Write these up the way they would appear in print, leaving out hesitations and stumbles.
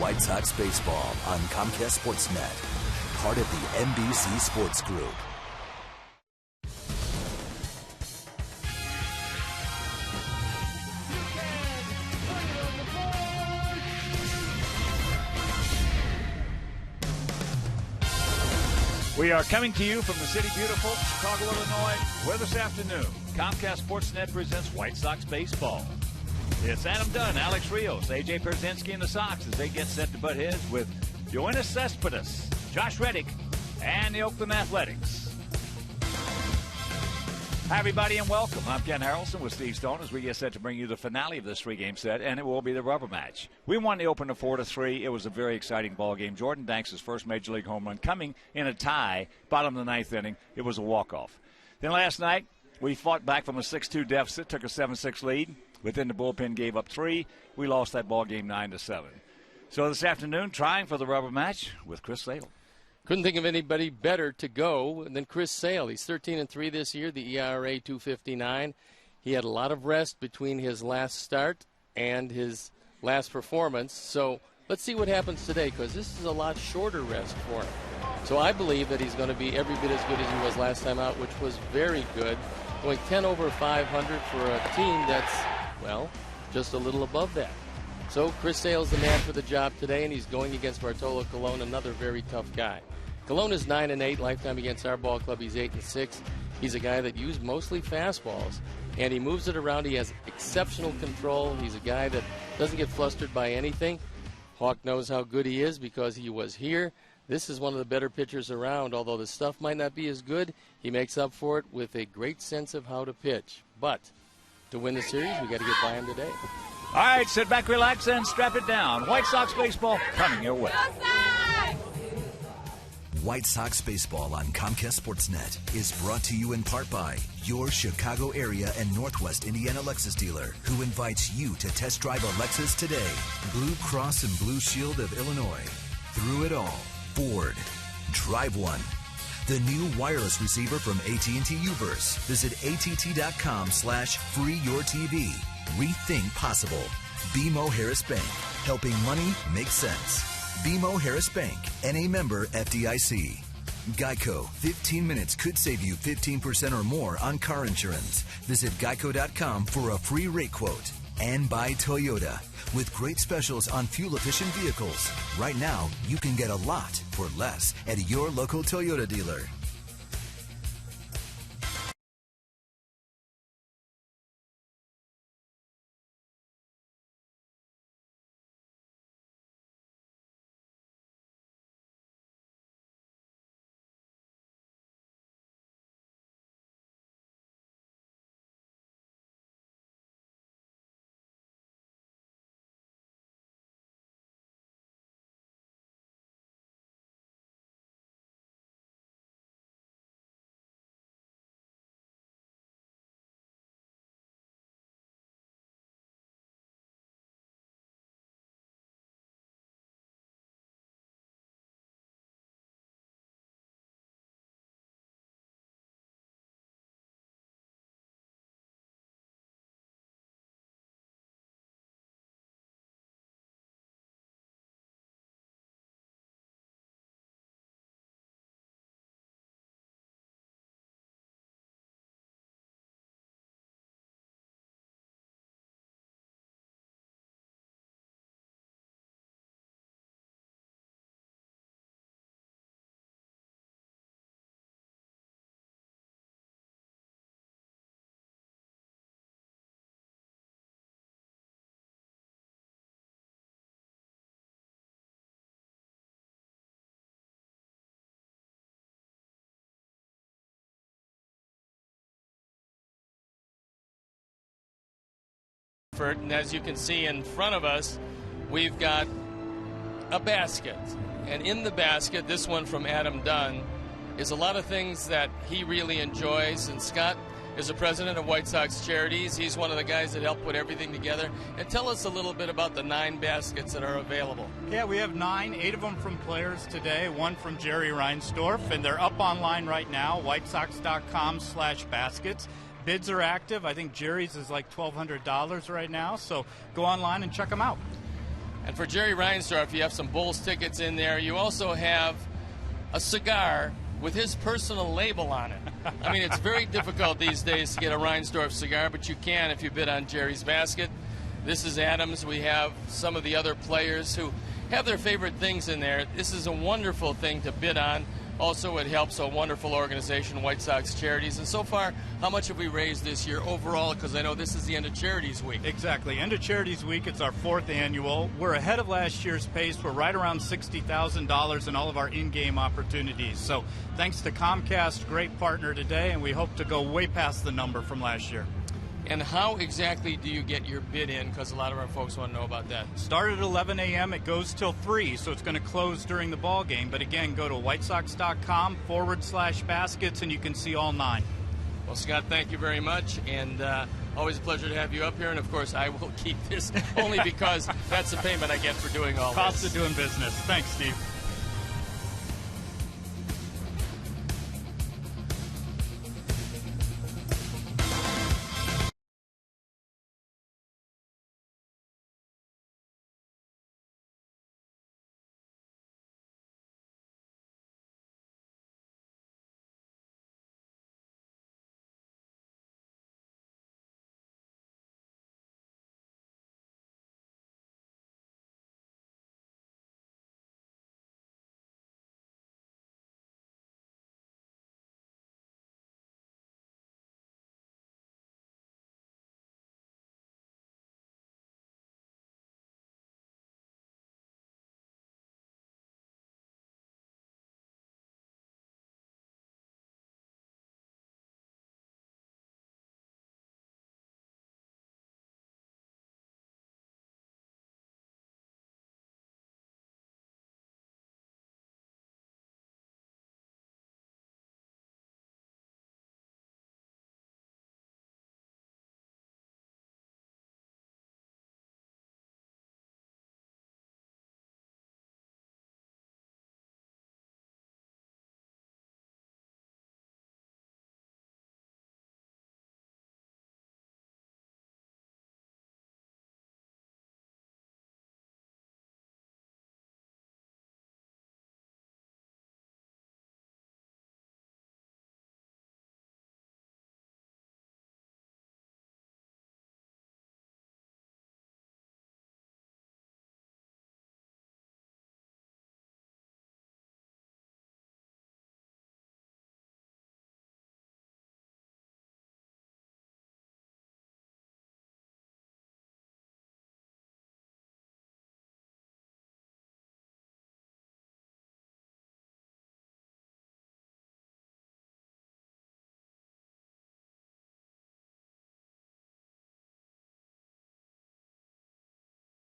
White Sox baseball on Comcast Sportsnet, part of the NBC Sports Group. We are coming to you from the city beautiful Chicago, Illinois, where this afternoon Comcast Sportsnet presents White Sox baseball. It's Adam Dunn, Alex Rios, AJ PIERZYNSKI, and the Sox as they get set to butt heads with Yoenis Cespedes, Josh Reddick, and the Oakland Athletics. Hi, everybody, and welcome. I'm Ken Harrelson with Steve Stone as we get set to bring you the finale of this three-game set, and it will be the rubber match. We won the opener 4-3. It was a very exciting ball game. Jordan Danks' first Major League home run coming in a tie, bottom of the ninth inning. It was a walk-off. Then last night, we fought back from a 6-2 deficit, took a 7-6 lead. Within the bullpen, gave up 3. We lost that ball game 9-7. So this afternoon, trying for the rubber match with Chris Sale. Couldn't think of anybody better to go than Chris Sale. He's 13-3 this year, the ERA 2.59. He had a lot of rest between his last start and his last performance. So let's see what happens today, because this is a lot shorter rest for him. So I believe that he's going to be every bit as good as he was last time out, which was very good. Going 10 over 500 for a team that's, well, just a little above that. So Chris Sale's the man for the job today, and he's going against Bartolo Colon, another very tough guy. Colon is 9-8 lifetime against our ball club. He's 8-6. He's a guy that used mostly fastballs, and he moves it around. He has exceptional control. He's a guy that doesn't get flustered by anything. Hawk knows how good he is because he was here. This is one of the better pitchers around. Although the stuff might not be as good, he makes up for it with a great sense of how to pitch. But to win the series, we got to get by him today. All right, sit back, relax, and strap it down. White Sox baseball coming your way. White Sox baseball on Comcast Sportsnet is brought to you in part by your Chicago area and Northwest Indiana Lexus dealer, who invites you to test drive a Lexus today. Blue Cross and Blue Shield of Illinois. Through it all, Ford. Drive one. The new wireless receiver from AT&T Uverse. Visit att.com/freeyourtv. Rethink possible. BMO Harris Bank. Helping money make sense. BMO Harris Bank, NA member FDIC. Geico, 15 minutes could save you 15% or more on car insurance. Visit geico.com for a free rate quote. And by Toyota, with great specials on fuel-efficient vehicles. Right now, you can get a lot for less at your local Toyota dealer. And as you can see in front of us, we've got a basket. And in the basket, this one from Adam Dunn, is a lot of things that he really enjoys. And Scott is the president of White Sox Charities. He's one of the guys that helped put everything together. And tell us a little bit about the 9 baskets that are available. Yeah, we have 9, 8 of them from players today, 1 from Jerry Reinsdorf, and they're up online right now, whitesox.com/baskets. Bids are active. I think Jerry's is like $1,200 right now, so go online and check them out. And for Jerry Reinsdorf, you have some Bulls tickets in there. You also have a cigar with his personal label on it. I mean, it's very difficult these days to get a Reinsdorf cigar, but you can if you bid on Jerry's basket. This is Adams. We have some of the other players who have their favorite things in there. This is a wonderful thing to bid on. Also, it helps a wonderful organization, White Sox Charities. And so far, how much have we raised this year overall? Because I know this is the end of Charities Week. Exactly. End of Charities Week. It's our 4th annual. We're ahead of last year's pace. We're right around $60,000 in all of our in-game opportunities. So thanks to Comcast, great partner today, and we hope to go way past the number from last year. And how exactly do you get your bid in? Because a lot of our folks want to know about that. Start at 11 a.m. It goes till 3, so it's going to close during the ball game. But again, go to whitesox.com/baskets, and you can see all 9. Well, Scott, thank you very much, and always a pleasure to have you up here. And, of course, I will keep this only because that's the payment I get for doing all this. Cost of doing business. Thanks, Steve.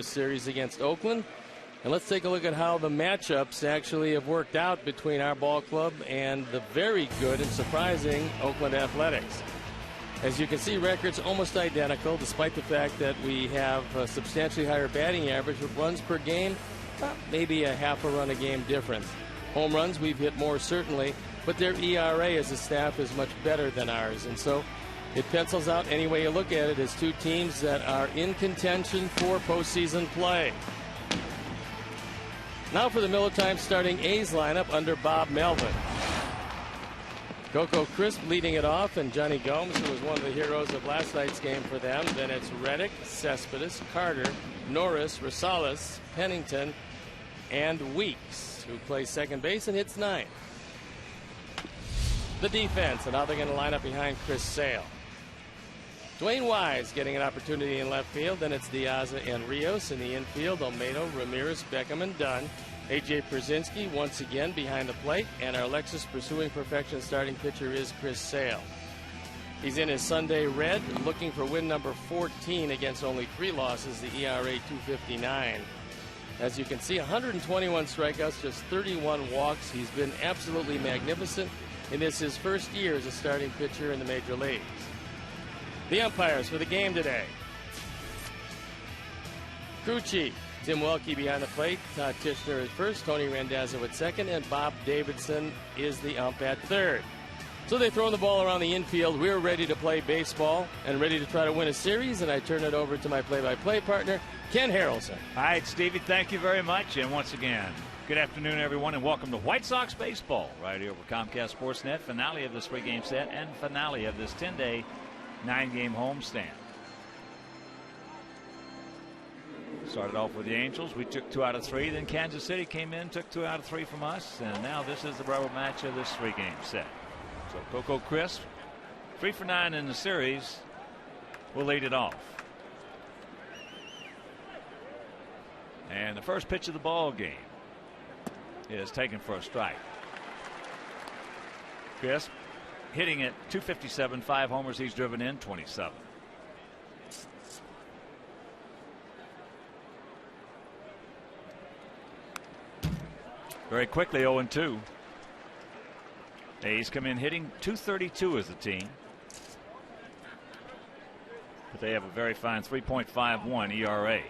Series against Oakland. And let's take a look at how the matchups actually have worked out between our ball club and the very good and surprising Oakland Athletics. As you can see, records almost identical, despite the fact that we have a substantially higher batting average with runs per game, maybe a half a run a game difference. Home runs we've hit more certainly, but their ERA as a staff is much better than ours. And so it pencils out any way you look at it as two teams that are in contention for postseason play. Now for the Miller Time starting A's lineup under Bob Melvin. Coco Crisp leading it off, and Johnny Gomes, who was one of the heroes of last night's game for them. Then it's Reddick, Cespedes, Carter, Norris, Rosales, Pennington, and Weeks, who plays second base and hits 9. The defense, and how they're going to line up behind Chris Sale. Dwayne Wise getting an opportunity in left field. Then it's Diaza and Rios in the infield. Olmedo, Ramirez, Beckham, and Dunn. A.J. Pierzynski once again behind the plate. And our Lexus pursuing perfection starting pitcher is Chris Sale. He's in his Sunday red, looking for win number 14 against only 3 losses, the ERA 259. As you can see, 121 strikeouts, just 31 walks. He's been absolutely magnificent, and this is his first year as a starting pitcher in the major leagues. The umpires for the game today. Crew chief, Tim Welke behind the plate. Todd Tishner is first. Tony Randazzo at second. And Bob Davidson is the ump at third. So they throw the ball around the infield. We're ready to play baseball and ready to try to win a series, and I turn it over to my play-by-play partner, Ken Harrelson. All right, Stevie, thank you very much. And once again, good afternoon, everyone, and welcome to White Sox baseball right here over Comcast Sportsnet. Finale of this 3-game set and finale of this 10-day, 9-game homestand. Started off with the Angels. We took 2 out of 3. Then Kansas City came in, took 2 out of 3 from us. And now this is the rubber match of this 3-game set. So Coco Crisp, 3 for 9 in the series, will lead it off. And the first pitch of the ball game is taken for a strike. Crisp hitting at .257, 5 homers. He's driven in 27. Very quickly 0-2. A's come in hitting .232 as a team. But they have a very fine 3.51 ERA.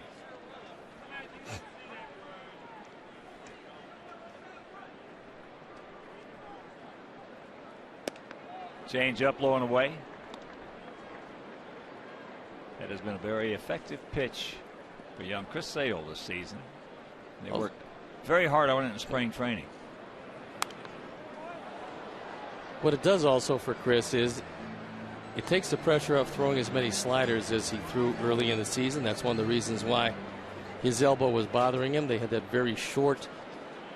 Change up, low and away. That has been a very effective pitch for young Chris Sale this season. They worked very hard on it in spring training. What it does also for Chris is it takes the pressure off throwing as many sliders as he threw early in the season. That's one of the reasons why his elbow was bothering him. They had that very short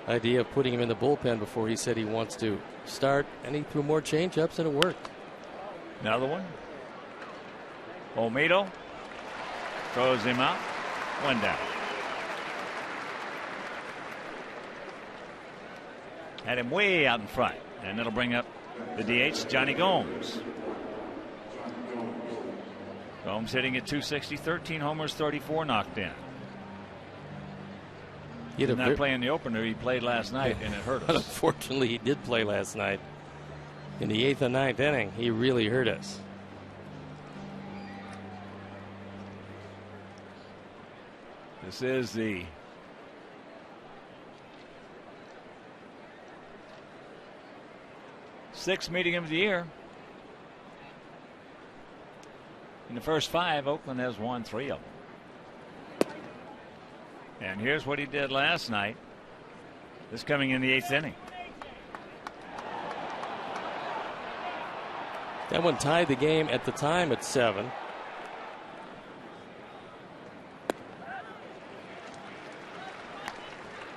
idea of putting him in the bullpen before he said he wants to start, and he threw more changeups and it worked. Another one. Olmedo throws him out. 1 down. Had him way out in front, and that'll bring up the DH, Johnny Gomes. Gomes hitting at .260, 13 homers, 34 knocked in. He did not play in the opener. He played last night, and it hurt us. Unfortunately, he did play last night. In the 8th and 9th inning, he really hurt us. This is the sixth meeting of the year. In the first 5, Oakland has won 3 of them. And here's what he did last night. This coming in the 8th inning. That one tied the game at the time at 7.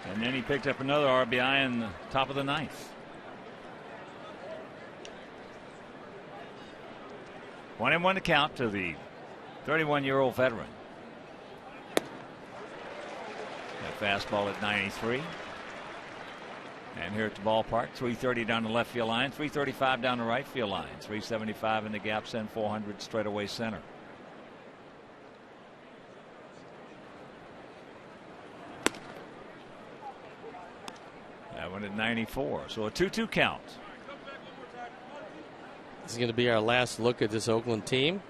And then he picked up another RBI in the top of the 9th. One and one to count to the 31-year-old veteran. That fastball at 93. And here at the ballpark, 330 down the left field line, 335 down the right field line, 375 in the gaps, and 400 straightaway center. That one at 94. So a 2-2 count. This is going to be our last look at this Oakland team.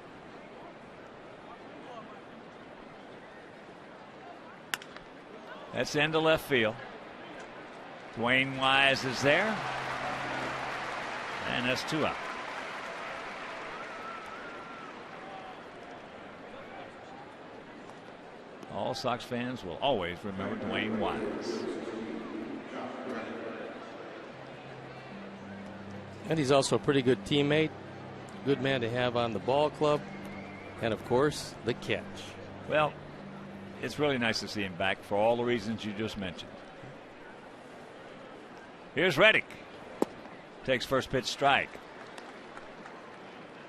That's into left field. Dwayne Wise is there. And that's 2 out. All Sox fans will always remember Dwayne Wise. And he's also a pretty good teammate, good man to have on the ball club, and of course the catch. Well, it's really nice to see him back for all the reasons you just mentioned. Here's Reddick. Takes first pitch strike.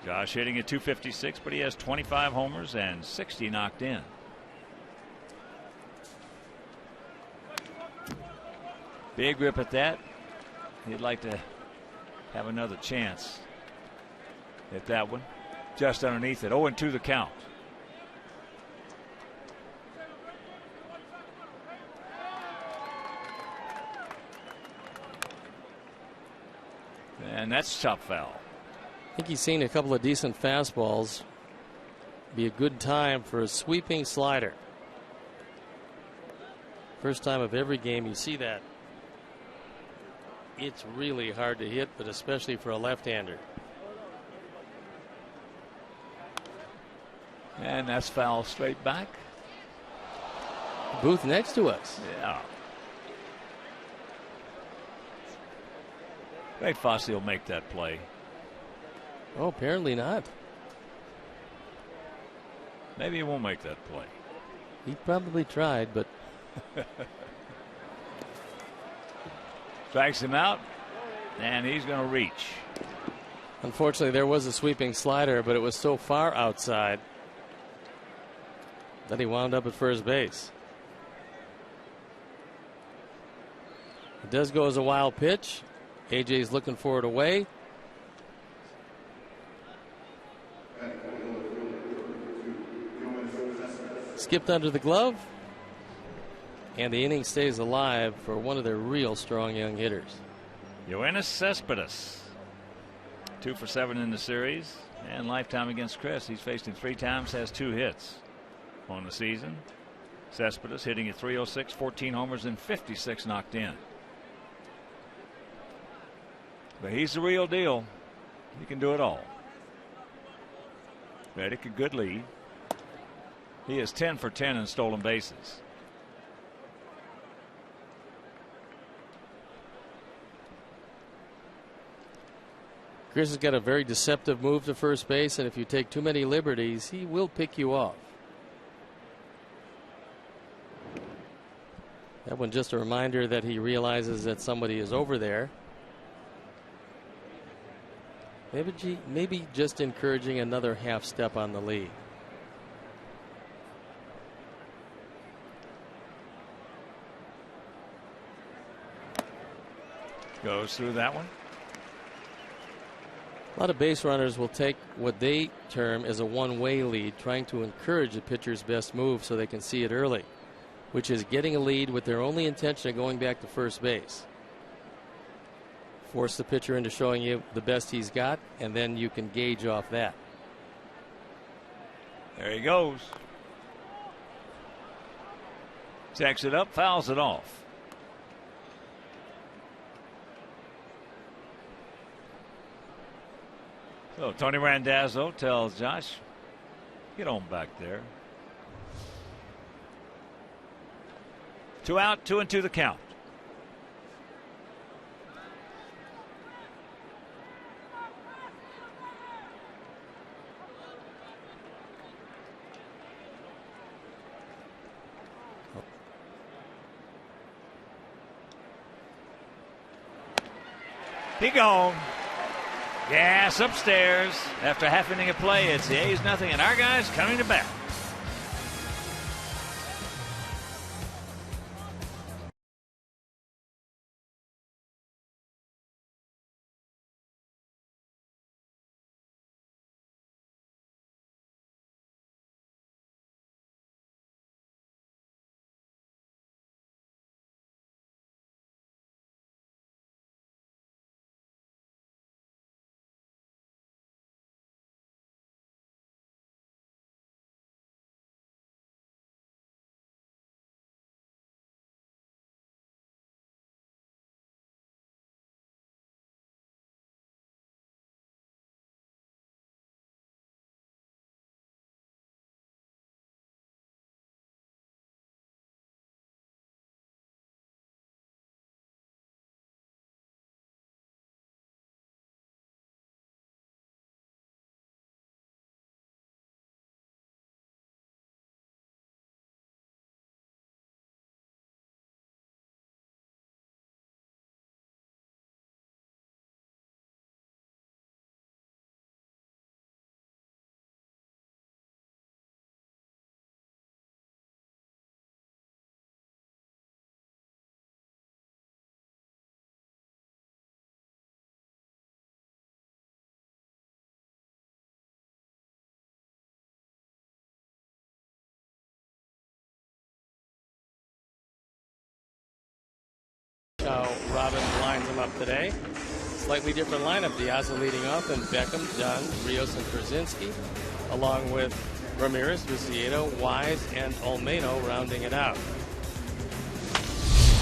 Josh hitting at .256, but he has 25 homers and 60 knocked in. Big rip at that. He'd like to have another chance at that one. Just underneath it. 0-2 the count. And that's top foul. I think he's seen a couple of decent fastballs. Be a good time for a sweeping slider. First time of every game you see that. It's really hard to hit, but especially for a left-hander. And that's foul straight back. Booth next to us. Yeah. Great Fossey will make that play. Oh, apparently not. Maybe he won't make that play. He probably tried, but strikes him out, and he's going to reach. Unfortunately, there was a sweeping slider, but it was so far outside that he wound up at first base. It does go as a wild pitch. AJ's looking for it away. Skipped under the glove. And the inning stays alive for one of their real strong young hitters. Yoenis Cespedes. 2 for 7 in the series. And lifetime against Chris. He's faced him 3 times, has 2 hits on the season. Cespedes hitting at .306, 14 homers and 56 knocked in. But he's the real deal. He can do it all. Reddick a good lead. He is 10 for 10 in stolen bases. Chris has got a very deceptive move to first base, and if you take too many liberties, he will pick you off. That one just a reminder that he realizes that somebody is over there. Maybe just encouraging another half step on the lead. Goes through that one. A lot of base runners will take what they term as a one-way lead, trying to encourage the pitcher's best move so they can see it early, which is getting a lead with their only intention of going back to first base. Force the pitcher into showing you the best he's got, and then you can gauge off that. There he goes. Checks it up, fouls it off. So Tony Randazzo tells Josh, get on back there. 2 out, 2-2 the count. He gone. Gas upstairs. After half inning of play, it's the A's nothing, and our guys coming to bat. How Robin lines them up today. Slightly different lineup. Diaz leading off, and Beckham, Dunn, Rios, and Pierzynski, along with Ramirez, Viciedo, Wise, and Olmedo rounding it out.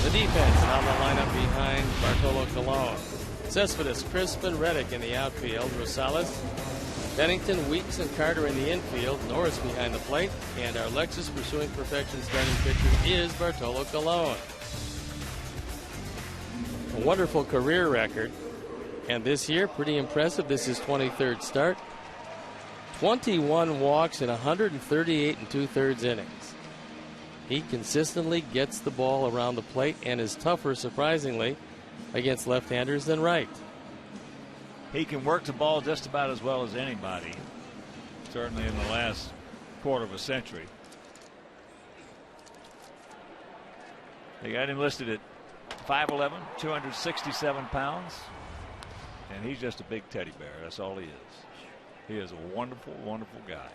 The defense on the lineup behind Bartolo Colon. Cespedes, Crispin, Reddick in the outfield. Rosales, Bennington, Weeks, and Carter in the infield. Norris behind the plate. And our Lexus pursuing perfection starting pitcher is Bartolo Colon. A wonderful career record. And this year, pretty impressive. This is 23rd start. 21 walks in 138 2/3 innings. He consistently gets the ball around the plate and is tougher, surprisingly, against left-handers than right. He can work the ball just about as well as anybody, certainly in the last quarter of a century. They got him listed at 5'11", 267 pounds, and he's just a big teddy bear. That's all he is. He is a wonderful, wonderful guy.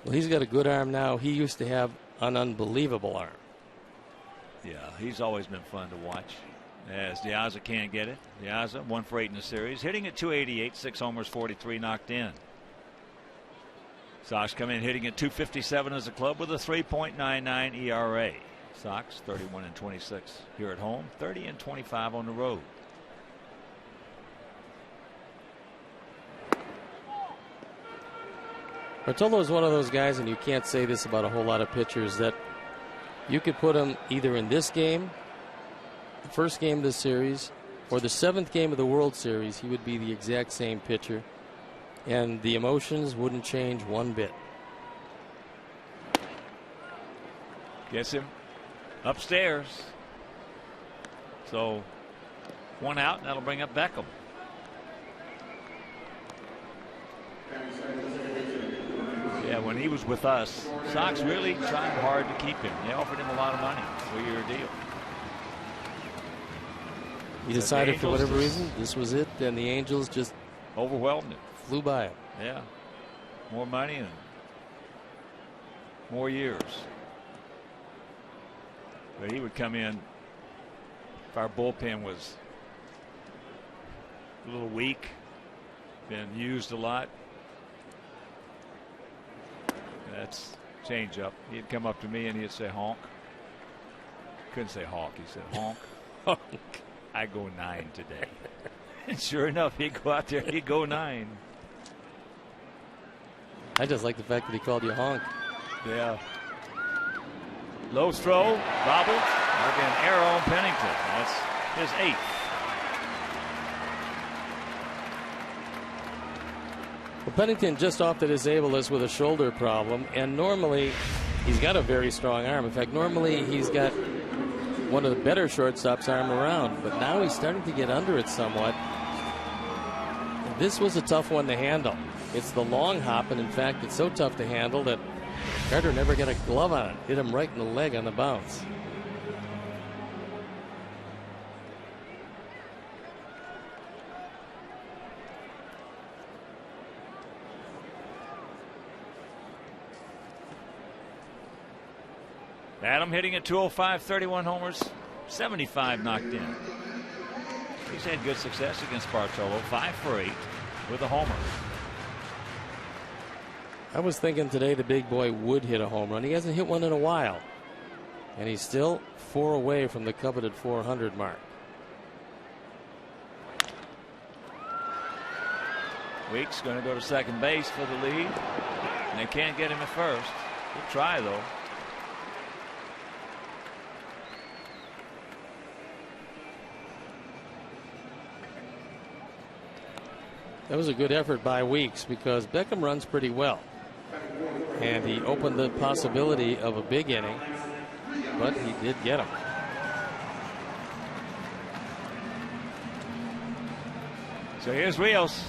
Well, he's got a good arm now. He used to have an unbelievable arm. Yeah, he's always been fun to watch. As Diaza can't get it. Diaza 1 for 8 in the series, hitting at 288, 6 homers, 43 knocked in. Sox come in hitting at 257 as a club with a 3.99 ERA. Sox 31 and 26 here at home, 30 and 25 on the road. Bartolo is one of those guys, and you can't say this about a whole lot of pitchers, that you could put him either in this game, the first game of the series, or the 7th game of the World Series. He would be the exact same pitcher, and the emotions wouldn't change one bit. Gets him upstairs. So 1 out, and that'll bring up Beckham. Yeah, when he was with us, Sox really tried hard to keep him. They offered him a lot of money, 3-year deal. He decided for whatever reason this was it, and the Angels just overwhelmed him. Flew by him. Yeah. More money and more years. But he would come in if our bullpen was a little weak, been used a lot. That's change up. He'd come up to me and he'd say honk. Couldn't say hawk. He said honk. Honk. I go 9 today. And sure enough, he'd go out there, he'd go 9. I just like the fact that he called you honk. Yeah. Low throw, bobbled. Again, arrow on Pennington. That's his 8th. Well, Pennington just off the disabled list with a shoulder problem, and normally he's got a very strong arm. In fact, normally he's got one of the better shortstop's arm around, but now he's starting to get under it somewhat. This was a tough one to handle. It's the long hop, and in fact, it's so tough to handle that Carter never got a glove on it. Hit him right in the leg on the bounce. Adam hitting at 205, 31 homers, 75 knocked in. He's had good success against Bartolo, 5 for 8 with a homer. I was thinking today the big boy would hit a home run. He hasn't hit one in a while, and he's still 4 away from the coveted 400 mark. Weeks going to go to second base for the lead, and they can't get him at first. He'll try though. That was a good effort by Weeks because Beckham runs pretty well. And he opened the possibility of a big inning, but he did get him. So here's Rios.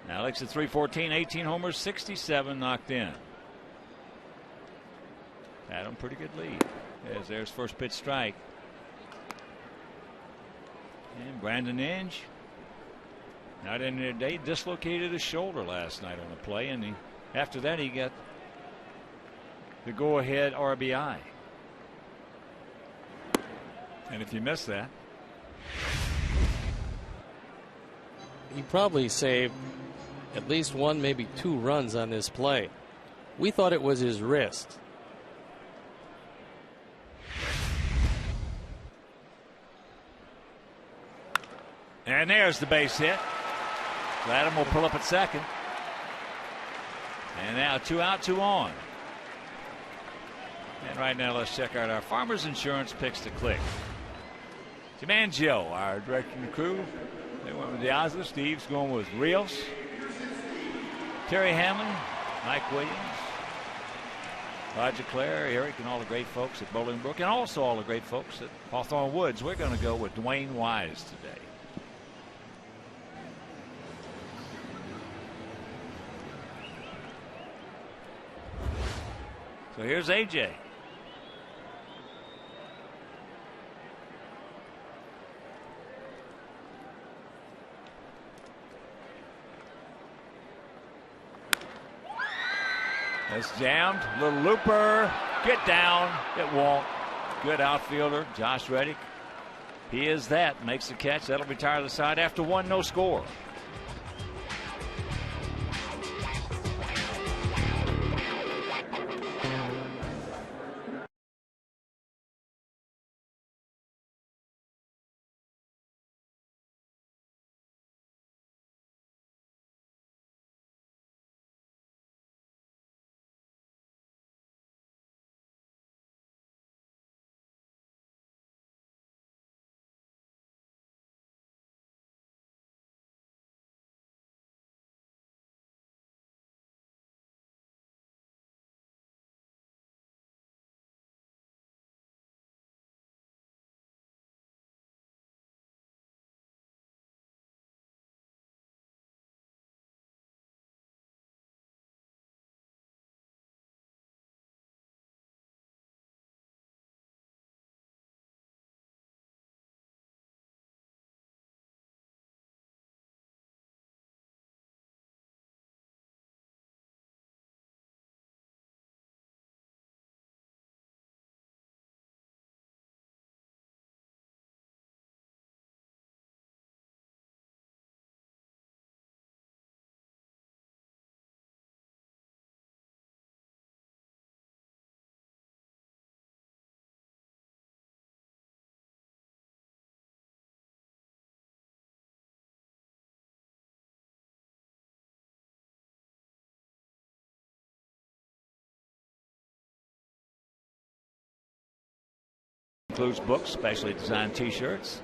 Alex at 314, 18 homers, 67 knocked in. Adam, pretty good lead. As there's first pitch strike. And Brandon Inge, not in there today, dislocated his shoulder last night on the play, and after that he got the go-ahead RBI. And if you miss that, he probably saved at least one, maybe two runs on this play. We thought it was his wrist. And there's the base hit. Adam will pull up at second. And now 2 out, 2 on. And right now let's check out our Farmers Insurance picks to click. Jim and Joe, our directing crew. They went with Diazza. Steve's going with Rios. Terry Hamlin, Mike Williams, Roger Clare, Eric, and all the great folks at Bolingbrook, and also all the great folks at Hawthorne Woods. We're going to go with Dwayne Wise today. So here's AJ. That's jammed. Little looper. Get down. It won't. Good outfielder, Josh Reddick. He is that. Makes the catch. That'll retire the side after 1, no score. Includes books, specially designed t-shirts,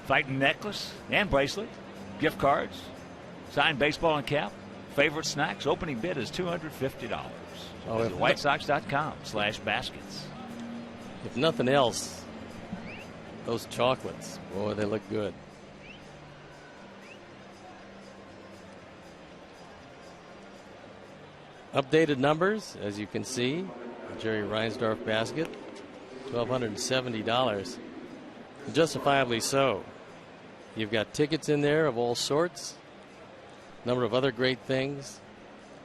fighting necklace and bracelet, gift cards, signed baseball and cap, favorite snacks. Opening bid is $250. Visit whitesox.com/baskets. If nothing else, those chocolates, boy, they look good. Updated numbers, as you can see, the Jerry Reinsdorf basket. $1,270. Justifiably so. You've got tickets in there of all sorts, a number of other great things.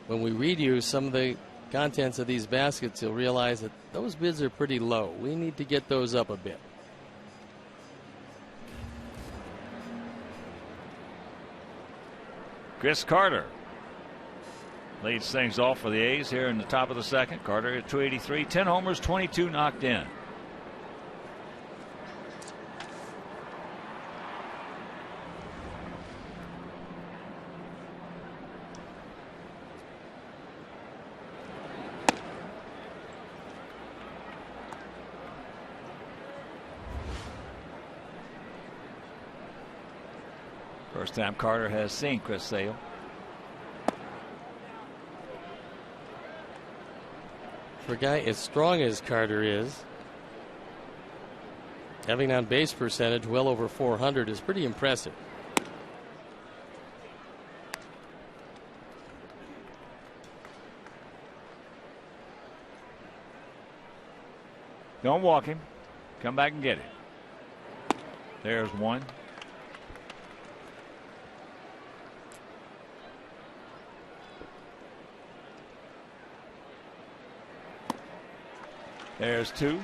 When we read you some of the contents of these baskets, you'll realize that those bids are pretty low. We need to get those up a bit. Chris Carter leads things off for the A's here in the top of the second. Carter at 283, 10 homers, 22 knocked in. First time Carter has seen Chris Sale. For a guy as strong as Carter is, having on base percentage well over 400 is pretty impressive. Don't walk him. Come back and get it. There's one. There's two.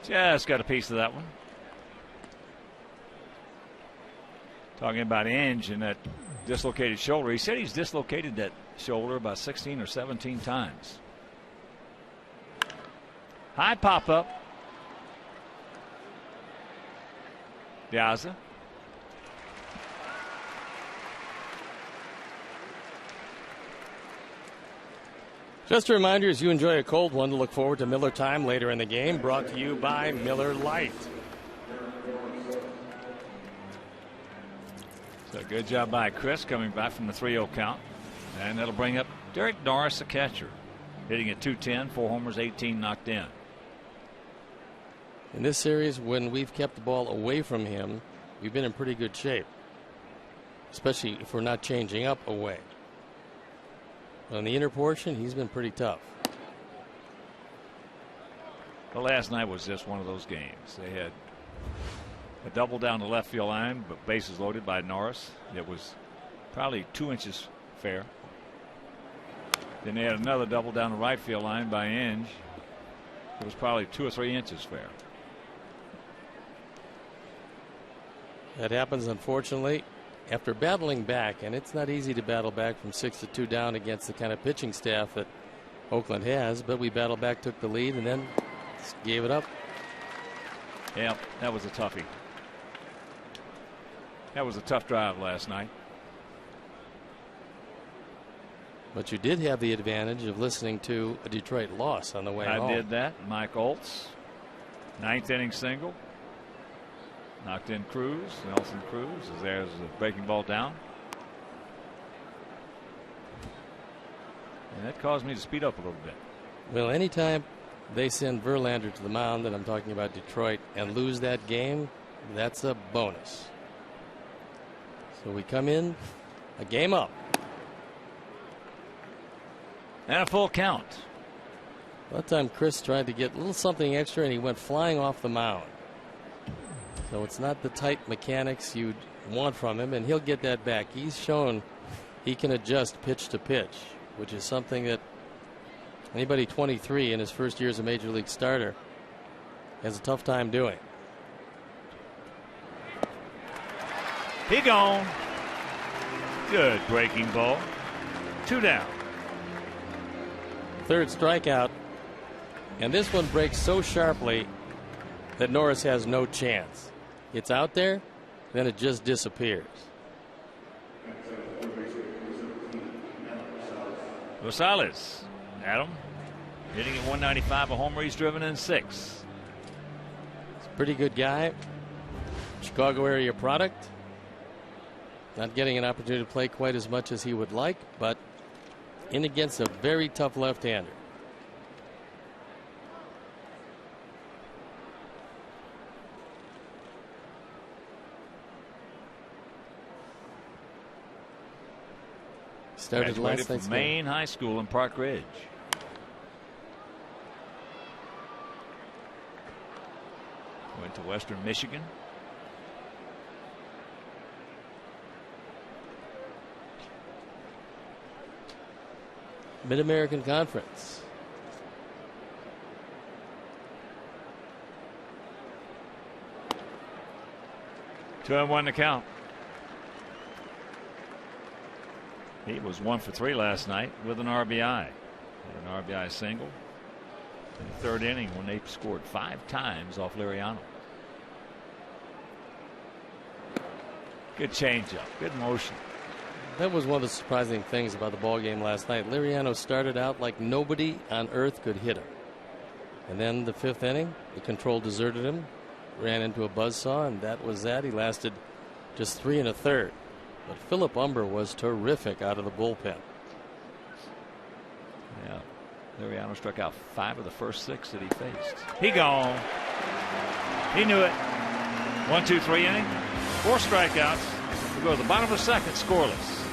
Just got a piece of that one. Talking about Inge and that dislocated shoulder. He said he's dislocated that shoulder about 16 or 17 times. High pop up. Diaza. Just a reminder, as you enjoy a cold one, to look forward to Miller Time later in the game, brought to you by Miller Lite. So good job by Chris coming back from the 3-0 count. And that'll bring up Derek Norris, the catcher, hitting at .210, 4 homers, 18 knocked in. In this series, when we've kept the ball away from him, we've been in pretty good shape, especially if we're not changing up away. On the inner portion, he's been pretty tough. Well, last night was just one of those games. They had a double down the left field line, but bases loaded by Norris. It was probably 2 inches fair. Then they had another double down the right field line by Inge. It was probably 2 or 3 inches fair. That happens, unfortunately, after battling back, and it's not easy to battle back from 6-2 down against the kind of pitching staff that Oakland has, but we battled back, took the lead, and then gave it up. Yeah, that was a toughie. That was a tough drive last night. But you did have the advantage of listening to a Detroit loss on the way home. I did that. Mike Oltz, 9th inning single. Knocked in Cruz. Nelson Cruz is there as a breaking ball down. And that caused me to speed up a little bit. Well, anytime they send Verlander to the mound, and I'm talking about Detroit, and lose that game, that's a bonus. So we come in a game up. And a full count. That time Chris tried to get a little something extra, and he went flying off the mound. So it's not the tight mechanics you'd want from him, and he'll get that back. He's shown he can adjust pitch to pitch, which is something that anybody 23 in his first year as a major league starter has a tough time doing. He gone. Good breaking ball. 2 down. Third strikeout, and this one breaks so sharply that Norris has no chance. It's out there, then it just disappears. Rosales, Adam, hitting at 195, a homer. He's driven in 6. He's a pretty good guy. Chicago area product. Not getting an opportunity to play quite as much as he would like, but in against a very tough left-hander. Started last night's from Maine High School in Park Ridge. Went to Western Michigan. Mid-American Conference. Two and 1 to count. He was 1 for 3 last night with an RBI. An RBI single in the 3rd inning when they scored 5 times off Liriano. Good changeup, good motion. That was one of the surprising things about the ball game last night. Liriano started out like nobody on earth could hit him. And then the 5th inning, the control deserted him, ran into a buzzsaw, and that was that. He lasted just 3 1/3. But Philip Umber was terrific out of the bullpen. Yeah. Liriano struck out 5 of the first 6 that he faced. He gone. He knew it. 1, 2, 3 inning. 4 strikeouts. We go to the bottom of the 2nd, scoreless.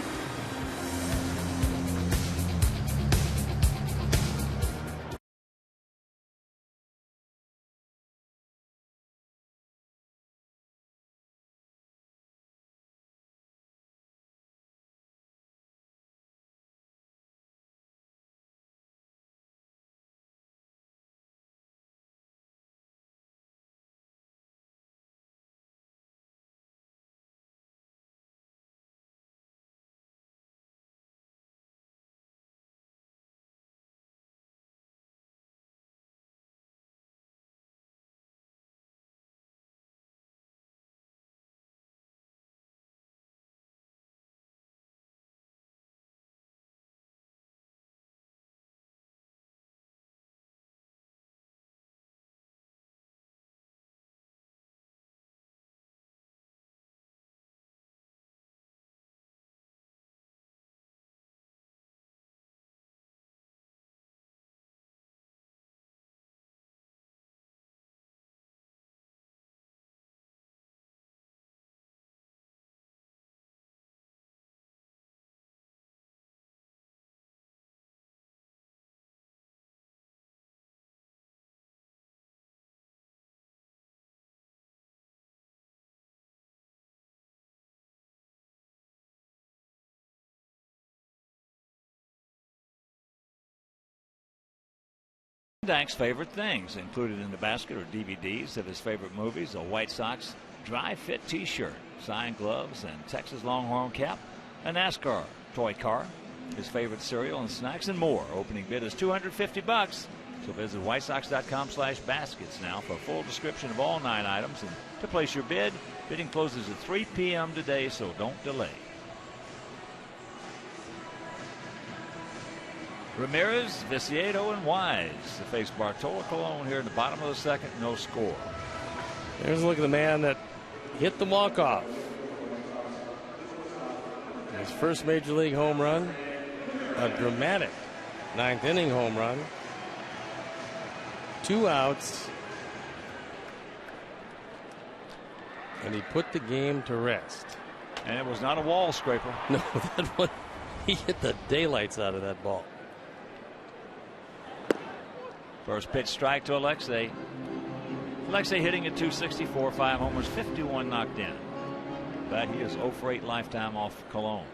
Dank's favorite things included in the basket are DVDs of his favorite movies, a White Sox dry fit t-shirt, signed gloves, and Texas Longhorn cap, a NASCAR toy car, his favorite cereal and snacks, and more. Opening bid is $250. So visit whitesox.com/baskets now for a full description of all 9 items and to place your bid. Bidding closes at 3 p.m. today, so don't delay. Ramirez, Viciedo, and Wise to face Bartolo Colon here in the bottom of the second. No score. There's a look at the man that hit the walk-off. His first major league home run, a dramatic 9th inning home run. 2 outs, and he put the game to rest. And it was not a wall scraper. No, that one, he hit the daylights out of that ball. First pitch strike to Alexei. Alexei hitting at .264, 5 homers, 51 knocked in. But he is 0 for 8 lifetime off Cologne.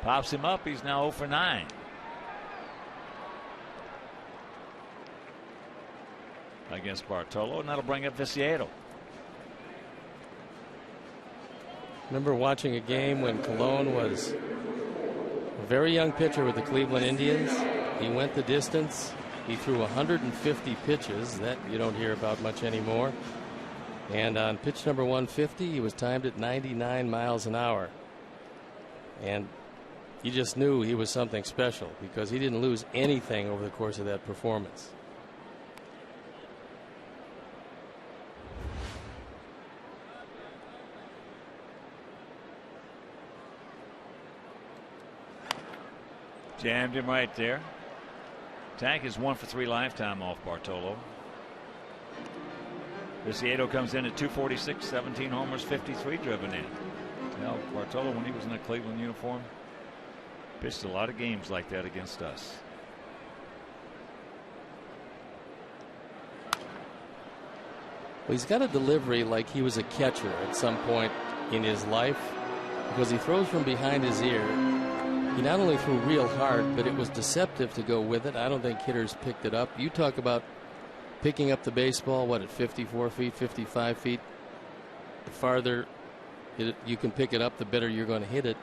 Pops him up. He's now 0 for 9. Against Bartolo, and that'll bring up Viciedo. Remember watching a game when Cologne was a very young pitcher with the Cleveland Indians. He went the distance. He threw 150 pitches. That you don't hear about much anymore. And on pitch number 150, he was timed at 99 miles an hour. And you just knew he was something special because he didn't lose anything over the course of that performance. Jammed him right there. Tank is 1 for 3 lifetime off Bartolo. Viciedo comes in at .246, 17 homers, 53 driven in. Well, Bartolo, when he was in a Cleveland uniform, pitched a lot of games like that against us. Well, he's got a delivery like he was a catcher at some point in his life because he throws from behind his ear. He not only threw real hard, but it was deceptive to go with it. I don't think hitters picked it up. You talk about picking up the baseball, what, at 54 feet, 55 feet? The farther you can pick it up, the better you're going to hit it.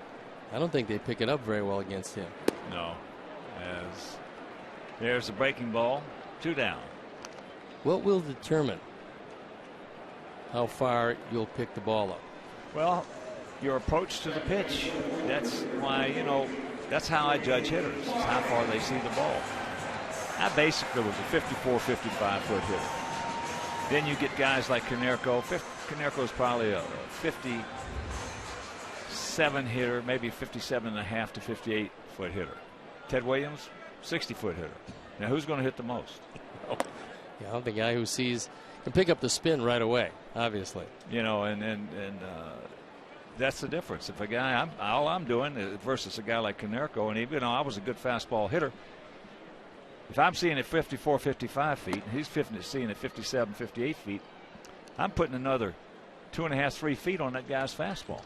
I don't think they pick it up very well against him. No. As there's the breaking ball, 2 down. What will determine how far you'll pick the ball up? Well, your approach to the pitch. That's why, you know, that's how I judge hitters, is how far they see the ball. I basically was a 54, 55 foot hitter. Then you get guys like Konerko. Konerko's probably a 57 hitter, maybe 57.5 to 58 foot hitter. Ted Williams, 60 foot hitter. Now who's going to hit the most? Yeah, I'm the guy who can pick up the spin right away, obviously. You know, and that's the difference. If a guy, all I'm doing versus a guy like Konerko, and even though I was a good fastball hitter, if I'm seeing it 54, 55 feet, and he's seeing it 57, 58 feet, I'm putting another 2.5, 3 feet on that guy's fastball.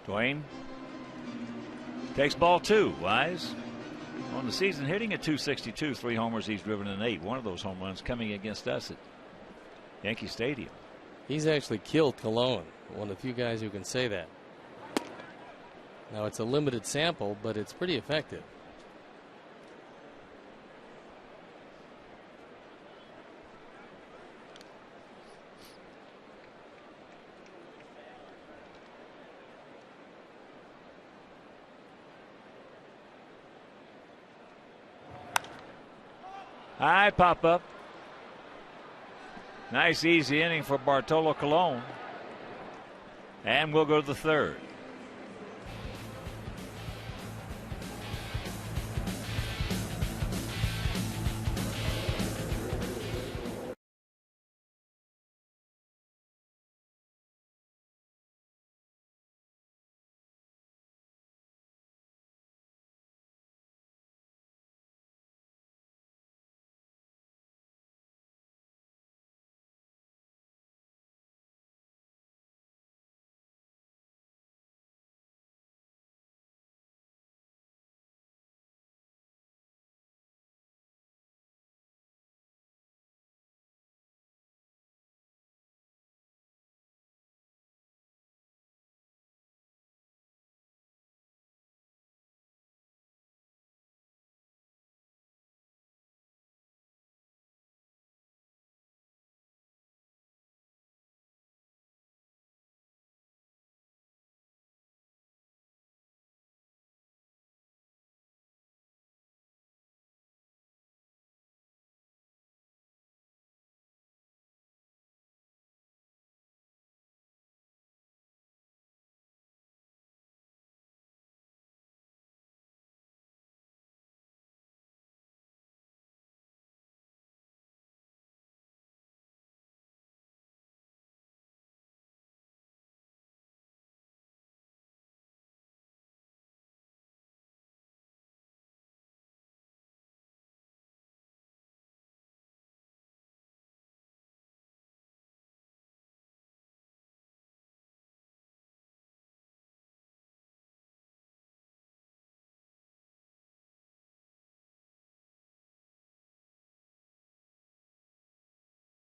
Dwayne takes ball 2. Wise on the season hitting at .262, 3 homers. He's driven in 8. One of those home runs coming against us at Yankee Stadium. He's actually killed Cologne. One of the few guys who can say that. Now it's a limited sample, but it's pretty effective. High pop up. Nice easy inning for Bartolo Colon. And we'll go to the 3rd.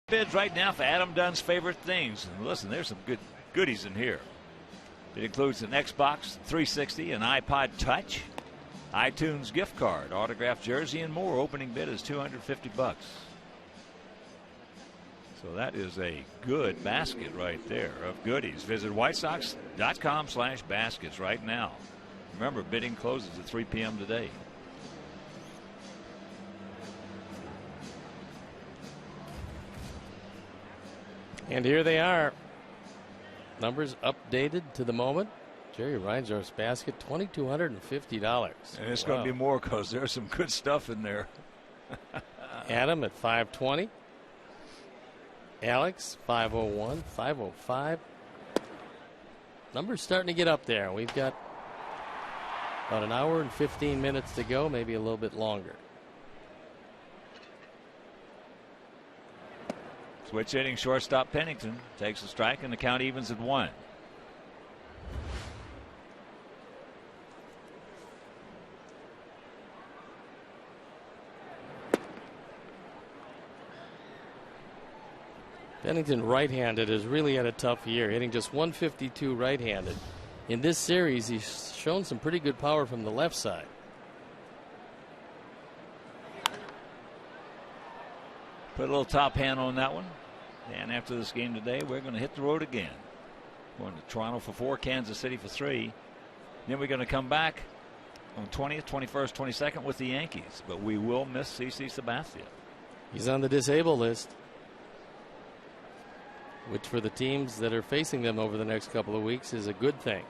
Bids right now for Adam Dunn's favorite things. And listen, there's some good goodies in here. It includes an Xbox 360, an iPod Touch, iTunes gift card, autographed jersey, and more. Opening bid is $250. So that is a good basket right there of goodies. Visit whitesox.com/baskets right now. Remember, bidding closes at 3 p.m. today. And here they are. Numbers updated to the moment. Jerry Reinsdorf's basket, $2,250. And it's going to be more because there's some good stuff in there. Adam at 520. Alex, 501, 505. Numbers starting to get up there. We've got about an hour and 15 minutes to go, maybe a little bit longer. Switch hitting shortstop Pennington takes a strike, and the count evens at 1. Pennington, right-handed, has really had a tough year, hitting just 152 right-handed. In this series, he's shown some pretty good power from the left side. Put a little top hand on that one. And after this game today, we're going to hit the road again. Going to Toronto for 4, Kansas City for 3. Then we're going to come back on 20th, 21st, 22nd with the Yankees. But we will miss CC Sabathia. He's on the disabled list, which for the teams that are facing them over the next couple of weeks is a good thing.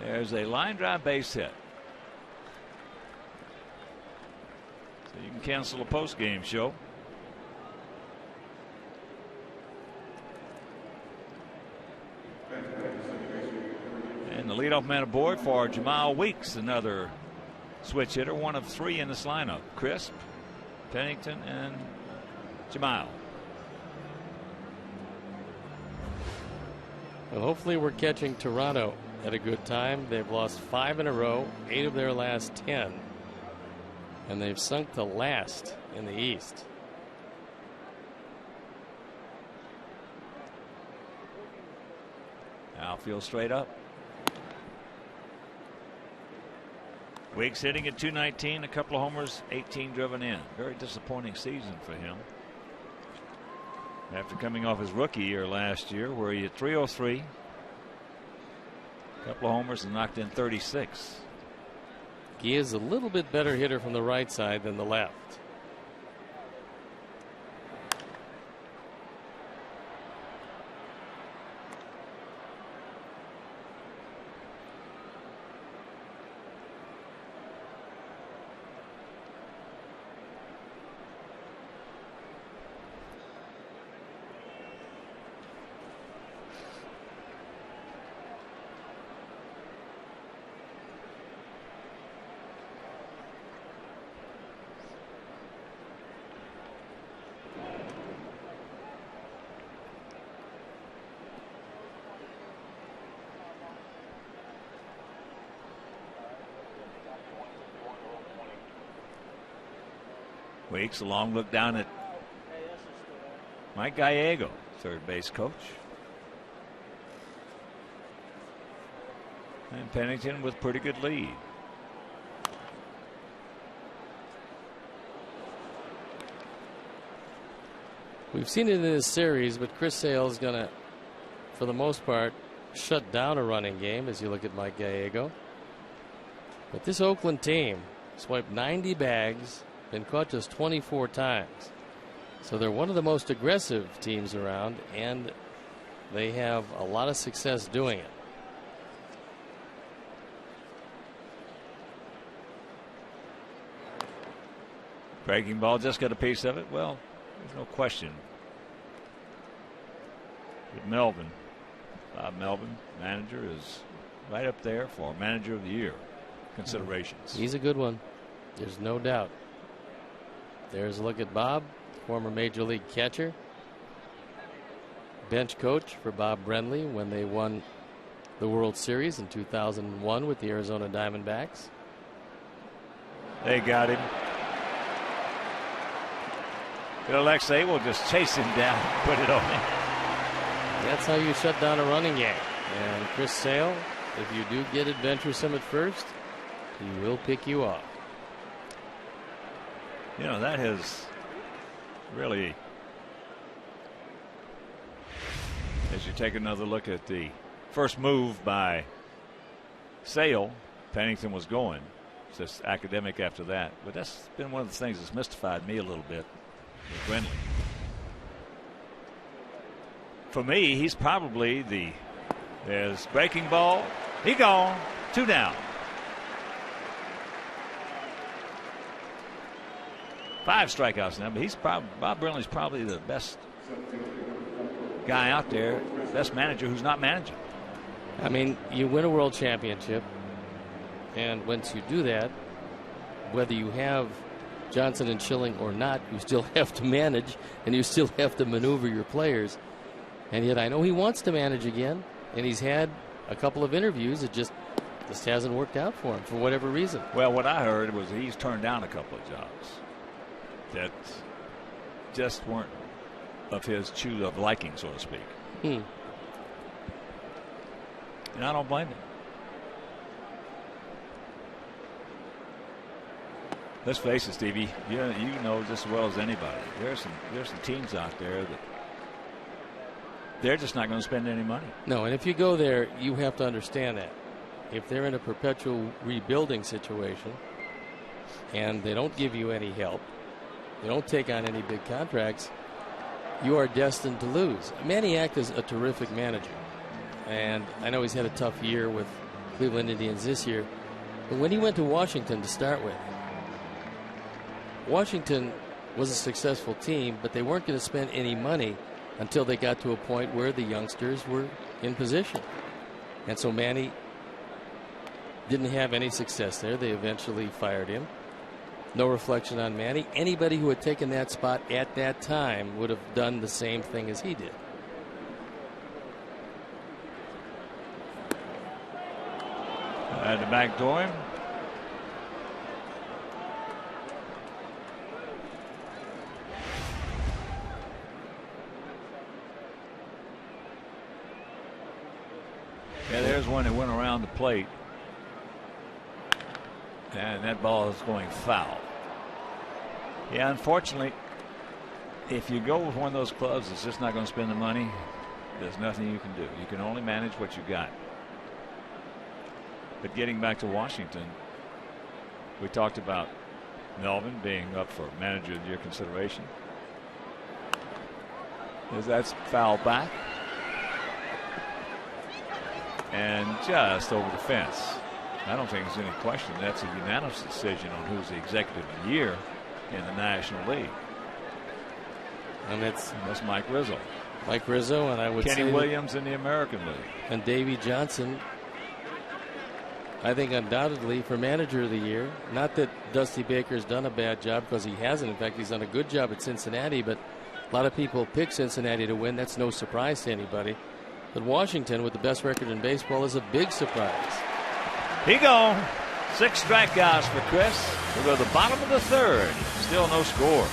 There's a line drive base hit. So you can cancel a post-game show. And the leadoff man aboard for JEMILE Weeks, another switch hitter, one of 3 in this lineup. Crisp, Pennington, and JEMILE. Well, hopefully we're catching Toronto at a good time. They've lost 5 in a row, 8 of their last 10. And they've sunk to last in the East. Outfield straight up. Weeks hitting at 219, a couple of homers, 18 driven in. Very disappointing season for him. After coming off his rookie year last year, where he hit 303, a couple of homers and knocked in 36. He is a little bit better hitter from the right side than the left. Weeks, a long look down at Mike Gallego, third base coach. And Pennington with pretty good lead. We've seen it in this series, but Chris Sale is going to, for the most part, shut down a running game as you look at Mike Gallego. But this Oakland team swiped 90 bags, been caught just 24 times. So they're one of the most aggressive teams around, and they have a lot of success doing it. Breaking ball, just got a piece of it. Well, there's no question. With Melvin, Bob Melvin, manager, is right up there for manager of the year considerations. He's a good one. There's no doubt. There's a look at Bob, former major league catcher, bench coach for Bob Brenly when they won the World Series in 2001 with the Arizona Diamondbacks. They got him. Alexei will just chase him down, put it on him. That's how you shut down a running game. And Chris Sale, if you do get adventuresome at first, he will pick you off. You know, that has really, as you take another look at the first move by Sale, Pennington was going. It's just academic after that. But that's been one of the things that's mystified me a little bit with Brindley. For me, he's probably there's breaking ball. He gone. 2 down. 5 strikeouts now, but Bob Brindley's probably the best guy out there, best manager who's not managing. I mean, you win a world championship, and once you do that, whether you have Johnson and Schilling or not, you still have to manage, and you still have to maneuver your players. And yet I know he wants to manage again, and he's had a couple of interviews. It just hasn't worked out for him for whatever reason. Well, what I heard was he's turned down a couple of jobs that just weren't of his of liking, so to speak. And I don't blame him. Let's face it, Stevie. You know just as well as anybody. There's some teams out there that they're just not going to spend any money. No, and if you go there, you have to understand that if they're in a perpetual rebuilding situation and they don't give you any help, they don't take on any big contracts, you are destined to lose. Maniac is a terrific manager, and I know he's had a tough year with Cleveland Indians this year, but when he went to Washington to start with, Washington was a successful team, but they weren't going to spend any money until they got to a point where the youngsters were in position. And so Manny didn't have any success there. They eventually fired him. No reflection on Manny. Anybody who had taken that spot at that time would have done the same thing as he did. At the back door him. Yeah, there's one that went around the plate. And that ball is going foul. Yeah, unfortunately, if you go with one of those clubs that's just not going to spend the money, there's nothing you can do. You can only manage what you got. But getting back to Washington, we talked about Melvin being up for manager of the year consideration. That's foul back. And just over the fence. I don't think there's any question. That's a unanimous decision on who's the executive of the year in the National League. And that's Mike Rizzo. Mike Rizzo, and I would Kenny say Williams in the American League. And Davey Johnson, I think undoubtedly for manager of the year. Not that Dusty Baker's done a bad job, because he hasn't. In fact, he's done a good job at Cincinnati, but a lot of people pick Cincinnati to win. That's no surprise to anybody. But Washington, with the best record in baseball, is a big surprise. He gone. 6 strikeouts for Chris. We'll go to the bottom of the 3rd. Still no score.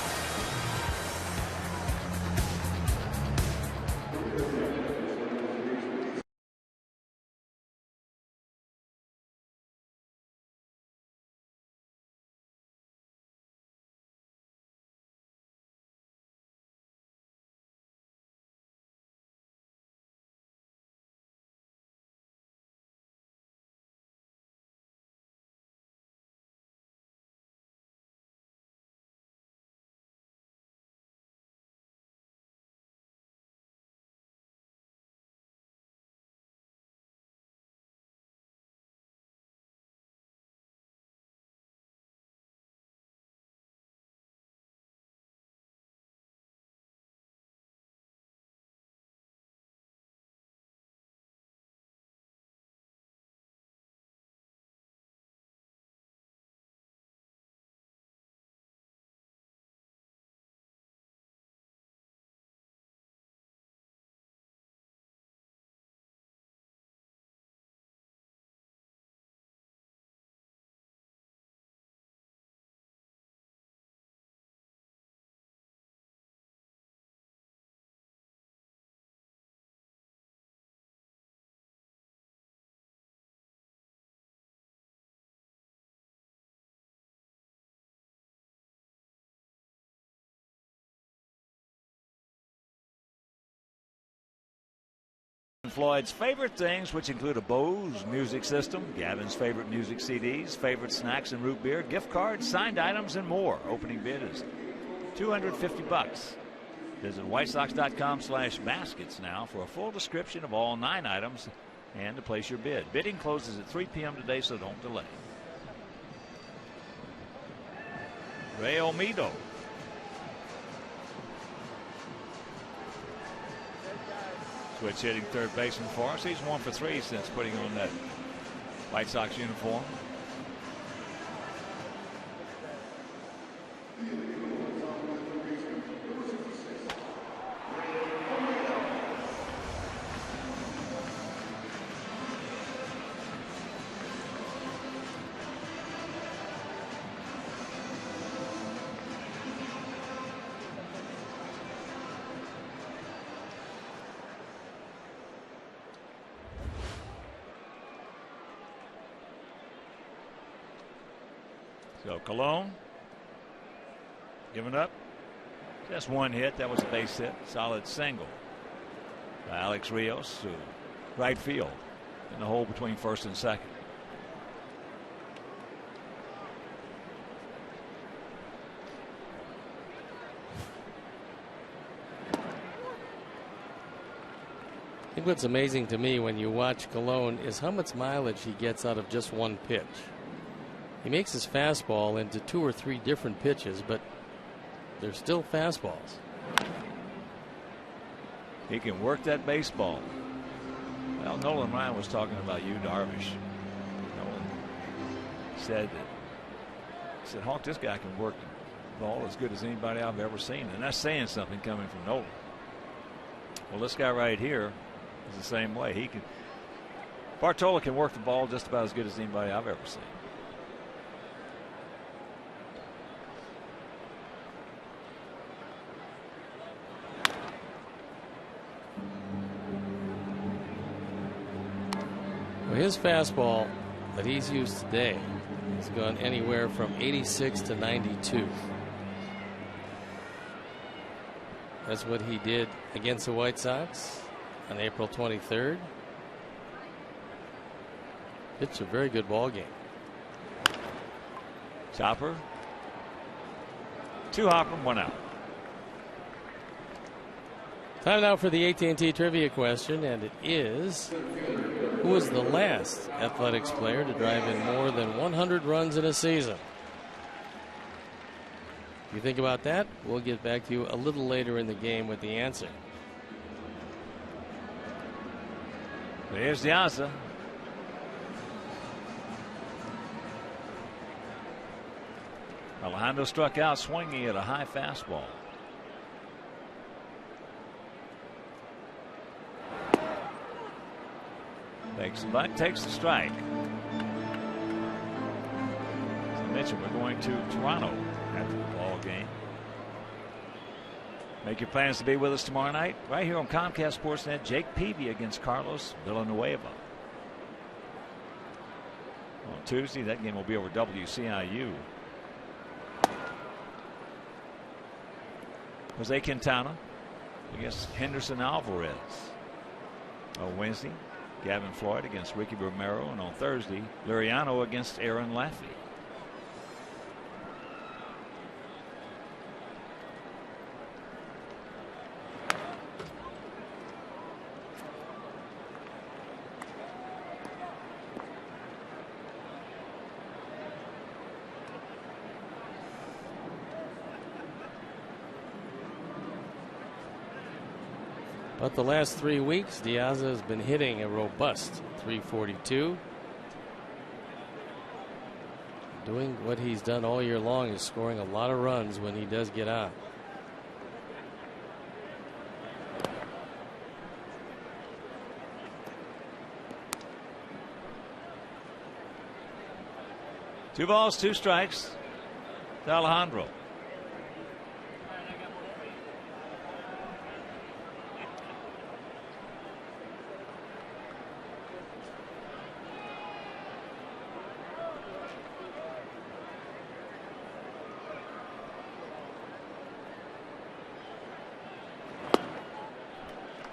Floyd's favorite things, which include a Bose music system, Gavin's favorite music CDs, favorite snacks and root beer, gift cards, signed items, and more. Opening bid is $250. Visit whitesox.com/baskets now for a full description of all 9 items and to place your bid. Bidding closes at 3 p.m. today, so don't delay. Ray Olmedo. Switch hitting third baseman for us. He's 1 for 3 since putting on that White Sox uniform. So Colon giving up just 1 hit. That was a base hit. Solid single by Alex Rios to right field in the hole between first and second. I think what's amazing to me when you watch Colon is how much mileage he gets out of just 1 pitch. He makes his fastball into 2 or 3 different pitches, but they're still fastballs. He can work that baseball. Well, Nolan Ryan was talking about you, Darvish. Nolan said, Hawk, this guy can work the ball as good as anybody I've ever seen. And that's saying something coming from Nolan. Well, this guy right here is the same way. He can. Bartolo can work the ball just about as good as anybody I've ever seen. His fastball that he's used today has gone anywhere from 86 to 92. That's what he did against the White Sox on April 23rd. It's a very good ball game. Chopper. 2 hopper, 1 out. Time now for the AT&T trivia question, and it is: who was the last Athletics player to drive in more than 100 runs in a season? If you think about that, we'll get back to you a little later in the game with the answer. There's Diaza. Alejandro struck out swinging at a high fastball. Takes the bunt, takes the strike. As I mentioned, we're going to Toronto after the ball game. Make your plans to be with us tomorrow night right here on Comcast Sportsnet. Jake Peavy against Carlos Villanueva. On Tuesday, that game will be over WCIU. Jose Quintana against Henderson Alvarez. On Wednesday, Gavin Floyd against Ricky Romero, and on Thursday, Liriano against Aaron Laffey. But the last 3 weeks, Diaz has been hitting a robust .342. Doing what he's done all year long is scoring a lot of runs when he does get out. Two balls, 2 strikes to Alejandro.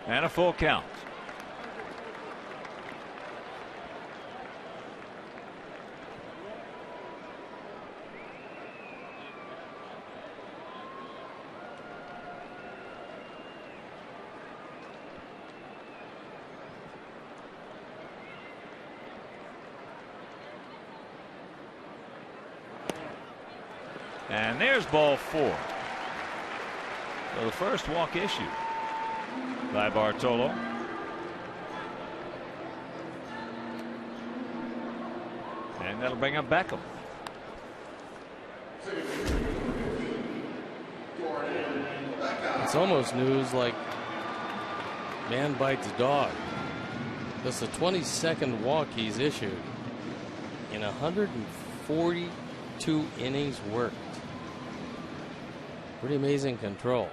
And a full count. And there's ball 4. So the first walk issued by Bartolo. And that'll bring up Beckham. It's almost news like man bites dog. That's the 22nd walk he's issued in 142 innings worked. Pretty amazing control.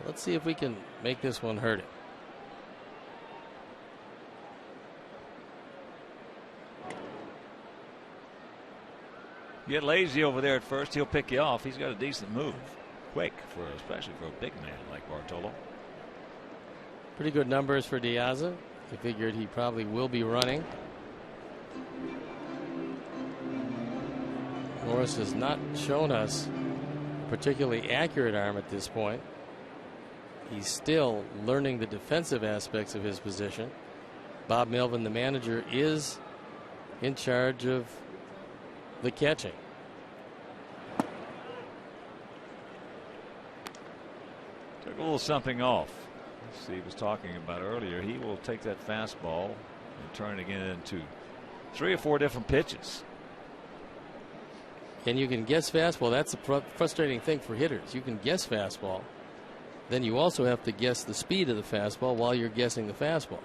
Let's see if we can make this one hurt him. Get lazy over there at first, he'll pick you off. He's got a decent move. Quick, especially for a big man like Bartolo. Pretty good numbers for Diaz. I figured he probably will be running. Morris has not shown us a particularly accurate arm at this point. He's still learning the defensive aspects of his position. Bob Melvin, the manager, is in charge of the catching. Took a little something off. Steve was talking about earlier. He will take that fastball and turn it again into 3 or 4 different pitches. And you can guess fastball. That's the frustrating thing for hitters. You can guess fastball. Then you also have to guess the speed of the fastball while you're guessing the fastball.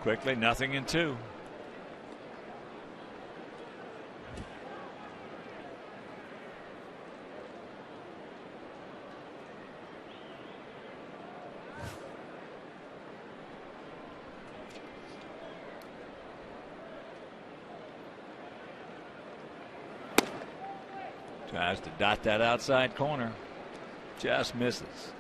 Quickly, 0-2. Tries to dot that outside corner. Just misses.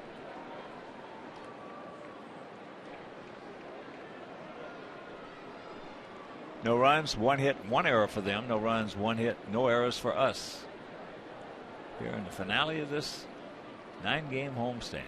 No runs, 1 hit, 1 error for them. No runs, 1 hit, no errors for us. Here in the finale of this 9-game homestand.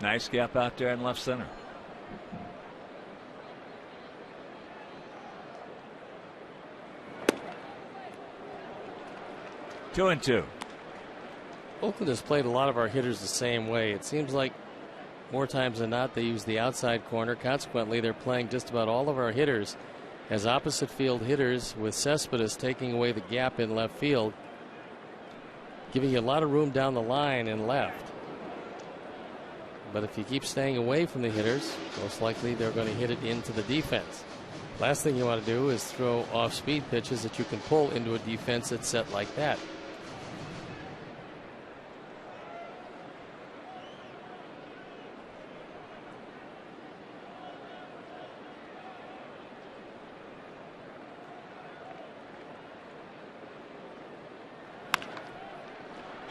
Nice gap out there in left center. Two and two. Oakland has played a lot of our hitters the same way. It seems like more times than not they use the outside corner. Consequently, they're playing just about all of our hitters as opposite field hitters, with Cespedes taking away the gap in left field, giving you a lot of room down the line in left. But if you keep staying away from the hitters, most likely they're going to hit it into the defense. Last thing you want to do is throw off-speed pitches that you can pull into a defense that's set like that.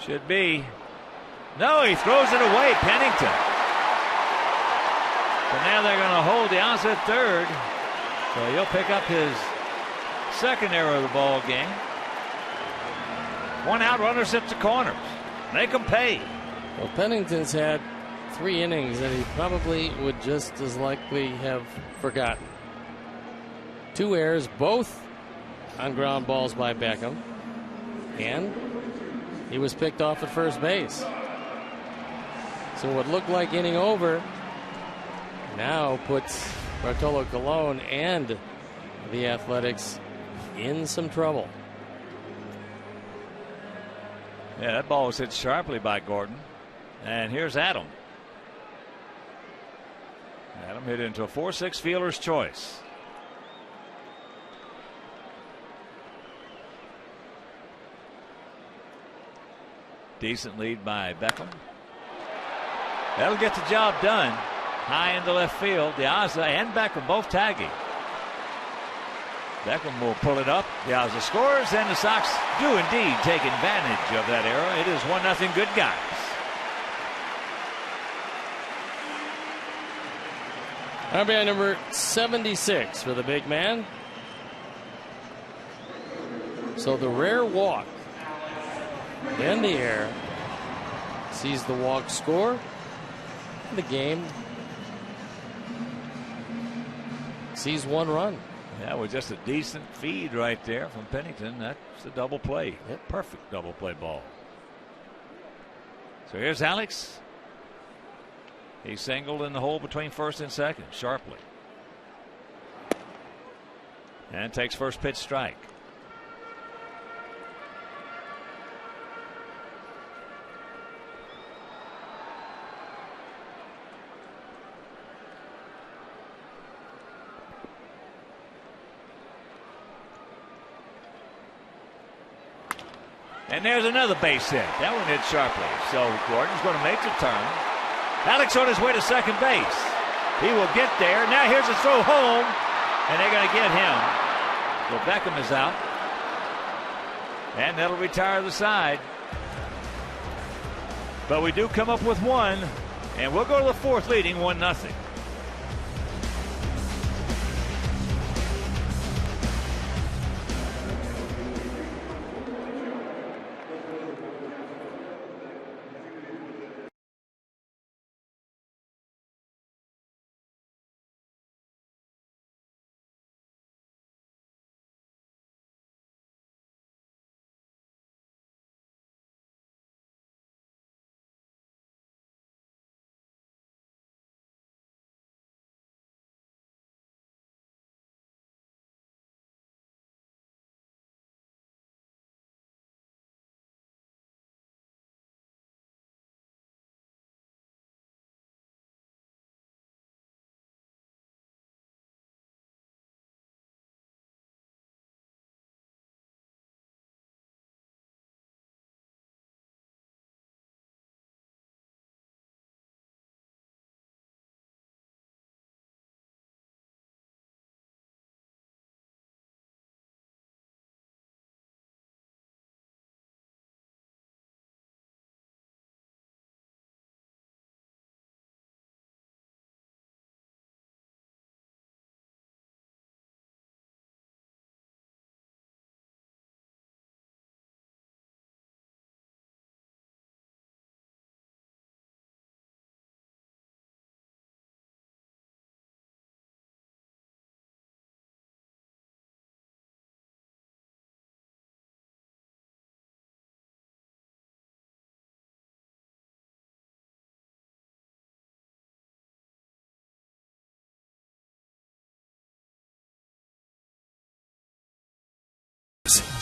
Should be. No, he throws it away, Pennington. So now they're going to hold Diaz at third. So he'll pick up his second error of the ball game. 1 out, runners at the corners. Make them pay. Well, Pennington's had 3 innings that he probably would just as likely have forgotten. 2 errors, both on ground balls by Beckham. And he was picked off at first base. So what looked like inning over now puts Bartolo Colon and the Athletics in some trouble. Yeah, that ball was hit sharply by Gordon. And here's Adam. Adam hit into a 4-6 fielder's choice. Decent lead by Beckham. That'll get the job done. high into left field. Diaza and Beckham both tagging. Beckham will pull it up. Diaza scores, and the Sox do indeed take advantage of that error. It is 1-0 good guys. RBI number 76 for the big man. So the rare walk in the air sees the walk score. The game sees one run. That was just a decent feed right there from Pennington. That's a double play. Yep. Perfect double play ball. So here's Alex. He singled in the hole between first and second sharply. And takes first pitch strike. And there's another base hit. That one hit sharply. So Gordon's going to make the turn. Alex on his way to second base. He will get there. Now here's a throw home. And they're going to get him. So Beckham is out. And that'll retire the side. But we do come up with one. And we'll go to the fourth leading 1-0.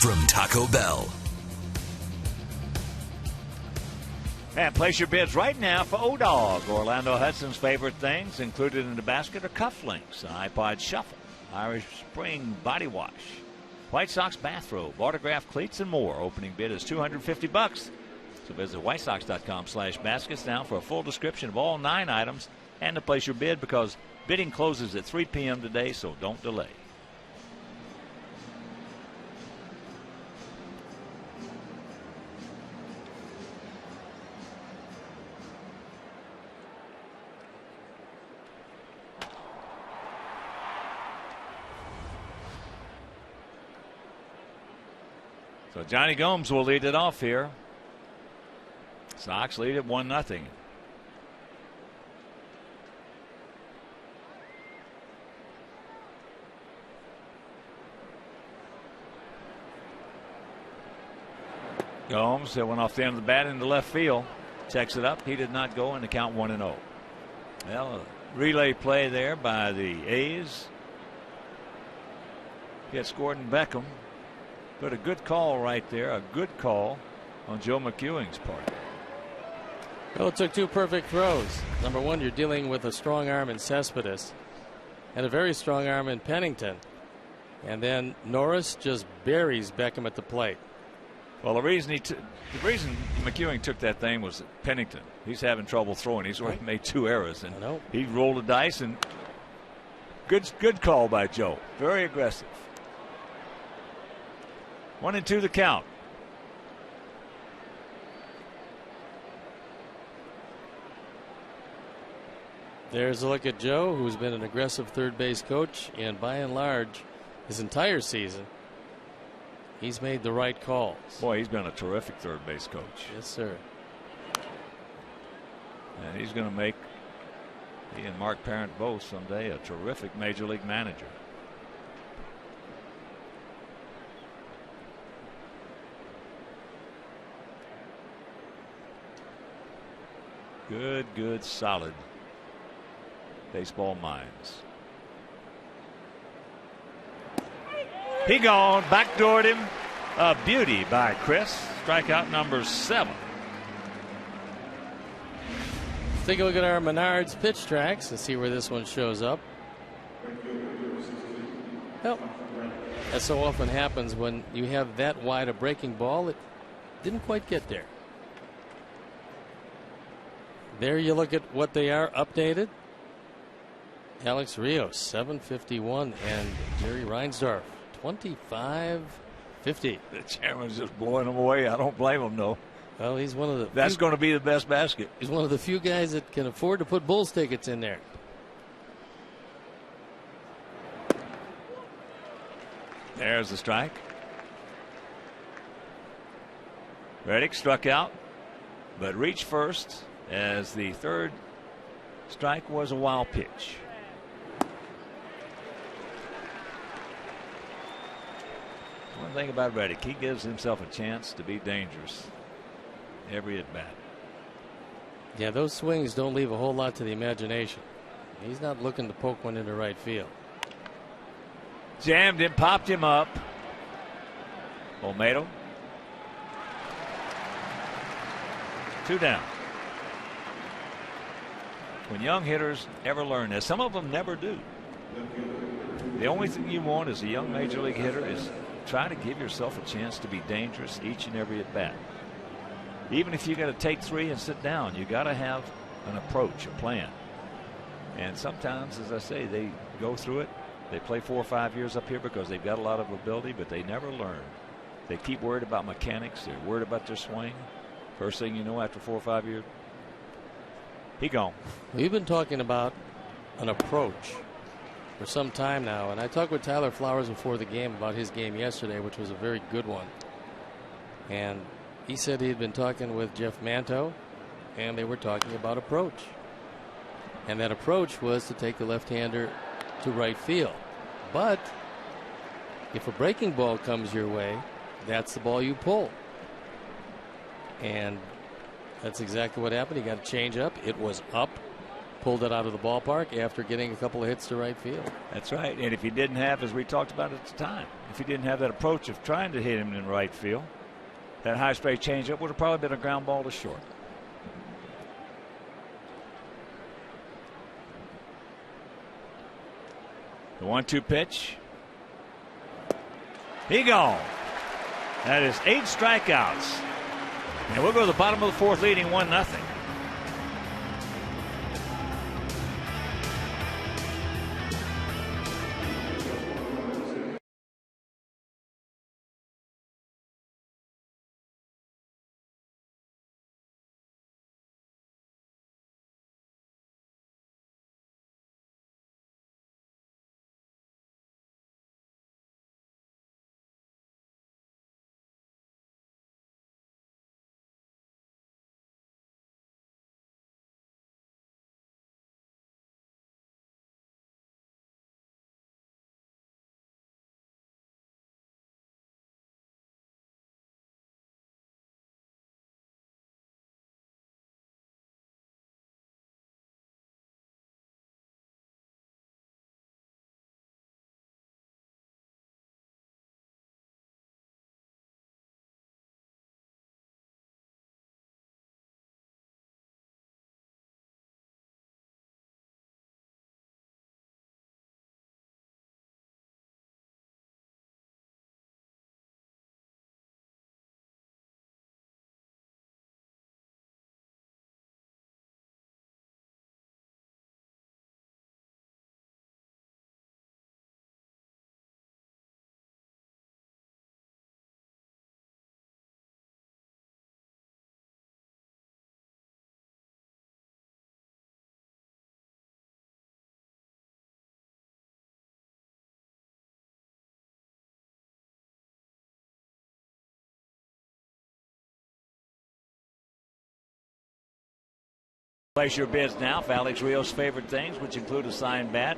From Taco Bell. And place your bids right now for O-Dog. Orlando Hudson's favorite things included in the basket are cufflinks, an iPod Shuffle, Irish Spring Body Wash, White Sox bathrobe, autographed cleats, and more. Opening bid is $250. So visit whitesox.com/baskets now for a full description of all 9 items and to place your bid, because bidding closes at 3 p.m. today, so don't delay. So Johnny Gomes will lead it off here. Sox lead at 1-0. Gomes, that went off the end of the bat into left field. Checks it up. He did not go, in the count 1-0. Well, a relay play there by the A's. Gets Gordon Beckham. But a good call right there. A good call on Joe McEwing's part. Well, it took 2 perfect throws. Number one, you're dealing with a strong arm in Cespedes and a very strong arm in Pennington. And then Norris just buries Beckham at the plate. Well, the reason McEwing took that thing was Pennington. He's having trouble throwing. He's already made 2 errors, and he rolled the dice. And good call by Joe. Very aggressive. 1-2 the count. There's a look at Joe, who's been an aggressive third base coach, and by and large, his entire season, he's made the right calls. Boy, he's been a terrific third base coach. Yes, sir. And he's going to make, he and Mark Parent both someday, a terrific major league manager. Good, solid baseball minds. He gone, backdoored him. A beauty by Chris. Strikeout number 7. Let's take a look at our Menards pitch tracks and see where this one shows up. Well, as so often happens when you have that wide a breaking ball, it didn't quite get there. There you look at what they are updated. Alex Rios, 751, and Jerry Reinsdorf, 2550. The chairman's just blowing them away. I don't blame him, though. Well, he's one of the. That's going to be the best basket. He's one of the few guys that can afford to put Bulls tickets in there. There's the strike. Reddick struck out, but reached first as the third strike was a wild pitch. One thing about Reddick, he gives himself a chance to be dangerous every at bat. Yeah, those swings don't leave a whole lot to the imagination. He's not looking to poke one into right field. Jammed him, popped him up. Olmedo. 2 down. When young hitters ever learn this, some of them never do. The only thing you want as a young major league hitter is try to give yourself a chance to be dangerous each and every at bat. Even if you got to take 3 and sit down, you got to have an approach, a plan. And sometimes, as I say, they go through it. They play 4 or 5 years up here because they've got a lot of ability, but they never learn. They keep worried about mechanics. They're worried about their swing. First thing you know, after 4 or 5 years, he gone. We've been talking about an approach for some time now, and I talked with Tyler Flowers before the game about his game yesterday, which was a very good one. And he said he'd been talking with Jeff Manto, and they were talking about approach. And that approach was to take the left-hander to right field. But if a breaking ball comes your way, that's the ball you pull. And that's exactly what happened. He got a change up. It was up. Pulled it out of the ballpark after getting a couple of hits to right field. That's right. And if he didn't have, as we talked about at the time, if he didn't have that approach of trying to hit him in right field, that high straight changeup would have probably been a ground ball to short. The 1-2 pitch. He gone. That is 8 strikeouts. And we'll go to the bottom of the 4th leading 1-0. Place your bids now for Alex Rios' favorite things, which include a signed bat,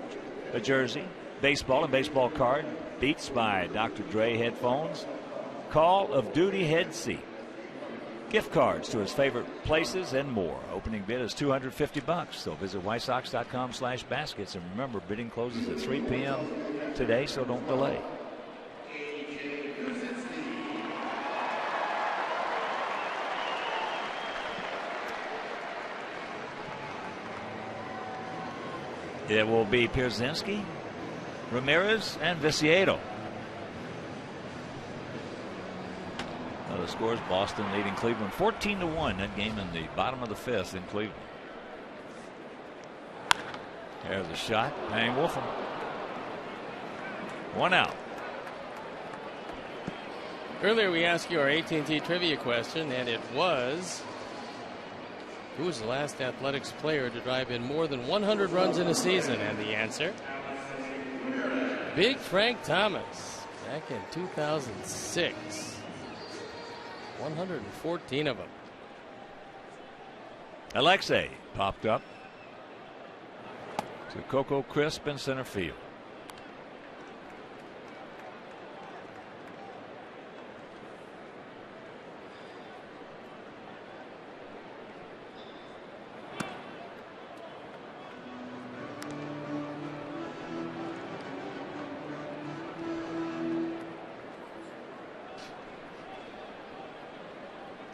a jersey, baseball and baseball card, Beats by Dr. Dre headphones, Call of Duty head seat, gift cards to his favorite places, and more. Opening bid is $250, so visit whitesox.com/baskets. And remember, bidding closes at 3 p.m. today, so don't delay. It will be Pierzynski, Ramirez, and Viciedo. The score is Boston leading Cleveland 14-1. That game in the bottom of the 5th in Cleveland. There's a shot. Hang Wolfram. 1 out. Earlier we asked you our AT&T trivia question, and it was, who was the last Athletics player to drive in more than 100 runs in a season? And the answer, Big Frank Thomas, back in 2006. 114 of them. Alexei popped up to Coco Crisp in center field.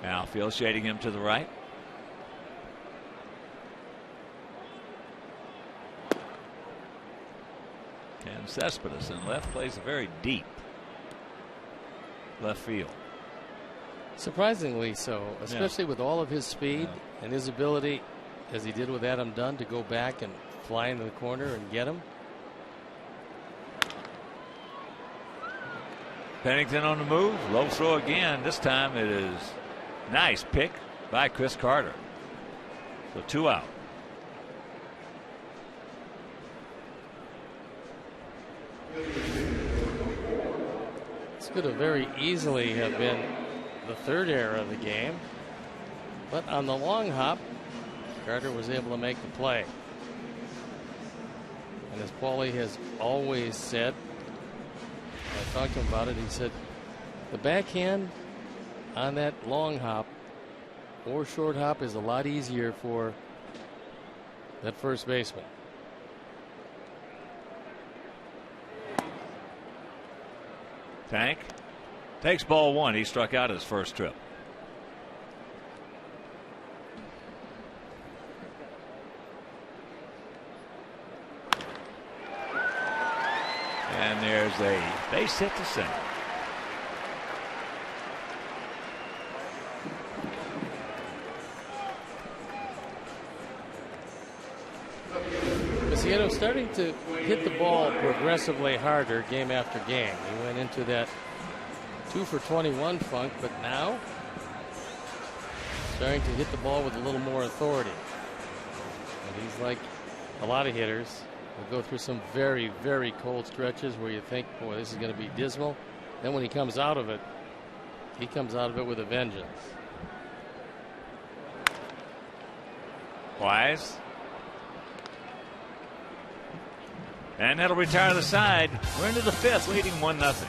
Outfield shading him to the right. And Cespedes in left plays a very deep left field. Surprisingly so, especially with all of his speed and his ability, as he did with Adam Dunn, to go back and fly into the corner and get him. Pennington on the move. Low throw again. This time it is nice pick by Chris Carter. So 2 out. This could have very easily have been the 3rd error of the game. But on the long hop, Carter was able to make the play. And as Paulie has always said, I talked to him about it, he said the backhand on that long hop or short hop is a lot easier for that first baseman. Tank takes ball 1. He struck out his first trip. And there's a base hit to center. Viciedo starting to hit the ball progressively harder game after game. He went into that 2 for 21 funk, but now starting to hit the ball with a little more authority. And he's like a lot of hitters. He'll go through some very, very cold stretches where you think, boy, this is going to be dismal. Then when he comes out of it, he comes out of it with a vengeance. Wise. And that'll retire the side. We're into the 5th, leading 1-0.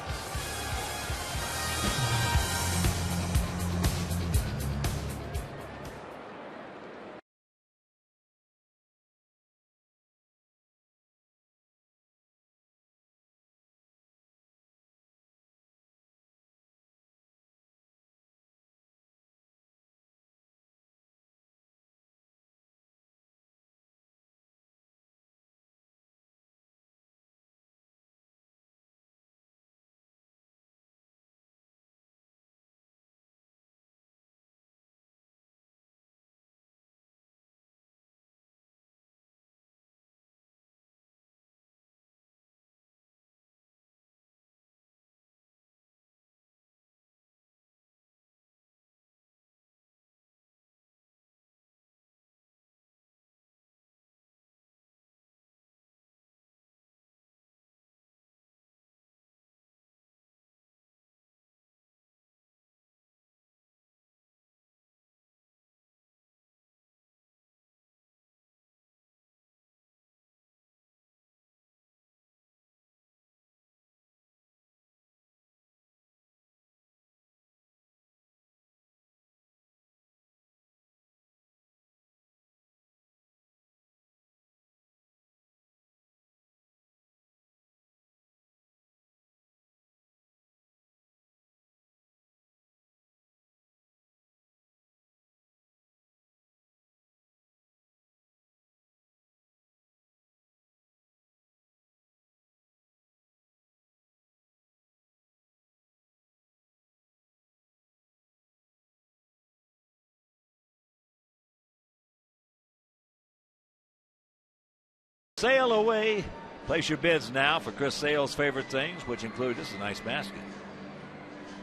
Sail away. Place your bids now for Chris Sale's favorite things, which include, this is a nice basket,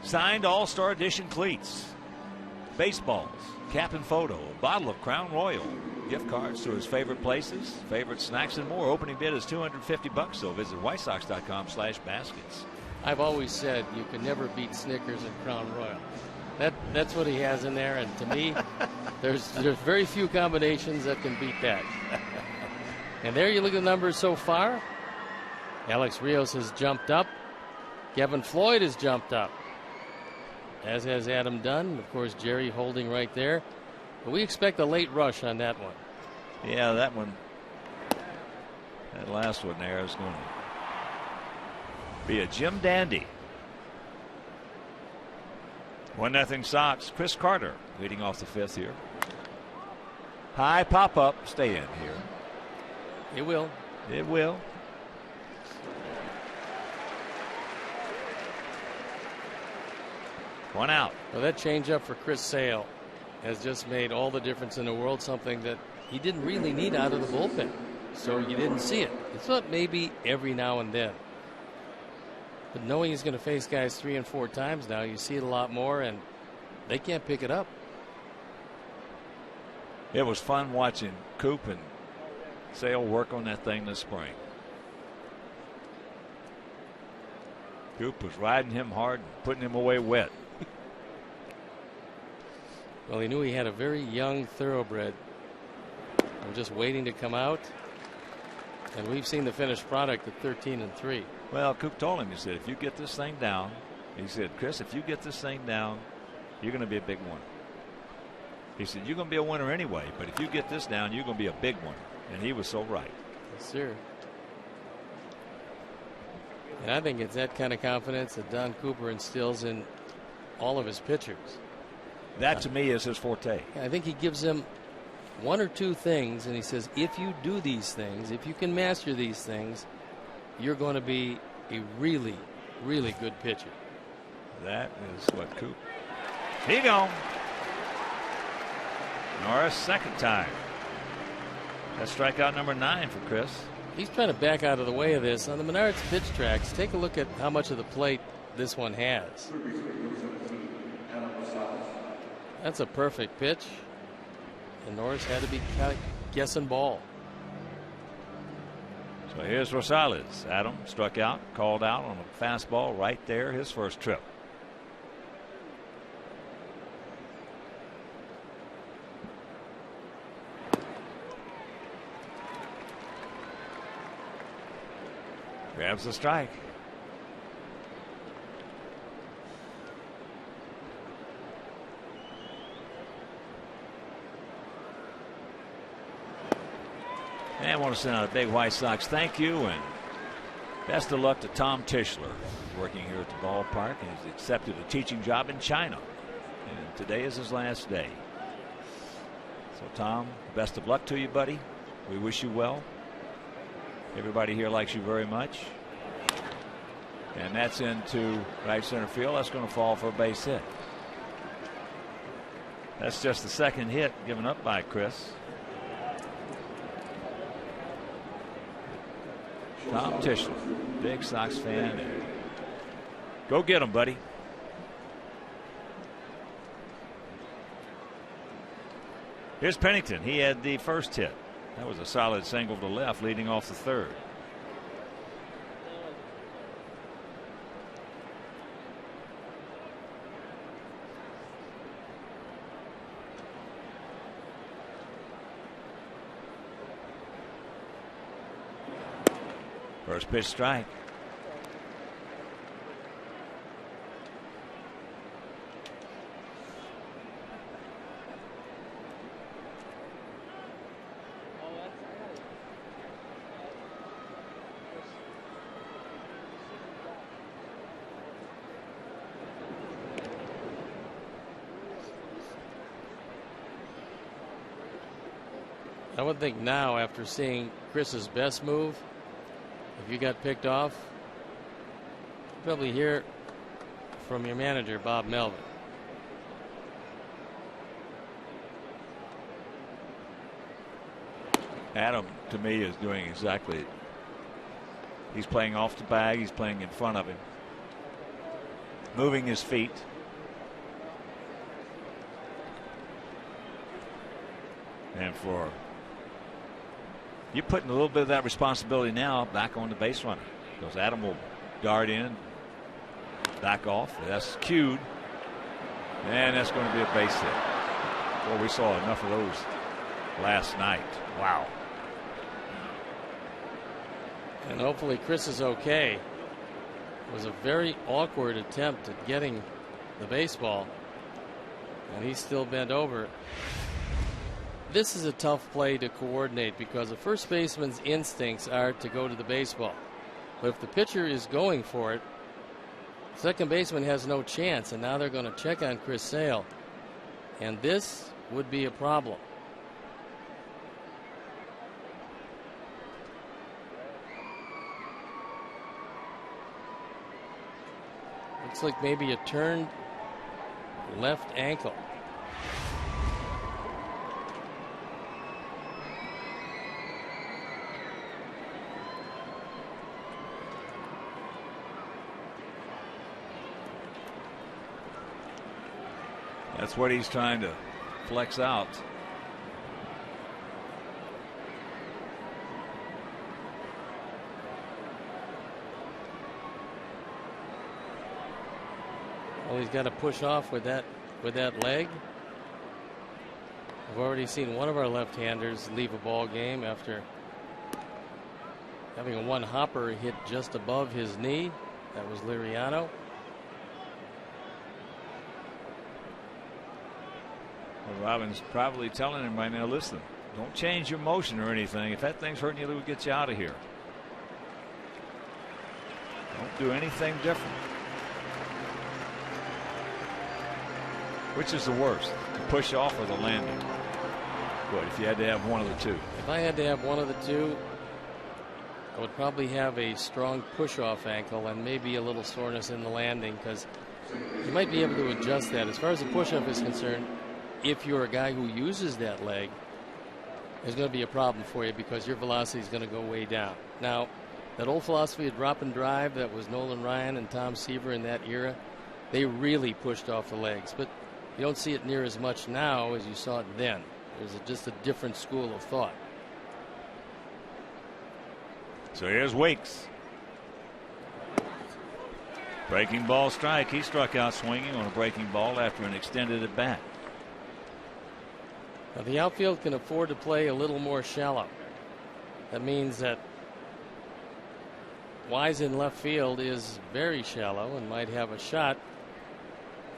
signed All-Star Edition cleats, baseballs, cap and photo, a bottle of Crown Royal, gift cards to his favorite places, favorite snacks, and more. Opening bid is $250, so visit whitesox.com/baskets. I've always said you can never beat Snickers and Crown Royal. That's what he has in there, and to me, there's very few combinations that can beat that. And there you look at the numbers so far. Alex Rios has jumped up. Kevin Floyd has jumped up, as has Adam Dunn. Of course, Jerry holding right there. But we expect a late rush on that one. Yeah, that last one there is going to be a Jim Dandy. 1-0 Sox. Chris Carter leading off the fifth here. High pop up. Stay in here. It will. It will. One out. Well, that changeup for Chris Sale has just made all the difference in the world, something that he didn't really need out of the bullpen. So you didn't see it. It's not maybe every now and then. But knowing he's going to face guys 3 and 4 times now, you see it a lot more, and they can't pick it up. It was fun watching Coop and Sale work on that thing this spring. Coop was riding him hard and putting him away wet. Well, he knew he had a very young thoroughbred. I'm just waiting to come out. And we've seen the finished product at 13-3. Well, Coop told him, he said, if you get this thing down, he said, Chris, if you get this thing down, you're going to be a big winner. He said, you're going to be a winner anyway, but if you get this down, you're going to be a big winner. And he was so right. Yes, sir. And I think it's that kind of confidence that Don Cooper instills in all of his pitchers. That to me is his forte. I think he gives them 1 or 2 things, and he says, if you do these things, if you can master these things, you're going to be a really, really good pitcher. That is what Coop. He gone. Norris, second time. That's strikeout number 9 for Chris. He's trying to back out of the way of this. On the Menards pitch tracks, take a look at how much of the plate this one has. That's a perfect pitch. And Norris had to be kind of guessing ball. So here's Rosales. Adam struck out, called out on a fastball right there, his first trip. Grabs the strike. And I want to send out a big White Sox thank you and best of luck to Tom Tischler, who's working here at the ballpark and he's accepted a teaching job in China. And today is his last day. So Tom, best of luck to you, buddy. We wish you well. Everybody here likes you very much. And that's into right center field. That's going to fall for a base hit. That's just the second hit given up by Chris. Tom Tischler, big Sox fan. Go get him, buddy. Here's Pennington. He had the first hit. That was a solid single to left leading off the third. First pitch strike. I would think now, after seeing Chris's best move, if you got picked off, probably hear from your manager, Bob Melvin. Adam to me, is doing exactly. He's playing off the bag. He's playing in front of him, moving his feet. And for you're putting a little bit of that responsibility now back on the base runner, because Adam will dart in, back off. That's cued, and that's going to be a base hit. Well, we saw enough of those last night. Wow. And hopefully Chris is okay. It was a very awkward attempt at getting the baseball, and he's still bent over. This is a tough play to coordinate because the first baseman's instincts are to go to the baseball. But if the pitcher is going for it, second baseman has no chance, and now they're going to check on Chris Sale. And this would be a problem. Looks like maybe a turned left ankle. That's what he's trying to flex out. Well, he's got to push off with that leg. I've already seen one of our left-handers leave a ball game after having a one hopper hit just above his knee. That was Liriano. Well, Robin's probably telling him right now, listen, don't change your motion or anything. If that thing's hurting you, we'll get you out of here. Don't do anything different. Which is the worst, the push off or the landing? Good, if you had to have one of the two. If I had to have one of the two, I would probably have a strong push off ankle and maybe a little soreness in the landing, because you might be able to adjust that. As far as the push off is concerned, if you're a guy who uses that leg, there's going to be a problem for you because your velocity is going to go way down. Now, that old philosophy of drop and drive that was Nolan Ryan and Tom Seaver in that era, they really pushed off the legs. But you don't see it near as much now as you saw it then. There's just a different school of thought. So here's Weeks. Breaking ball strike. He struck out swinging on a breaking ball after an extended at bat. Now, the outfield can afford to play a little more shallow. That means that Wise in left field is very shallow and might have a shot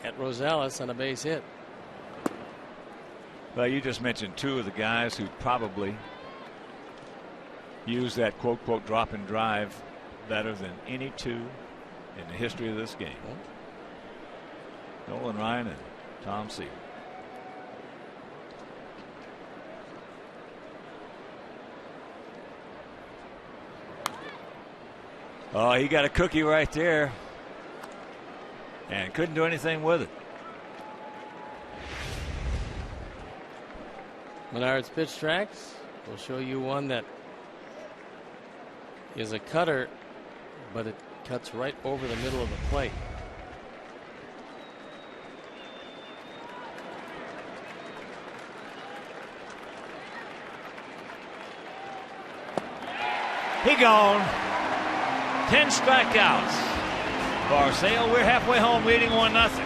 at Rosales on a base hit. Well, you just mentioned two of the guys who probably use that quote, quote, drop and drive better than any two in the history of this game. Nolan Ryan and Tom Seaver. Oh, he got a cookie right there and couldn't do anything with it. Menard's pitch tracks. We'll show you one that is a cutter, but it cuts right over the middle of the plate. He gone. 10 strikeouts. Barsale, we're halfway home leading 1-0.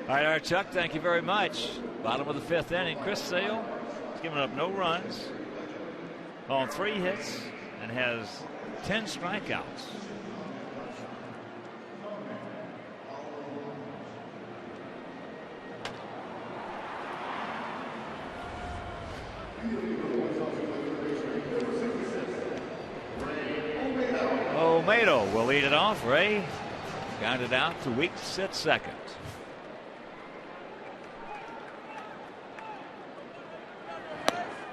All right, our Chuck, thank you very much. Bottom of the 5th inning. Chris Sale has given up no runs on 3 hits and has 10 strikeouts. Olmedo will lead it off. Ray grounded out to Weeks at second.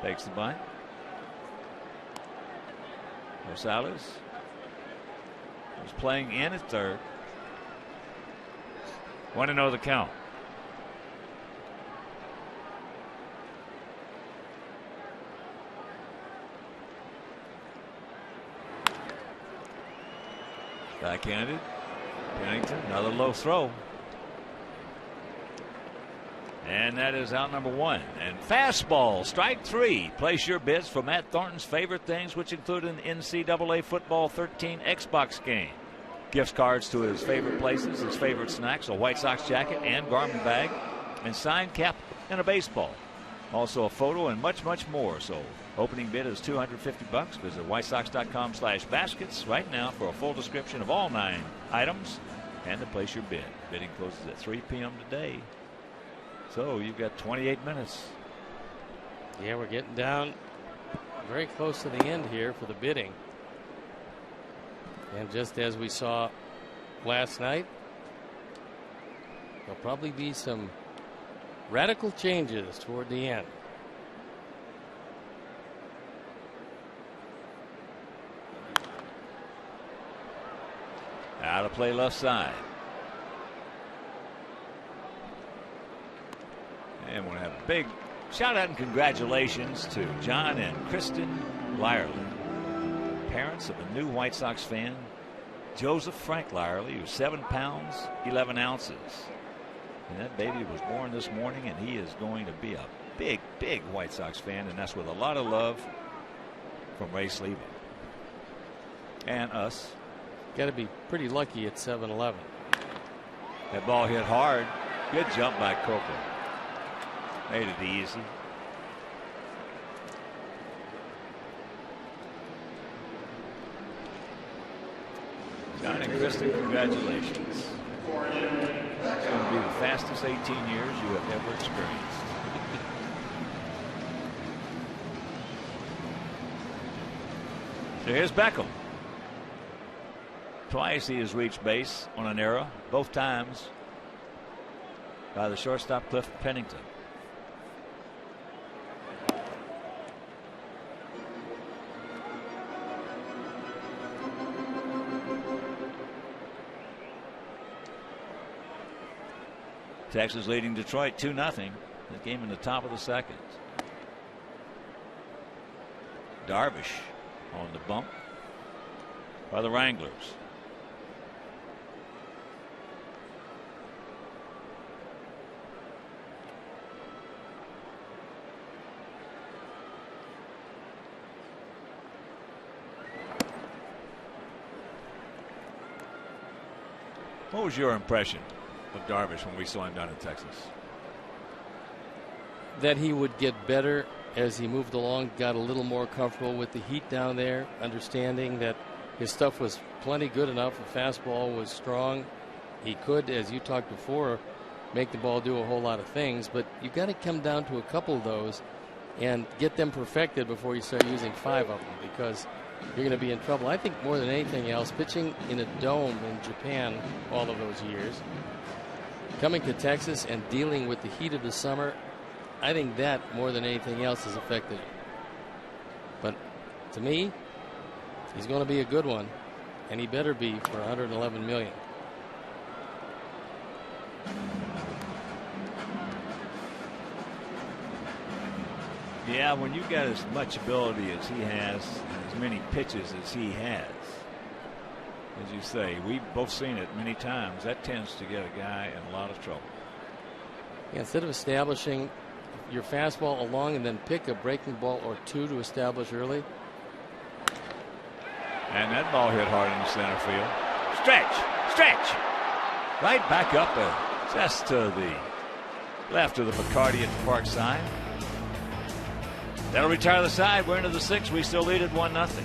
Takes the bunt. Rosales was playing in at third. 1-0 the count. Backhanded. Pennington, another low throw. And that is out number 1. And fastball, strike 3. Place your bids for Matt Thornton's favorite things, which include an NCAA Football 13 Xbox game. Gift cards to his favorite places, his favorite snacks, a White Sox jacket and garment bag, and signed cap and a baseball. Also a photo and much, much more. So opening bid is $250. Visit whitesox.com/baskets right now for a full description of all 9 items and to place your bid. Bidding closes at 3 p.m. today. So you've got 28 minutes. Yeah, we're getting down very close to the end here for the bidding. And just as we saw last night, there'll probably be some radical changes toward the end. Out of play left side. And we'll have a big shout out and congratulations to John and Kristen Lyerly, parents of a new White Sox fan, Joseph Frank Lyerly, who's 7 pounds, 11 ounces. And that baby was born this morning, and he is going to be a big, big White Sox fan, and that's with a lot of love from Ray Sleva and us. Got to be pretty lucky at 7-11. That ball hit hard. Good jump by Coker. Made it easy. John and Kristen, congratulations. It's going to be the fastest 18 years you have ever experienced. So here's Beckham. Twice he has reached base on an error, both times by the shortstop Cliff Pennington. Texas leading Detroit 2-0. The game in the top of the 2nd. Darvish on the bump by the Wranglers. What was your impression of Darvish when we saw him down in Texas? That he would get better as he moved along, got a little more comfortable with the heat down there, understanding that his stuff was plenty good enough. The fastball was strong. He could, as you talked before, make the ball do a whole lot of things, but you got to come down to a couple of those and get them perfected before you start using 5 of them, because you're going to be in trouble. I think more than anything else, pitching in a dome in Japan all of those years, coming to Texas and dealing with the heat of the summer, I think that more than anything else has affected him. But to me, he's going to be a good one, and he better be for $111 million. Yeah, when you've got as much ability as he has and as many pitches as he has, as you say, we've both seen it many times, that tends to get a guy in a lot of trouble. Yeah, instead of establishing your fastball along and then pick a breaking ball or 2 to establish early. And that ball hit hard in the center field. Stretch, stretch. Right back up there. Just to the left of the McCarty at the Park sign. That'll retire the side. We're into the 6th. We still lead at 1-0.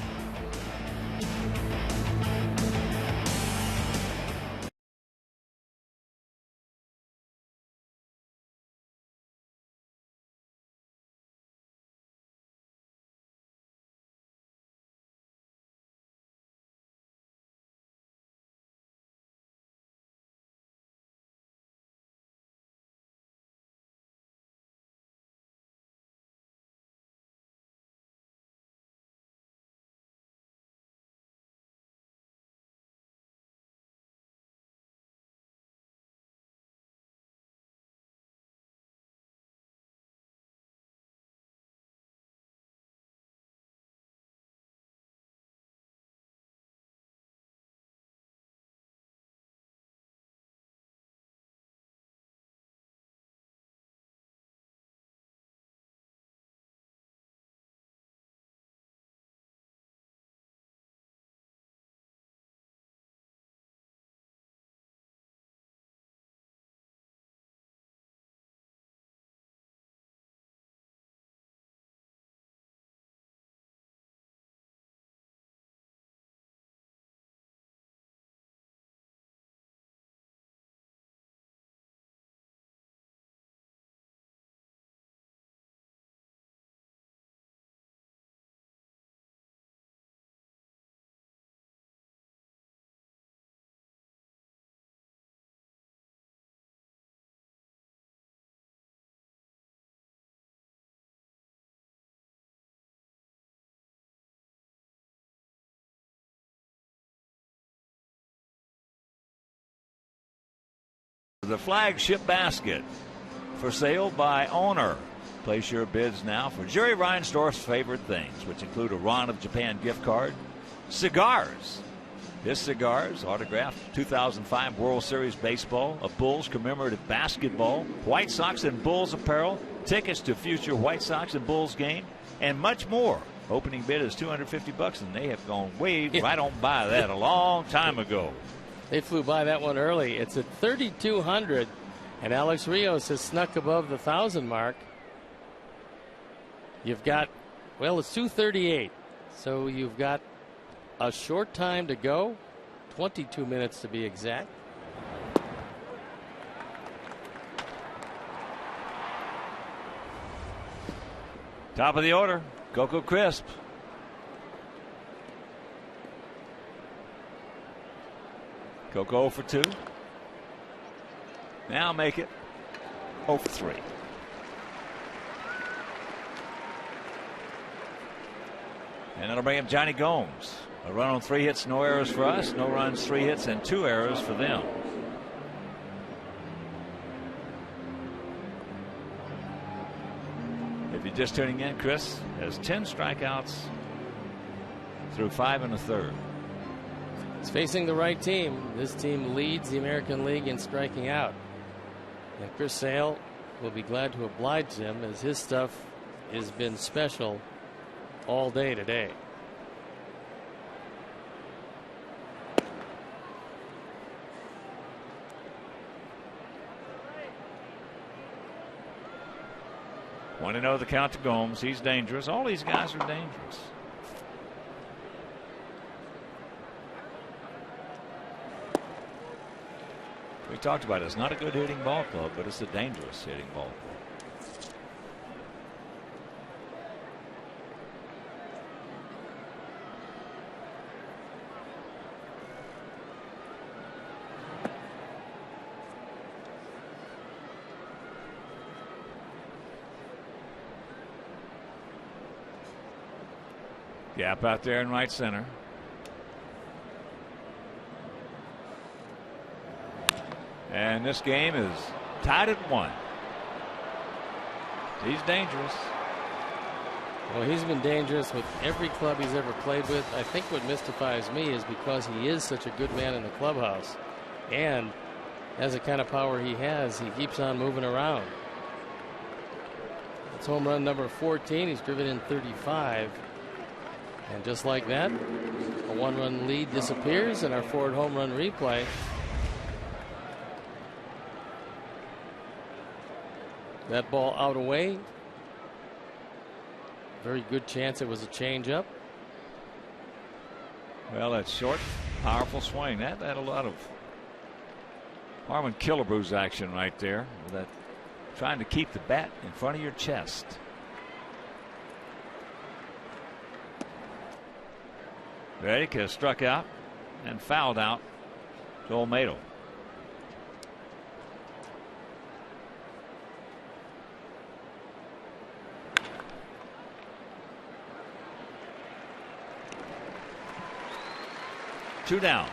The flagship basket for sale by owner. Place your bids now for Jerry Reinsdorf's favorite things, which include a Ron of Japan gift card, cigars. His cigars, autographed 2005 World Series baseball, a Bulls commemorative basketball, White Sox and Bulls apparel, tickets to future White Sox and Bulls game, and much more. Opening bid is $250, and they have gone way right on by that a long time ago. They flew by that one early. It's at 3,200, and Alex Rios has snuck above the 1,000 mark. You've got, well, it's 2:38, so you've got a short time to go, 22 minutes to be exact. Top of the order, Coco Crisp. Coco 0 for 2. Now make it 0 for 3. And that'll bring up Johnny Gomes. A run on 3 hits, no errors for us. No runs, 3 hits, and 2 errors for them. If you're just tuning in, Chris has 10 strikeouts through 5 1/3. It's facing the right team. This team leads the American League in striking out. And Chris Sale will be glad to oblige him, as his stuff has been special all day today. Want to know the count to Gomes. He's dangerous. All these guys are dangerous. We talked about it. It's not a good hitting ball club, but it's a dangerous hitting ball club. Gap out there in right center. And this game is tied at 1. He's dangerous. Well, he's been dangerous with every club he's ever played with. I think what mystifies me is because he is such a good man in the clubhouse, and as the kind of power he has, he keeps on moving around. It's home run number 14. He's driven in 35. And just like that, a 1-run lead disappears in our forward home run replay. that ball out away. Very good chance it was a changeup. Well, that short, powerful swing. That had a lot of Harmon Killebrew's action right there. That trying to keep the bat in front of your chest. Reddick has struck out and fouled out to Olmedo. Two down.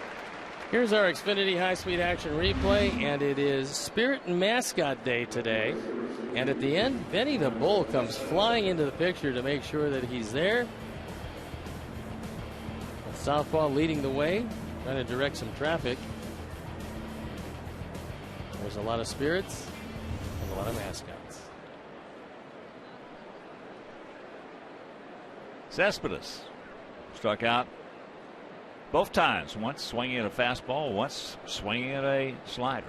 Here's our Xfinity high-speed action replay, and it is Spirit and Mascot Day today. And at the end, Benny the Bull comes flying into the picture to make sure that he's there. Southpaw leading the way, trying to direct some traffic. There's a lot of spirits and a lot of mascots. Cespedes struck out both times, once swinging at a fastball, once swinging at a slider.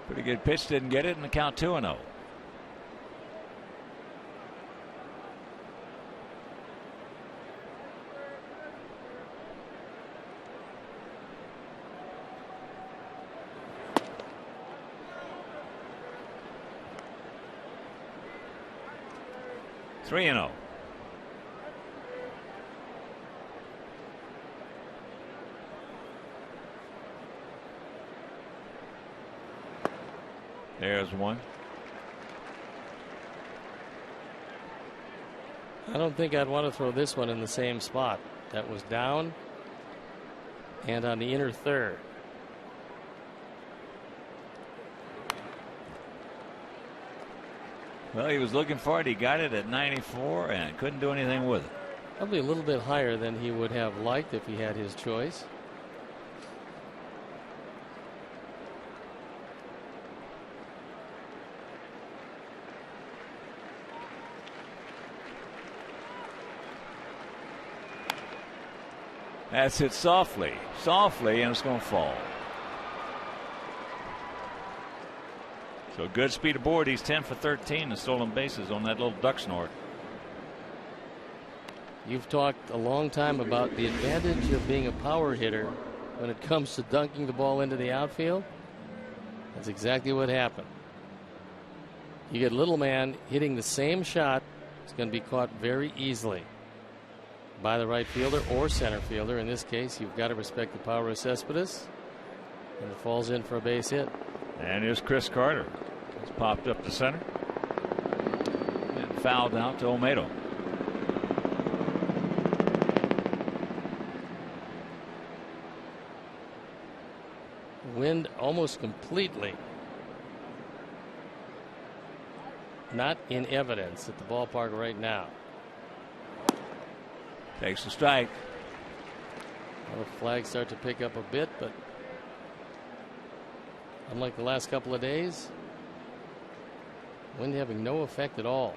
Pretty good pitch, didn't get it, and the count 2-0. Three and 0. There's one. I don't think I'd want to throw this one in the same spot. That was down and on the inner third. Well, he was looking for it. He got it at 94 and couldn't do anything with it. Probably a little bit higher than he would have liked if he had his choice. That's hit softly, and it's going to fall. So good speed aboard. He's 10 for 13 in stolen bases on that little duck snort. You've talked a long time about the advantage of being a power hitter when it comes to dunking the ball into the outfield. That's exactly what happened. You get little man hitting the same shot. It's going to be caught very easily by the right fielder or center fielder. In this case, you've got to respect the power of Cespedes, and it falls in for a base hit. And here's Chris Carter. It's popped up to center and fouled out to Olmedo. Wind almost completely not in evidence at the ballpark right now. Takes the strike. Well, the flags start to pick up a bit, but unlike the last couple of days, wind having no effect at all.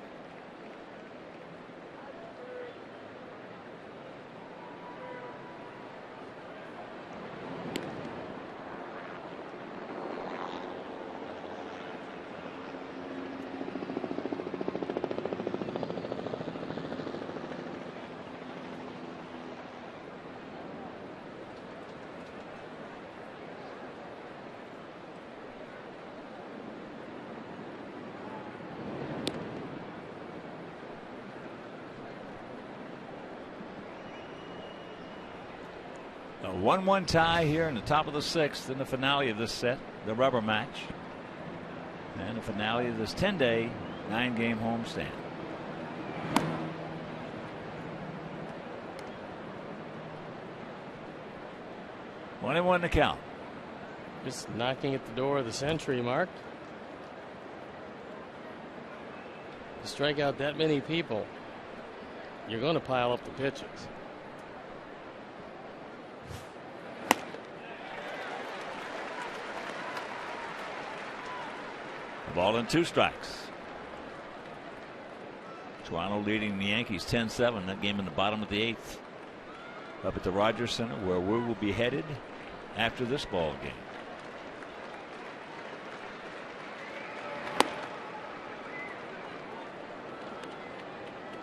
A 1-1 tie here in the top of the sixth in the finale of this set, the rubber match, and the finale of this 10-day 9-game homestand. One and one to count. Just knocking at the door of the century mark. You strike out that many people, you're going to pile up the pitches. Ball and 2 strikes. Toronto leading the Yankees 10-7. That game in the bottom of the 8th. Up at the Rogers Center, where we will be headed after this ball game.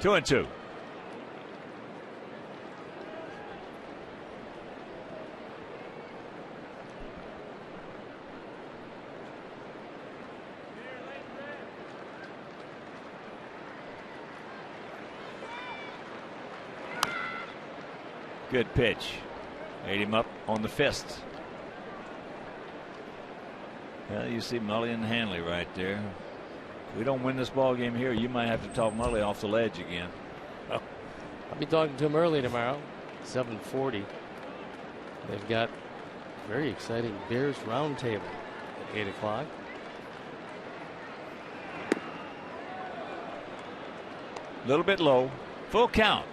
Two and 2. Good pitch. Ate him up on the fist. Well, you see Mully and Hanley right there. If we don't win this ball game here, you might have to talk Mully off the ledge again. I'll be talking to him early tomorrow, 7:40. They've got very exciting Bears roundtable at 8 o'clock. A little bit low. Full count.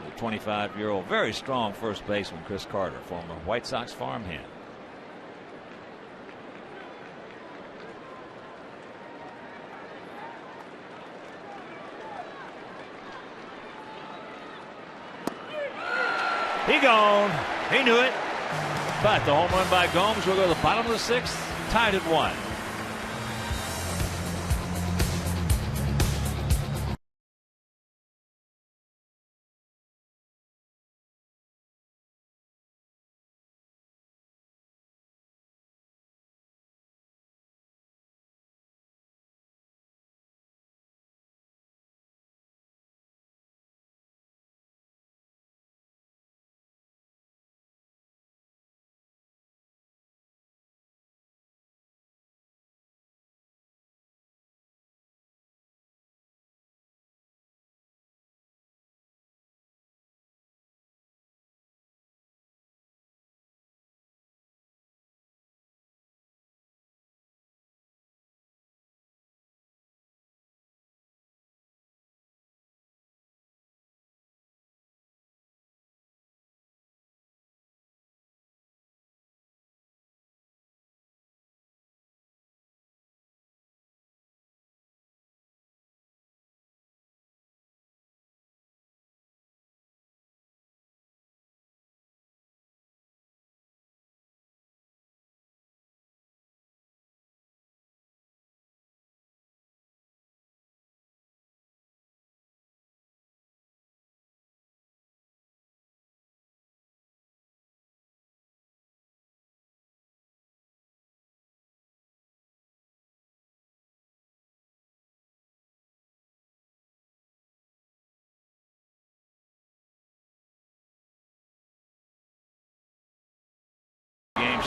The 25-year-old, very strong first baseman, Chris Carter, former White Sox farmhand. He gone. He knew it. But the home run by Gomes will go to the bottom of the 6th, tied at 1.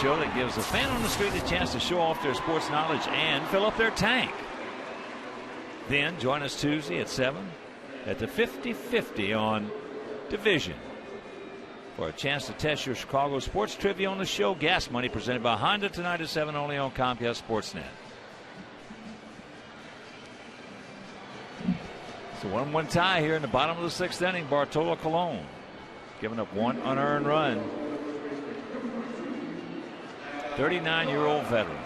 Show that gives the fan on the street a chance to show off their sports knowledge and fill up their tank. Then join us Tuesday at 7 at the 50-50 on Division for a chance to test your Chicago sports trivia on the show. Gas Money presented by Honda tonight at 7 only on Comcast Sportsnet. It's a 1-1 tie here in the bottom of the 6th inning. Bartolo Colon giving up 1 unearned run. 39-year-old veteran.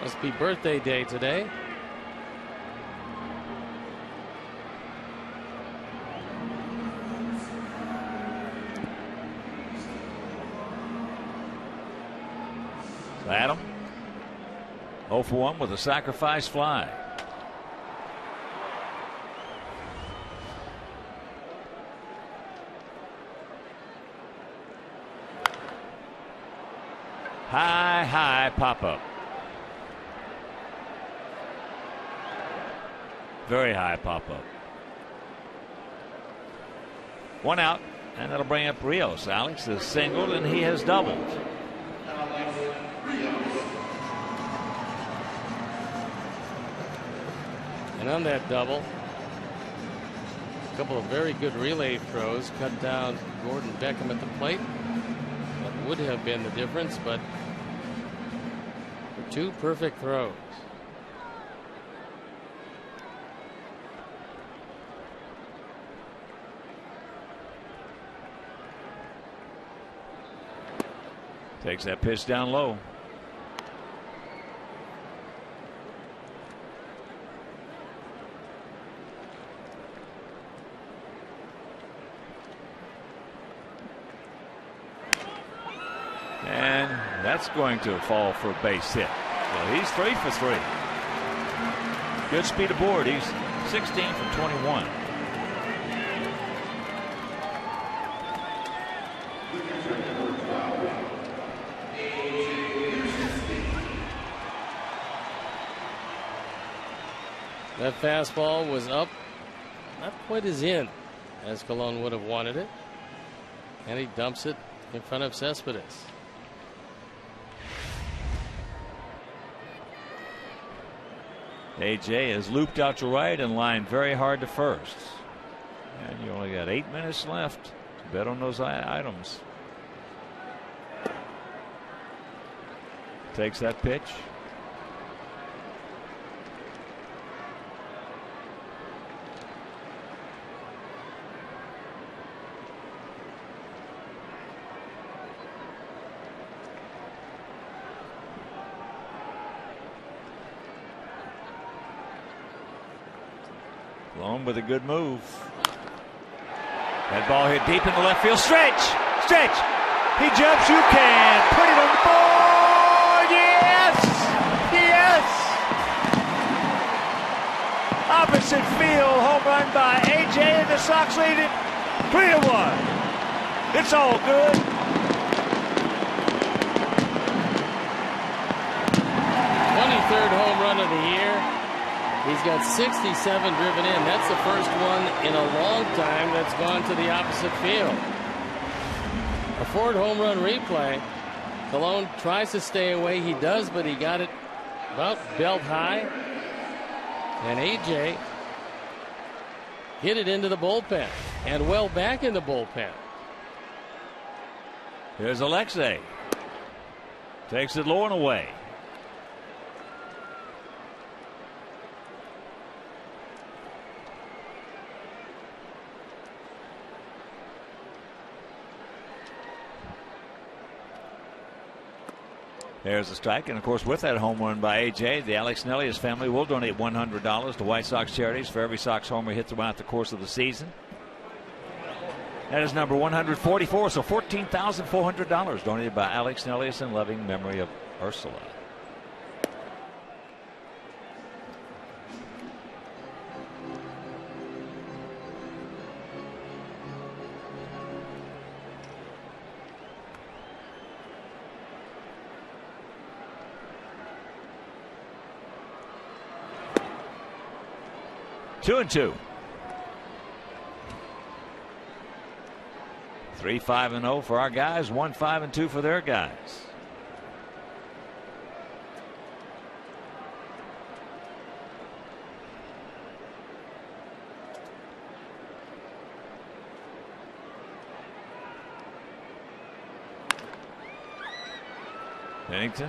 Must be birthday day today. Adam 0 for 1 with a sacrifice fly. High pop-up. Very high pop-up. 1 out, and that'll bring up Rios. Alex has singled, and he has doubled. And on that double, a couple of very good relay throws cut down Gordon Beckham at the plate. That would have been the difference, but 2 perfect throws. Takes that pitch down low. And that's going to fall for a base hit. Well, he's 3 for 3. Good speed aboard. He's 16 for 21. That fastball was up, not quite as in as Colon would have wanted it. And he dumps it in front of Cespedes. AJ is looped out to right and lined very hard to first. And you only got 8 minutes left to bet on those items. Takes that pitch. Lone with a good move. That ball hit deep in the left field. Stretch! Stretch! He jumps. You can put it on the board. Yes! Yes! Opposite field home run by AJ, and the Sox lead it 3-1. It's all good. 23rd home run of the year. He's got 67 driven in. That's the first one in a long time that's gone to the opposite field. A Ford home run replay. Colon tries to stay away. He does, but he got it about belt high. And AJ hit it into the bullpen and well back in the bullpen. Here's Alexei. Takes it low and away. There's a strike, and of course, with that home run by AJ, the Alex Nellius family will donate $100 to White Sox charities for every Sox homer hit throughout the course of the season. That is number 144, so $14,400 donated by Alex Nellius in loving memory of Ursula. Two and two. 3-5-0 for our guys. 1-5-2 for their guys. Pennington.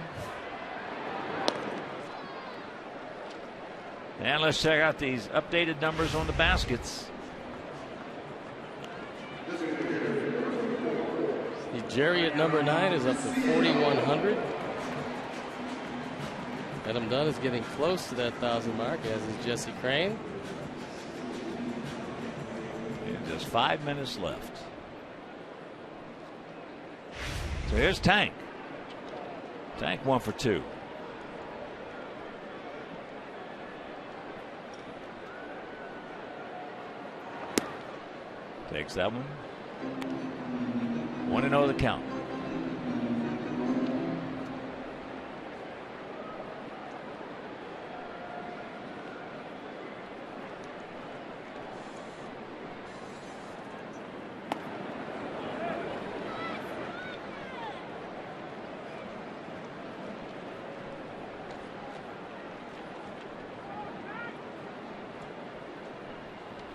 And let's check out these updated numbers on the baskets. Jerry at number 9 is up to 4,100. Adam Dunn is getting close to that 1,000 mark, as is Jesse Crane. And just 5 minutes left. So here's Tank. Tank 1 for 2. Takes that one. 1-0 the count.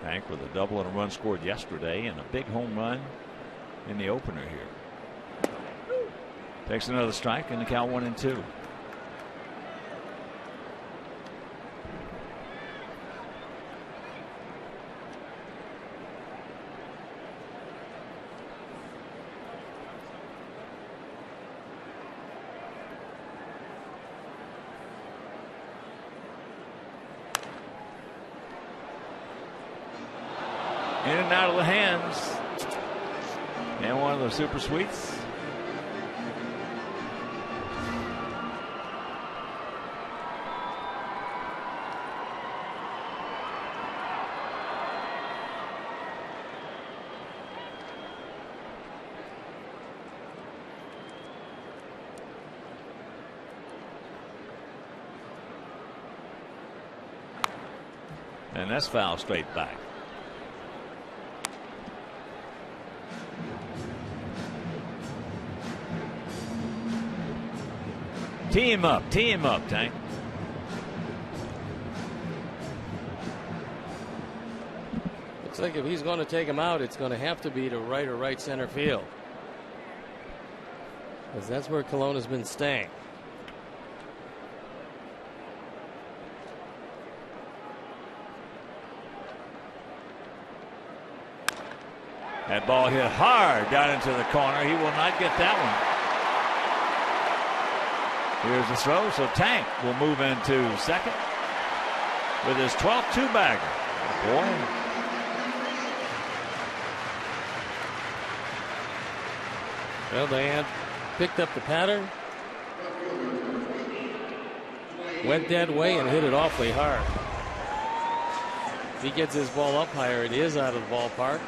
Tank with a double and a run scored yesterday and a big home run in the opener here. Takes another strike and the count 1-2. In and out of the hands. And one of the super sweets. And that's foul straight back. Team up, Tank. Looks like if he's going to take him out, it's going to have to be to right or right center field, because that's where Cologne has been staying. That ball hit hard down into the corner. He will not get that one. Here's the throw, so Tank will move into second with his 12th two-bagger. Boy. Well, Dayan picked up the pattern, went that way, and hit it awfully hard. If he gets his ball up higher, it is out of the ballpark.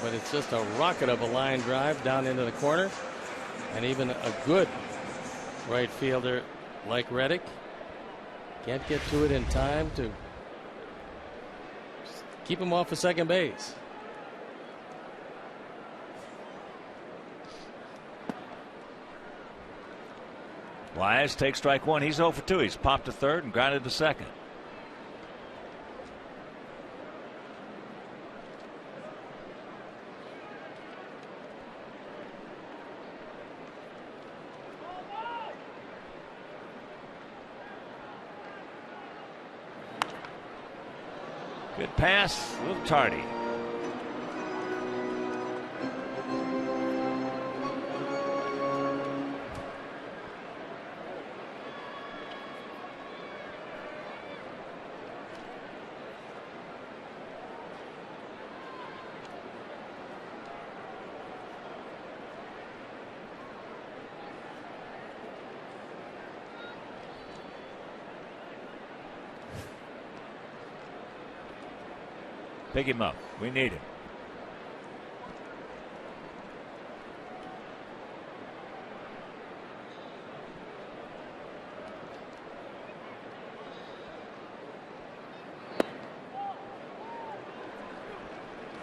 But it's just a rocket of a line drive down into the corner. And even a good right fielder like Reddick can't get to it in time to keep him off of second base. Wise takes strike one. He's 0 for 2. He's popped to third and grounded to second. Good pass, a little tardy. Pick him up. We need him.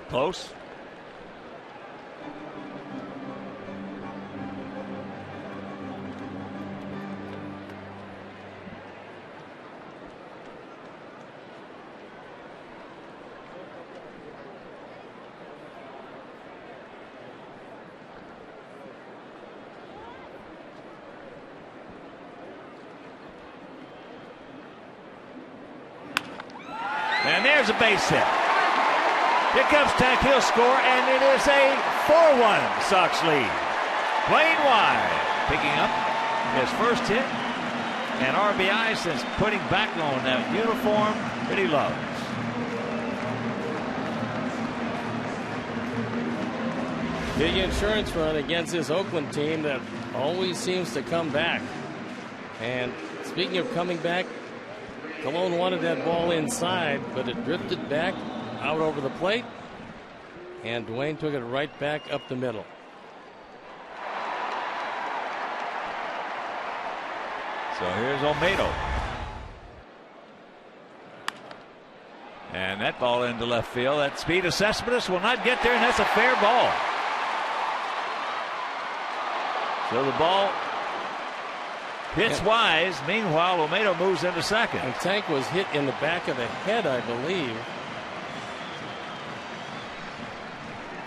Close. And there's a base hit. Here comes Tank. He'll score, and it is a 4-1 Sox lead. Wayne Wise picking up his first hit and RBI since putting back on that uniform that he loves. Big insurance run against this Oakland team that always seems to come back. And speaking of coming back, Cologne wanted that ball inside, but it drifted back out over the plate, and Dwayne took it right back up the middle. So here's Olmedo. And that ball into left field. That speed of Cespedes will not get there, and that's a fair ball. So the ball hits Wise. Meanwhile, Olmedo moves into second. And Tank was hit in the back of the head, I believe.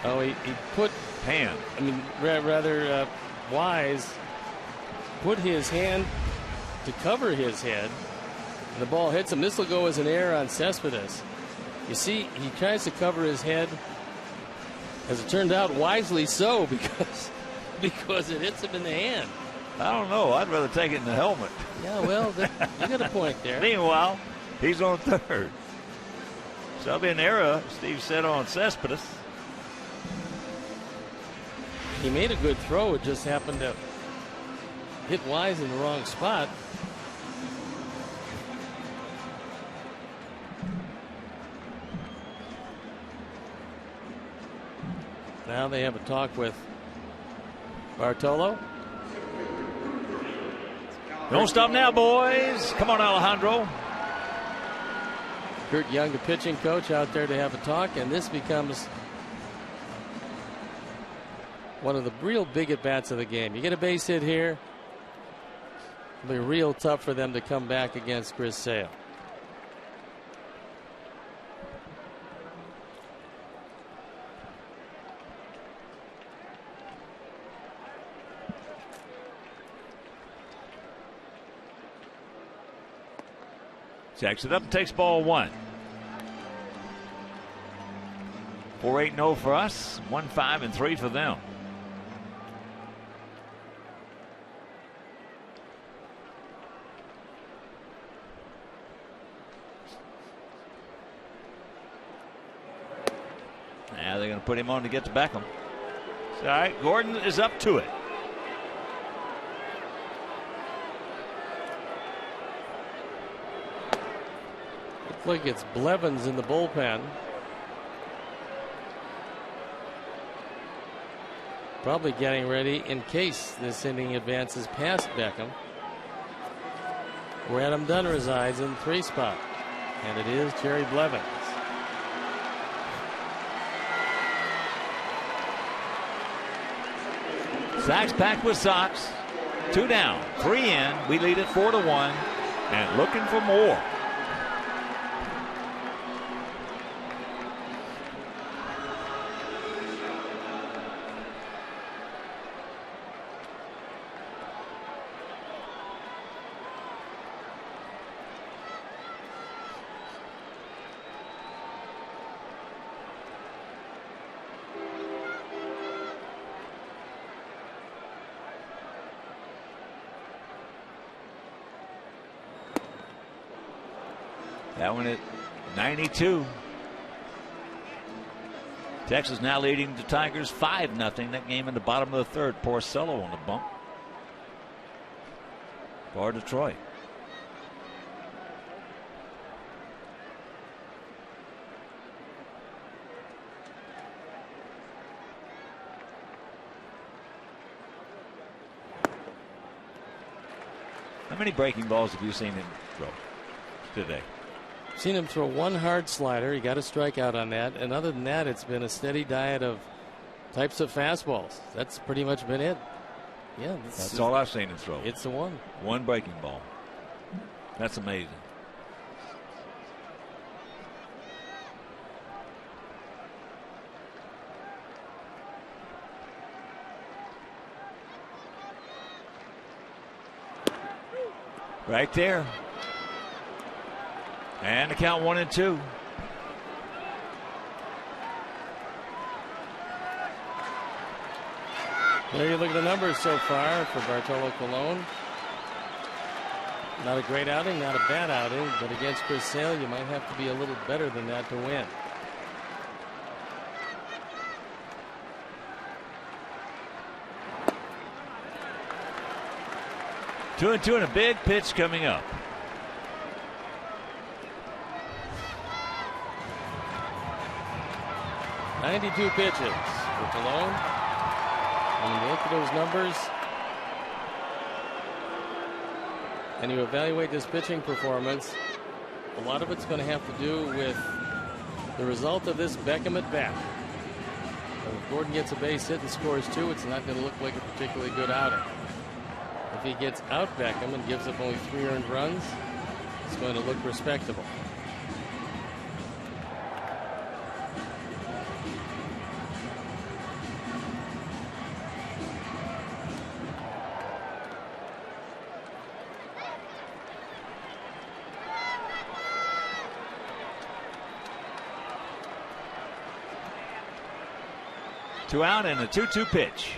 Oh, he put hand. I mean, rather Wise put his hand to cover his head. The ball hits him. This will go as an error on Cespedes. You see, he tries to cover his head. As it turned out, wisely so, because it hits him in the hand. I don't know. I'd rather take it in the helmet. Yeah, well, you got a point there. Meanwhile, he's on third. So that'll be an error, Steve said, on Cespedes. He made a good throw. It just happened to hit Wise in the wrong spot. Now they have a talk with Bartolo. Don't stop now, boys. Come on, Alejandro. Kurt Young, the pitching coach, out there to have a talk, and this becomes one of the real big at-bats of the game. You get a base hit here, it'll be real tough for them to come back against Chris Sale. Jacks it up and takes ball 1. 4-8-0 for us. 1-5-3 for them. Now they're going to put him on to get to Beckham. All right, Gordon is up to it. Looks like it's Blevins in the bullpen. Probably getting ready in case this inning advances past Beckham, where Adam Dunn resides in 3 spot. And it is Jerry Blevins. Sacks packed with Sox. 2 down, 3 in. We lead it 4-1 and looking for more. That one at 92. Texas now leading the Tigers 5-0. That game in the bottom of the 3rd. Porcello on the bump for Detroit. How many breaking balls have you seen him throw today? Seen him throw 1 hard slider. He got a strikeout on that. And other than that, it's been a steady diet of types of fastballs. That's pretty much been it. Yeah. That's all I've seen him throw. It's the one. 1 breaking ball. That's amazing. Right there. And the count 1-2. There you look at the numbers so far for Bartolo Colon. Not a great outing, not a bad outing, but against Chris Sale, you might have to be a little better than that to win. Two and a big pitch coming up. .92 pitches for Colon. And when you look at those numbers and you evaluate this pitching performance, a lot of it's going to have to do with the result of this Beckham at bat. If Gordon gets a base hit and scores 2, it's not going to look like a particularly good outing. If he gets out Beckham and gives up only 3 earned runs, it's going to look respectable. Two out and a 2-2 pitch.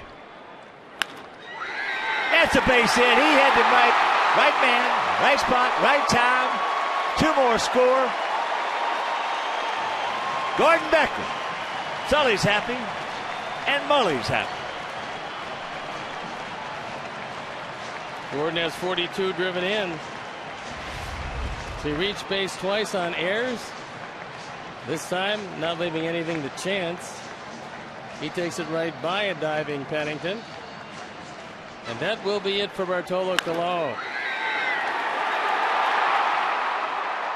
That's a base hit. He had the right man, right spot, right time. 2 more score. Gordon Becker. Sully's happy, and Mully's happy. Gordon has 42 driven in. So he reached base twice on errors. This time, not leaving anything to chance. He takes it right by a diving Pennington. And that will be it for Bartolo Colon.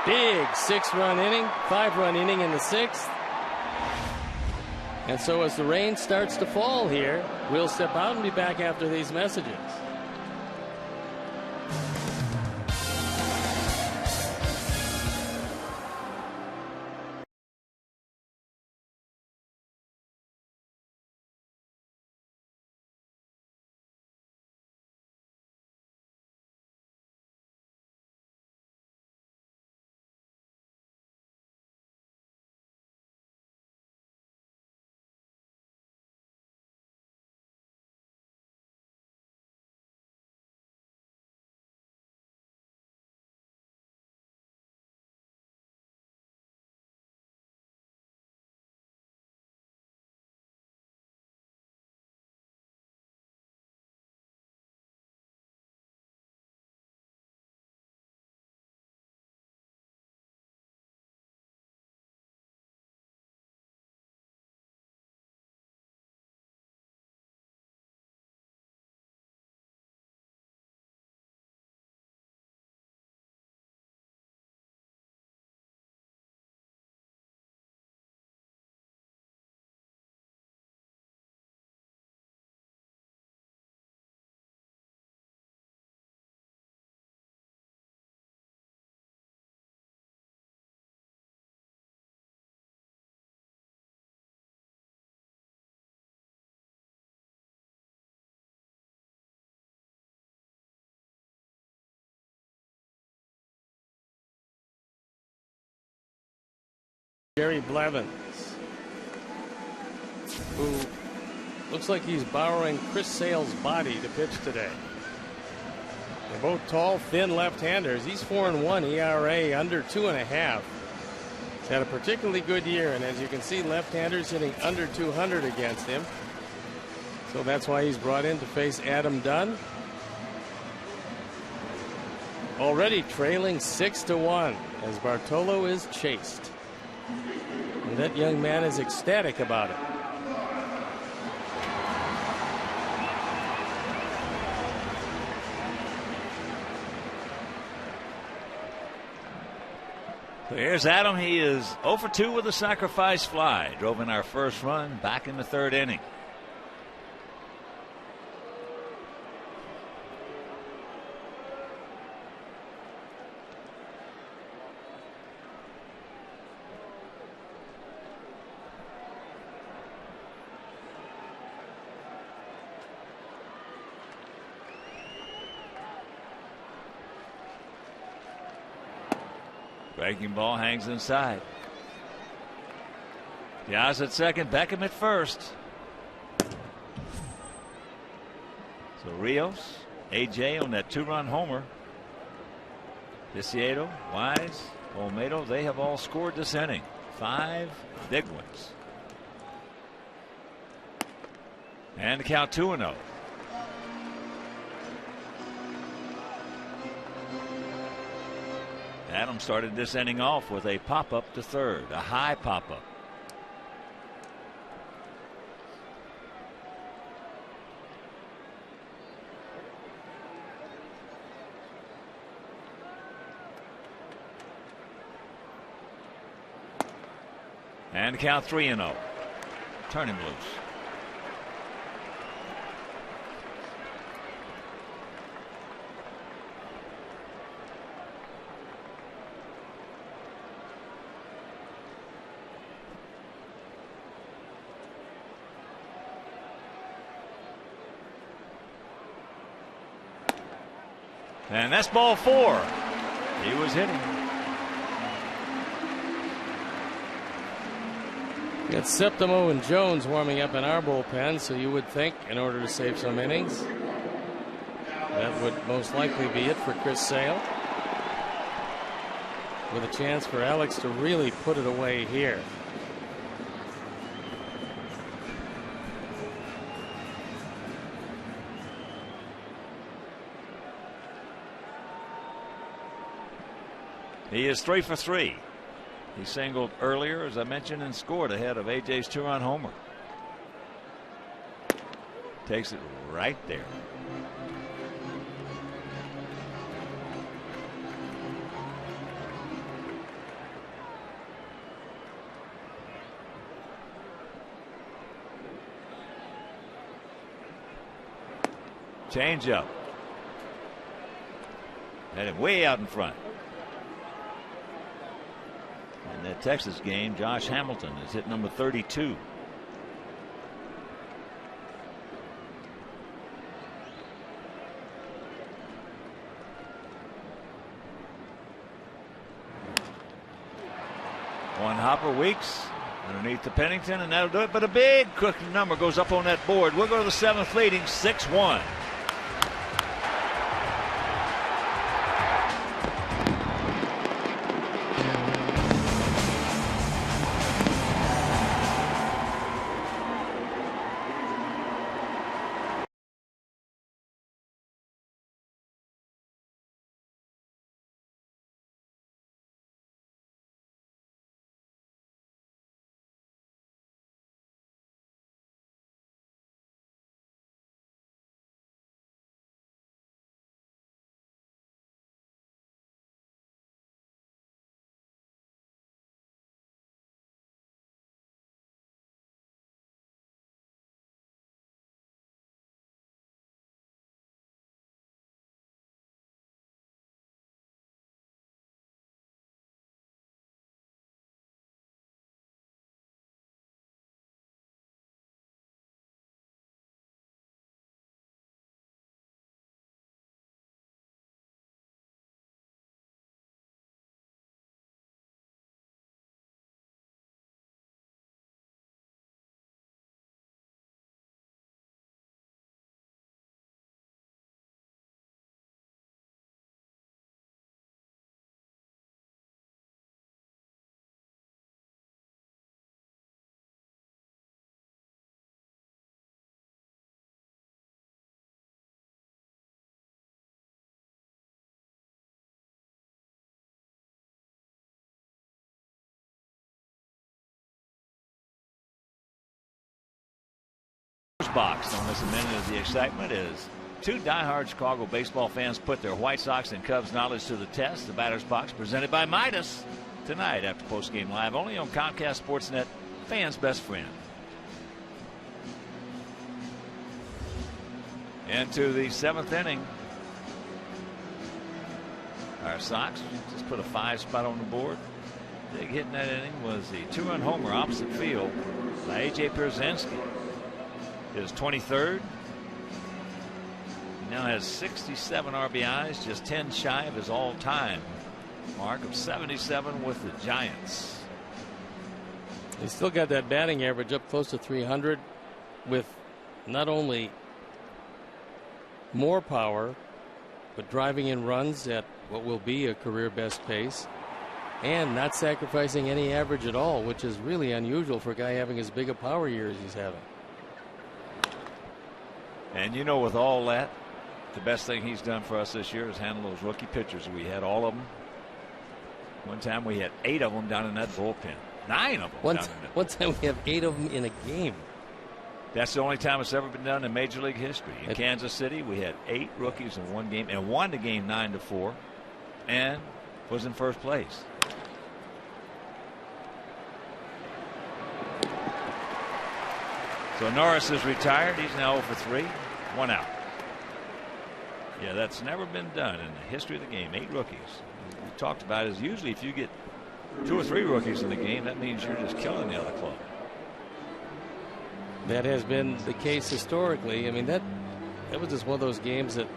Big 6-run inning, 5-run inning in the 6th. And so as the rain starts to fall here, we'll step out and be back after these messages. Jerry Blevins, who looks like he's borrowing Chris Sale's body to pitch today. They're both tall, thin left-handers. He's 4-1 ERA, under 2.5. He's had a particularly good year, and as you can see, left-handers hitting under 200 against him. So that's why he's brought in to face Adam Dunn. Already trailing 6-1 as Bartolo is chased. And that young man is ecstatic about it. Here's Adam. He is 0 for 2 with a sacrifice fly. Drove in our first run back in the 3rd inning. Breaking ball hangs inside. Diaz at second, Beckham at first. So Rios, AJ on that 2-run homer. Viciedo, Wise, Olmedo, they have all scored this inning. 5 big ones. And the count 2-0. Adam started this inning off with a pop-up to third, a high pop-up. And count 3-0. Turn him loose. And that's ball 4. He was hitting. Got Septimo and Jones warming up in our bullpen, so you would think, in order to save some innings, that would most likely be it for Chris Sale, with a chance for Alex to really put it away here. He is 3 for 3. He singled earlier, as I mentioned, and scored ahead of AJ's 2-run homer. Takes it right there. Change up. Had him way out in front. In that Texas game, Josh Hamilton is hit number 32. One hopper, Weeks underneath to Pennington, and that'll do it. But a big quick number goes up on that board. We'll go to the 7th, leading 6-1. Box. Don't miss a minute of the excitement as two diehard Chicago baseball fans put their White Sox and Cubs knowledge to the test. The batter's box presented by Midas tonight after postgame live only on Comcast Sportsnet, fans' best friend. Into the 7th inning. Our Sox just put a 5 spot on the board. Big hit in that inning was the 2-run homer opposite field by A.J. PIERZYNSKI. His 23rd. He now has 67 RBIs, just 10 shy of his all-time mark of 77 with the Giants. He's still got that batting average up close to 300 with not only more power, but driving in runs at what will be a career best pace and not sacrificing any average at all, which is really unusual for a guy having as big a power year as he's having. And you know, with all that, the best thing he's done for us this year is handle those rookie pitchers. We had all of them. One time we had 8 of them down in that bullpen. 9 of them. One time we have 8 of them in a game. That's the only time it's ever been done in Major League history. In Kansas City, we had 8 rookies in one game and won the game 9-4 and was in first place. So Norris is retired. He's now 0 for 3. 1 out. Yeah, that's never been done in the history of the game. 8 rookies. We talked about is usually if you get 2 or 3 rookies in the game, that means you're just killing the other club. That has been the case historically. I mean, that was just one of those games that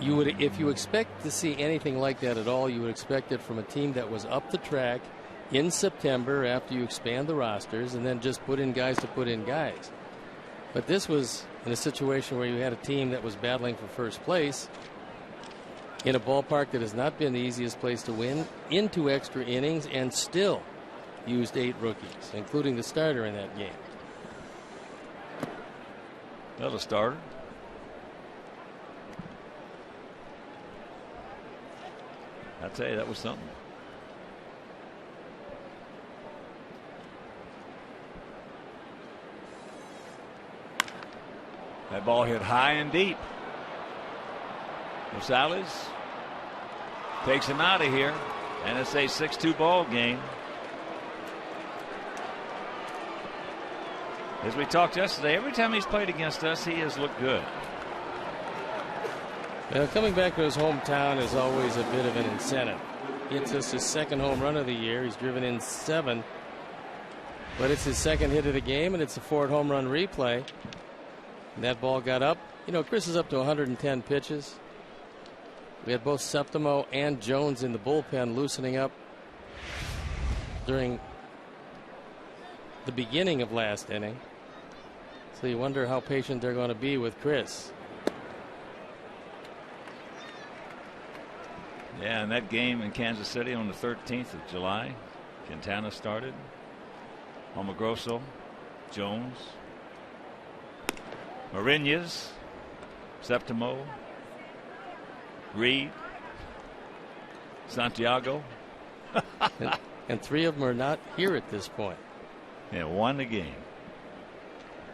you would, if you expect to see anything like that at all, you would expect it from a team that was up the track in September after you expand the rosters and then just put in guys to put in guys. But this was in a situation where you had a team that was battling for first place in a ballpark that has not been the easiest place to win, into extra innings, and still used 8 rookies, including the starter in that game. Another starter. I tell you, that was something. That ball hit high and deep. Rosales takes him out of here, and it's a 6-2 ball game. As we talked yesterday, every time he's played against us, he has looked good. Coming back to his hometown is always a bit of an incentive. It's just his second home run of the year. He's driven in 7, but it's his second hit of the game, and it's a Ford home run replay. And that ball got up. You know, Chris is up to 110 pitches. We had both Septimo and Jones in the bullpen loosening up during the beginning of last inning. So you wonder how patient they're going to be with Chris. Yeah, and that game in Kansas City on the 13th of July, Quintana started. Homogrosso, Jones, Marinas, Septimo, Reed, Santiago. and 3 of them are not here at this point. Yeah, won the game.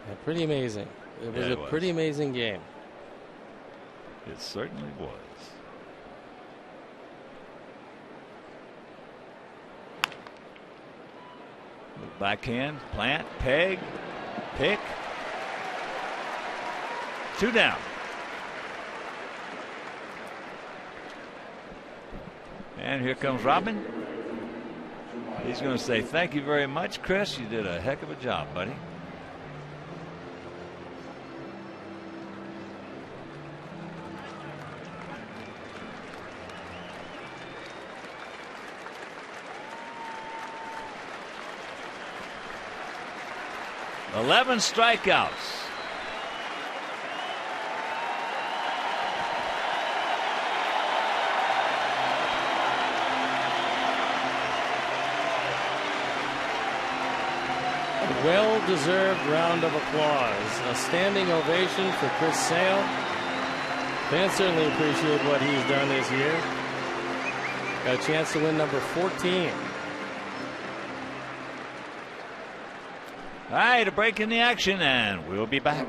Yeah, pretty amazing. It was a pretty amazing game. It certainly was. Backhand, plant, peg, pick. 2 down. And here comes Robin. He's going to say, thank you very much, Chris. You did a heck of a job, buddy. Eleven strikeouts. A well-deserved round of applause. A standing ovation for Chris Sale. Fans certainly appreciate what he's done this year. Got a chance to win number 14. All right, a break in the action, and we'll be back.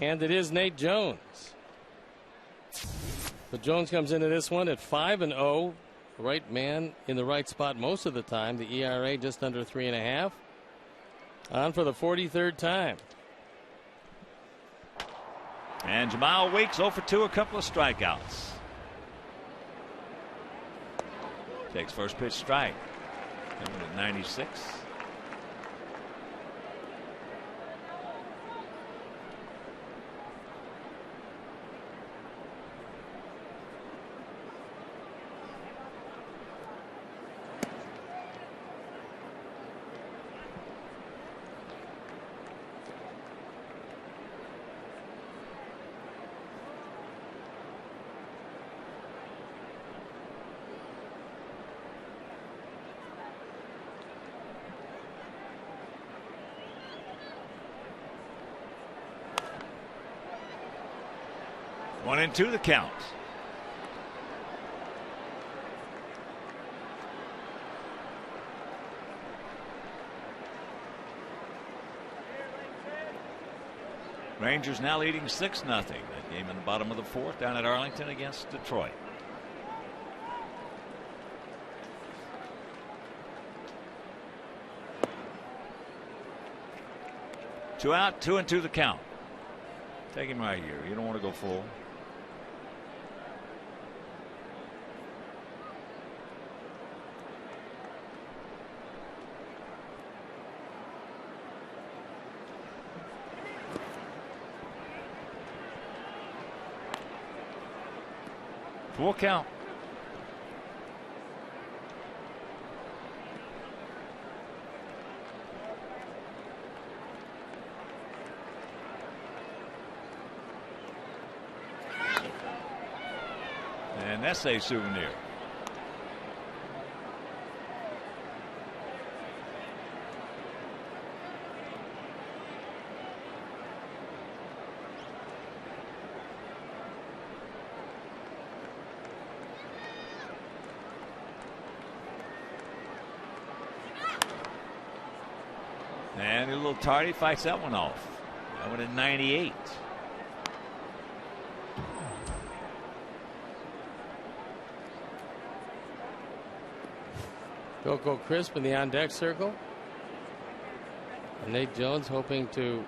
And it is Nate Jones. But Jones comes into this one at 5-0. Right man in the right spot most of the time. The ERA just under 3.5. On for the 43rd time. And Jamal Weeks 0 for 2, a couple of strikeouts. Takes first pitch strike. Coming at 96. 1-2 the count. Rangers now leading 6-0. That game in the bottom of the fourth down at Arlington against Detroit. Two out, 2-2 the count. Take him right here. You don't want to go full. Full count. And that's a souvenir. And a little tardy, fights that one off. That one in 98. Coco Crisp in the on deck circle. And Nate Jones hoping to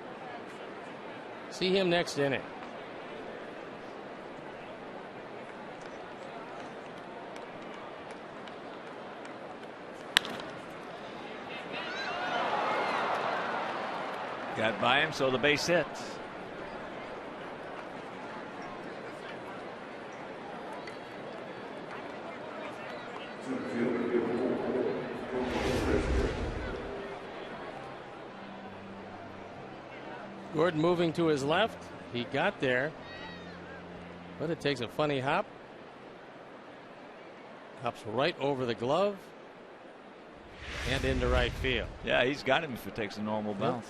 see him next inning. Got by him, so the base hit. Gordon moving to his left. He got there, but it takes a funny hop. Hops right over the glove and into right field. Yeah, he's got him if it takes a normal bounce.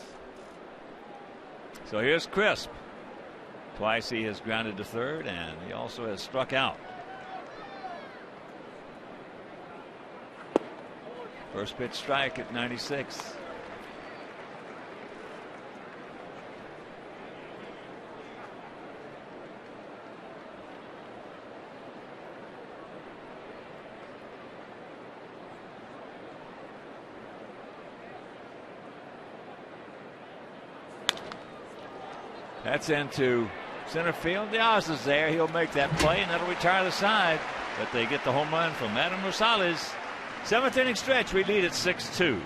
So here's Crisp. Twice he has grounded to third, and he also has struck out. First pitch strike at 96. That's into center field. The Oz is there. He'll make that play, and that'll retire the side. But they get the home run from Adam Rosales. 7th inning stretch. We lead at 6-2.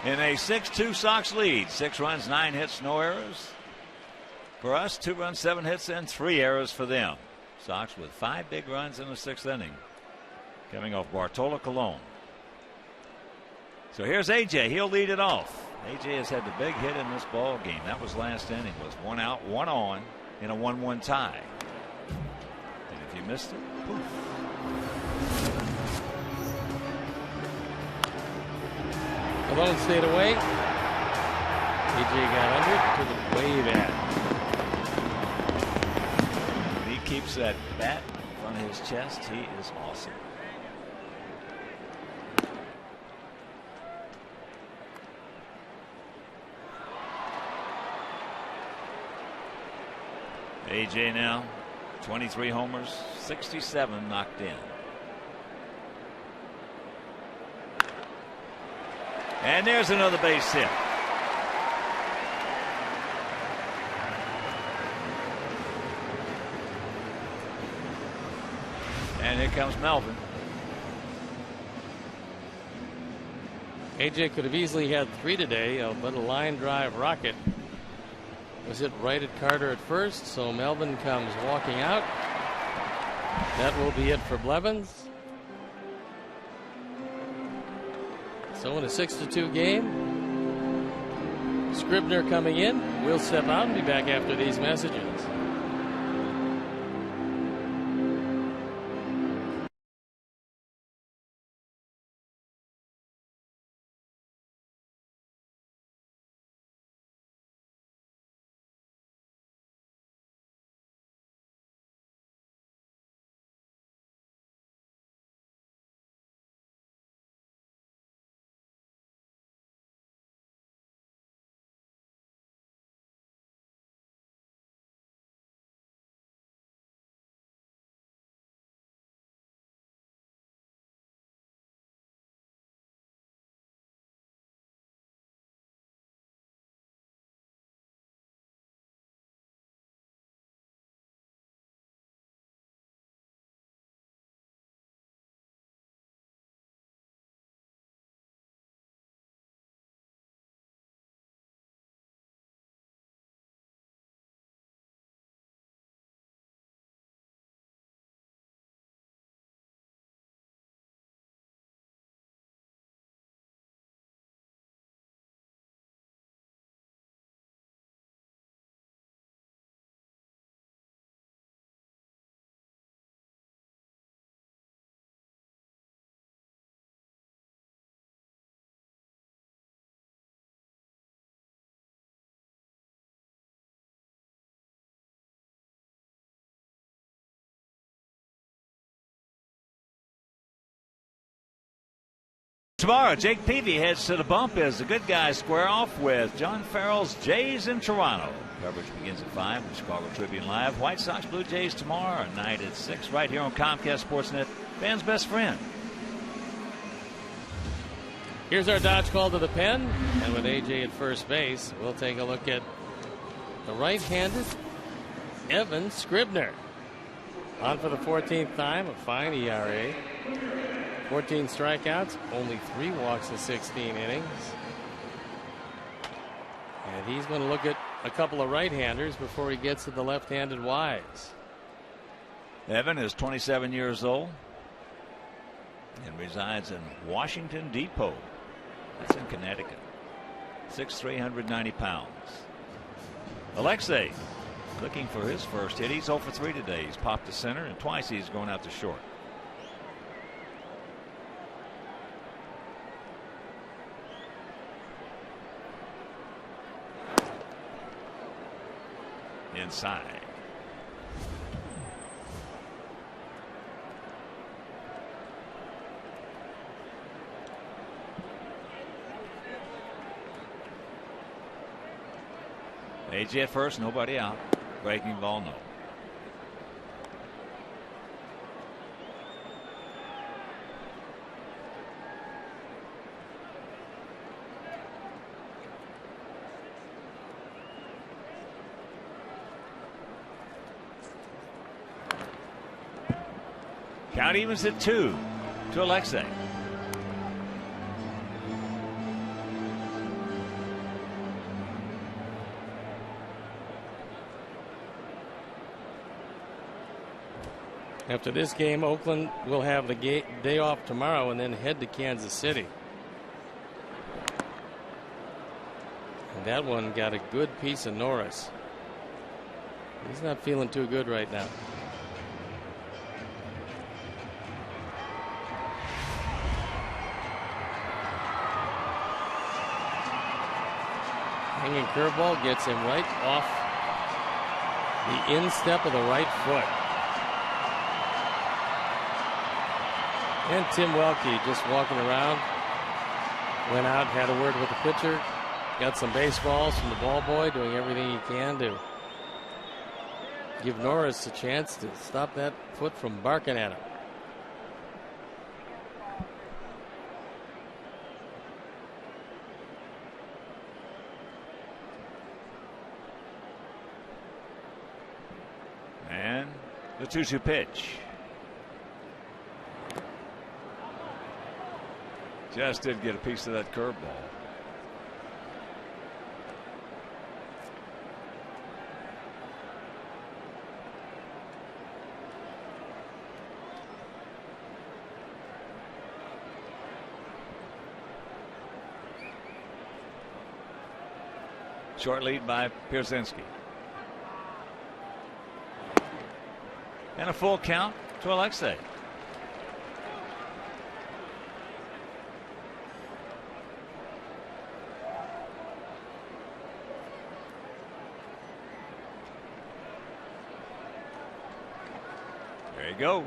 In a 6-2 Sox lead. 6 runs, 9 hits, no errors. For us, 2 runs, 7 hits, and 3 errors for them. Sox with 5 big runs in the 6th inning. Coming off Bartolo Colon. So here's AJ. He'll lead it off. AJ has had the big hit in this ball game. That was last inning. Was 1 out, 1 on in a 1-1 tie. And if you missed it, poof. Colon stayed away. AJ got under it, took it way back. When he keeps that bat in front of his chest, he is awesome. AJ now 23 homers, 67 knocked in. And there's another base hit. And here comes Melvin. AJ could have easily had 3 today, but a line drive rocket was hit right at Carter at first, so Melvin comes walking out. That will be it for Blevins. So in a 6-2 game, Scribner coming in. We'll step out and be back after these messages. Tomorrow, Jake Peavy heads to the bump as the good guys square off with John Farrell's Jays in Toronto. Coverage begins at 5 with Chicago Tribune Live. White Sox Blue Jays tomorrow night at 6 right here on Comcast Sportsnet, fans' best friend. Here's our dodge call to the pen, and with AJ at first base, we'll take a look at the right-handed Evan Scribner. On for the 14th time, a fine ERA. 14 strikeouts, only 3 walks in 16 innings. And he's going to look at a couple of right-handers before he gets to the left-handed Wise. Evan is 27 years old and resides in Washington Depot. That's in Connecticut. 6'3", 190 pounds. Alexei looking for his first hit. He's 0 for 3 today. He's popped to center, and twice he's going out to short. Inside. AJ at first, nobody out. Breaking ball, no. Count evens at 2. to Alexei. After this game, Oakland will have the day off tomorrow and then head to Kansas City. And that one got a good piece of Norris. He's not feeling too good right now. Hanging curveball gets him right off the instep of the right foot. And Tim Welke just walking around. Went out, had a word with the pitcher. Got some baseballs from the ball boy, doing everything he can to give Norris a chance to stop that foot from barking at him. And the 2-2 pitch. Just did get a piece of that curveball. Short lead by Pierzynski. And a full count to Alexei. There he goes.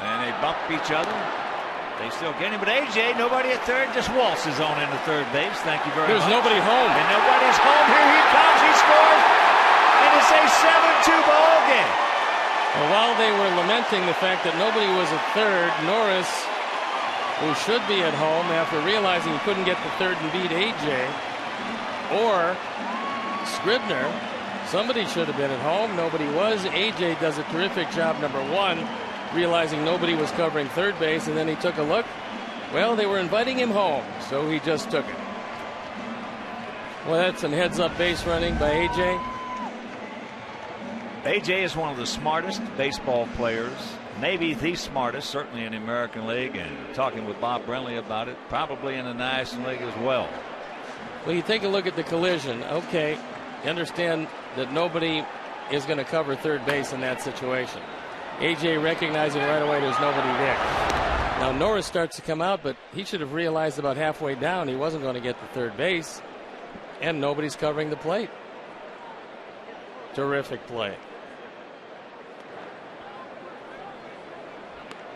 And they bump each other. They still get him, but AJ, nobody at third, just waltzes on into third base. Thank you very much. There's nobody home. And nobody's home. Here he comes. He scores. And it's a 7-2 ball game. Well, while they were lamenting the fact that nobody was at third, Norris, who should be at home after realizing he couldn't get to third and beat AJ, or Scribner, somebody should have been at home. Nobody was. AJ does a terrific job, number one, realizing nobody was covering third base, and then he took a look. Well, they were inviting him home, so he just took it. Well, that's some heads-up base running by AJ. AJ is one of the smartest baseball players, maybe the smartest, certainly in the American League, and talking with Bob Brenly about it, probably in the National League as well. Well, you take a look at the collision. Okay, you understand that nobody is going to cover third base in that situation. AJ recognizing right away there's nobody there. Now Norris starts to come out, but he should have realized about halfway down he wasn't going to get to third base, and nobody's covering the plate. Terrific play.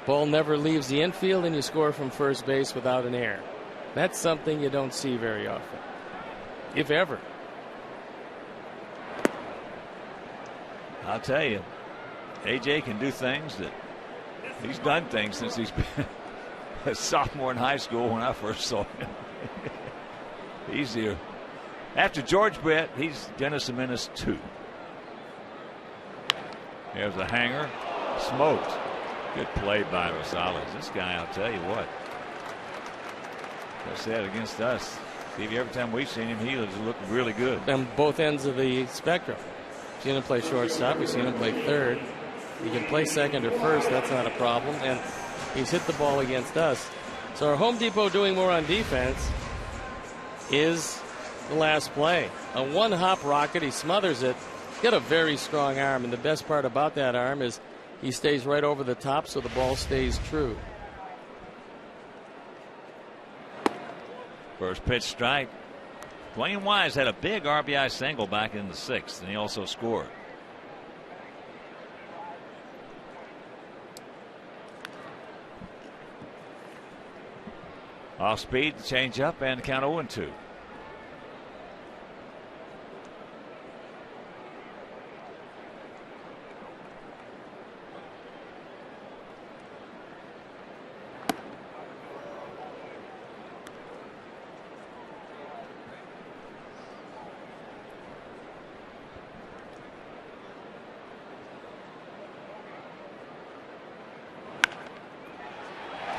Ball never leaves the infield, and you score from first base without an error. That's something you don't see very often, if ever. I'll tell you, AJ can do things that he's done things since he's been a sophomore in high school when I first saw him. Easier. After George Brett, he's Dennis Amenis too. There's a hanger. Smoked. Good play by Rosales. This guy, I'll tell you what. I said against us. Stevie, every time we've seen him, he has looked really good. On both ends of the spectrum. We've seen him play shortstop. We've seen him play third. He can play second or first. That's not a problem. And he's hit the ball against us. So our Home Depot doing more on defense is the last play. A one-hop rocket. He smothers it. He's got a very strong arm. And the best part about that arm is he stays right over the top so the ball stays true. First pitch strike. Dwayne Wise had a big RBI single back in the sixth, and he also scored. Off speed, change up, and count 0-2.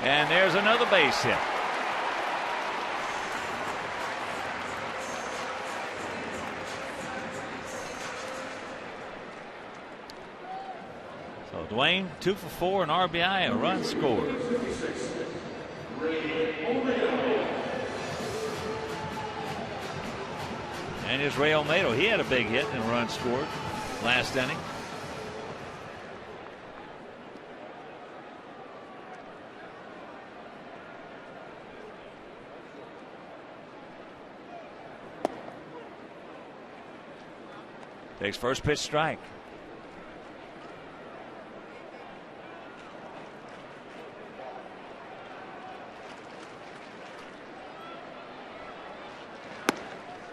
And there's another base hit. So Dwayne 2 for 4, an RBI, a run scored. And here's Ray Olmedo. He had a big hit and a run scored last inning. Takes first pitch strike.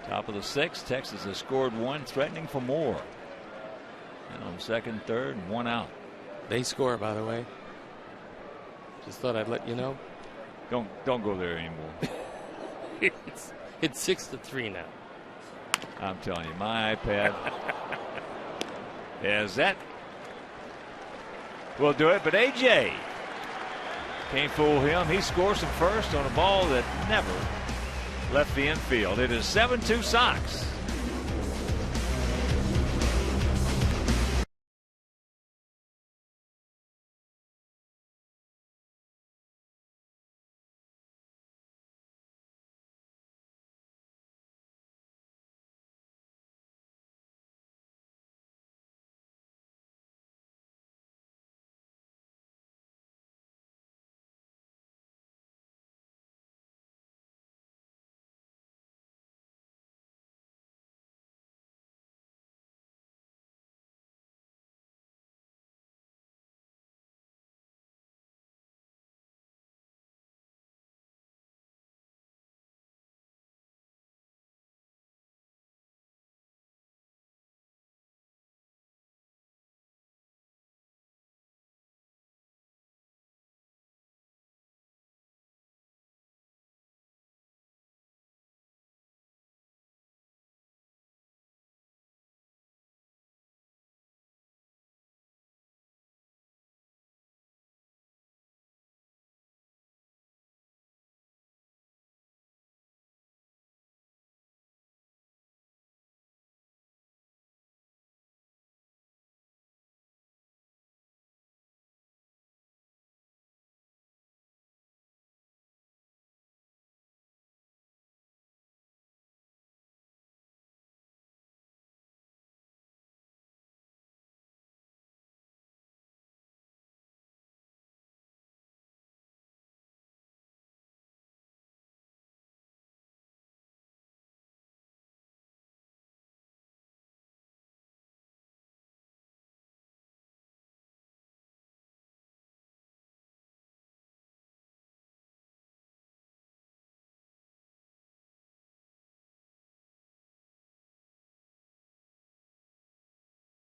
Top of the sixth, Texas has scored one, threatening for more. And on second, third, and one out. They score, by the way. Just thought I'd let you know. Don't go there anymore. It's 6-3 now. I'm telling you, my iPad is that. Will do it, but AJ can't fool him. He scores from first on a ball that never left the infield. It is 7-2 Sox.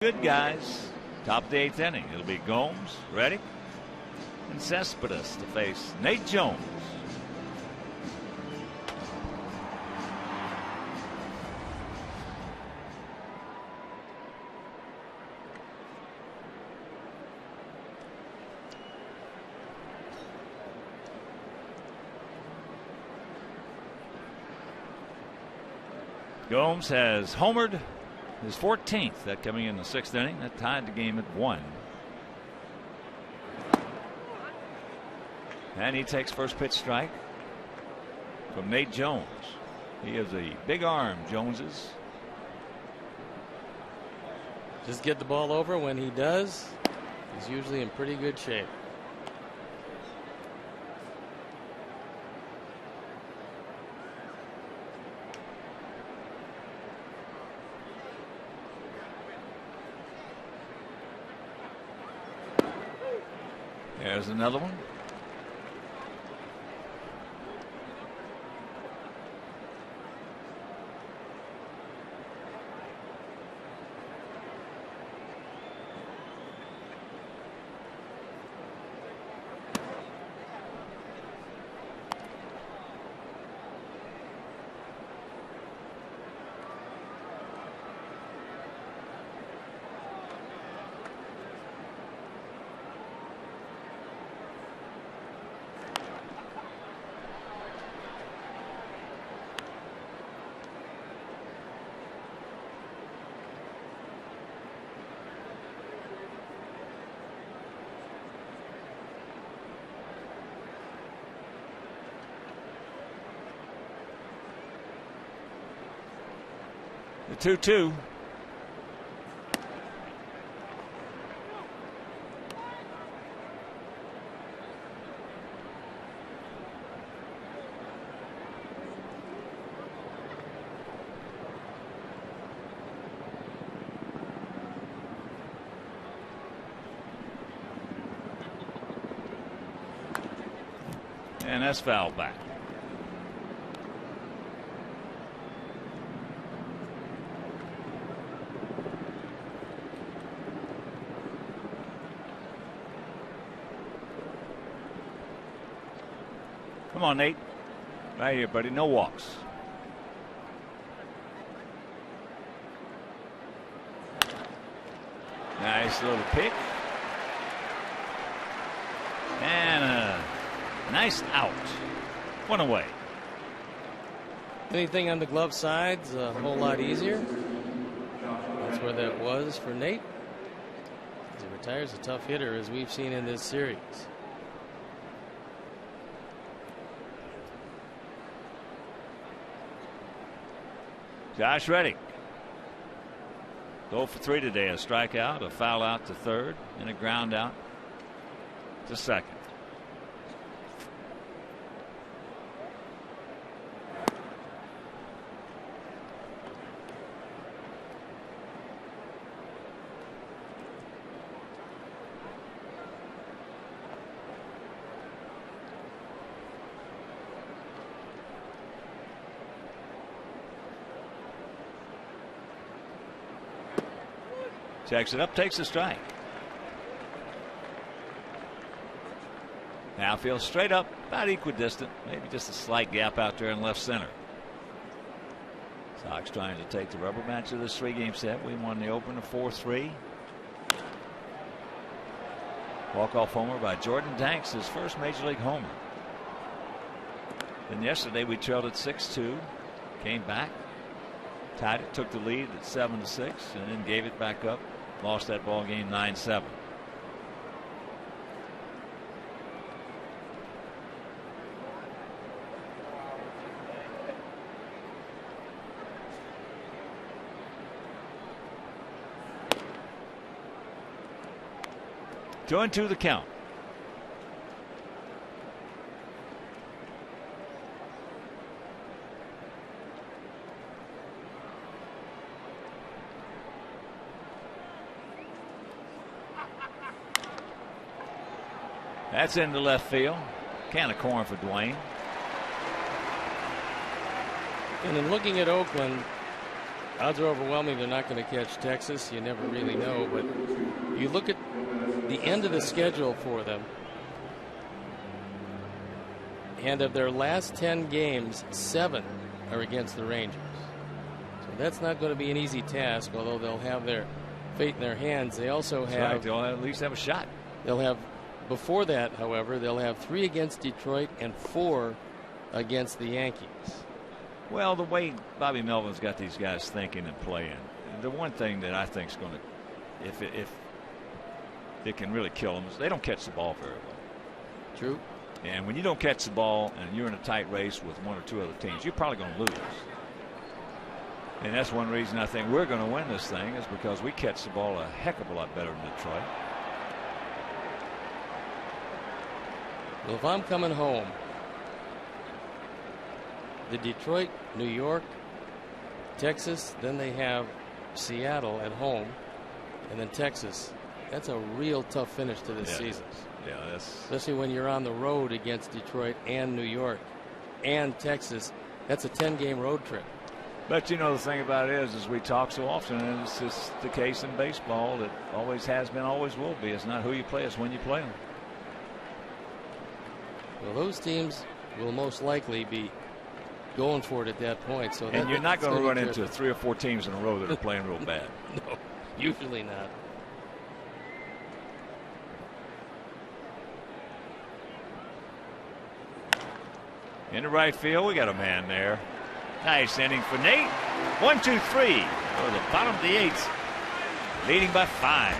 Good guys. Top of the eighth inning. It'll be Gomes, Reddick, and Cespedes to face Nate Jones. Gomes has homered his 14th, that coming in the sixth inning. That tied the game at 1. And he takes first pitch strike from Nate Jones. He has a big arm, Jones's. Just get the ball over. When he does, he's usually in pretty good shape. There's another one. The 2-2. And that's fouled back. Come on, Nate. Right here, buddy. No walks. Nice little pick. And a nice out. One away. Anything on the glove side's a whole lot easier. That's where that was for Nate. He retires a tough hitter, as we've seen in this series. Josh Reddick. 0 for 3 today. A strikeout, a foul out to third, and a ground out to second. Checks it up, takes a strike. Now feels straight up, about equidistant, maybe just a slight gap out there in left center. Sox trying to take the rubber match of this 3-game set. We won the opener 4-3. Walk-off homer by Jordan Danks, his first major league homer. Then yesterday we trailed at 6-2, came back, tied it, took the lead at 7-6, and then gave it back up. Lost that ball game 9-7. Two and two the count. That's into left field. Can of corn for DeWayne. And in looking at Oakland, odds are overwhelming they're not going to catch Texas. You never really know, but you look at the end of the schedule for them, and of their last 10 games, 7 are against the Rangers. So that's not going to be an easy task, although they'll have their fate in their hands. They also have, right, they'll at least have a shot. They'll have, before that, however, they'll have 3 against Detroit and 4 against the Yankees. Well, the way Bobby Melvin's got these guys thinking and playing, the one thing that I think is going to, if it can really kill them, is they don't catch the ball very well. True. And when you don't catch the ball and you're in a tight race with 1 or 2 other teams, you're probably going to lose. And that's one reason I think we're going to win this thing, is because we catch the ball a heck of a lot better than Detroit. Well, if I'm coming home, the Detroit, New York, Texas, then they have Seattle at home, and then Texas. That's a real tough finish to this season. Yeah, that's especially when you're on the road against Detroit and New York and Texas. That's a 10-game road trip. But you know, the thing about it is we talk so often, and it's just the case in baseball that always has been, always will be. It's not who you play, it's when you play them. Well, those teams will most likely be going for it at that point. So and you're not going to run into 3 or 4 teams in a row that are playing real bad. No, usually not. In the right field, we got a man there. Nice inning for Nate. 1, 2, 3. Go to the bottom of the 8th, leading by 5.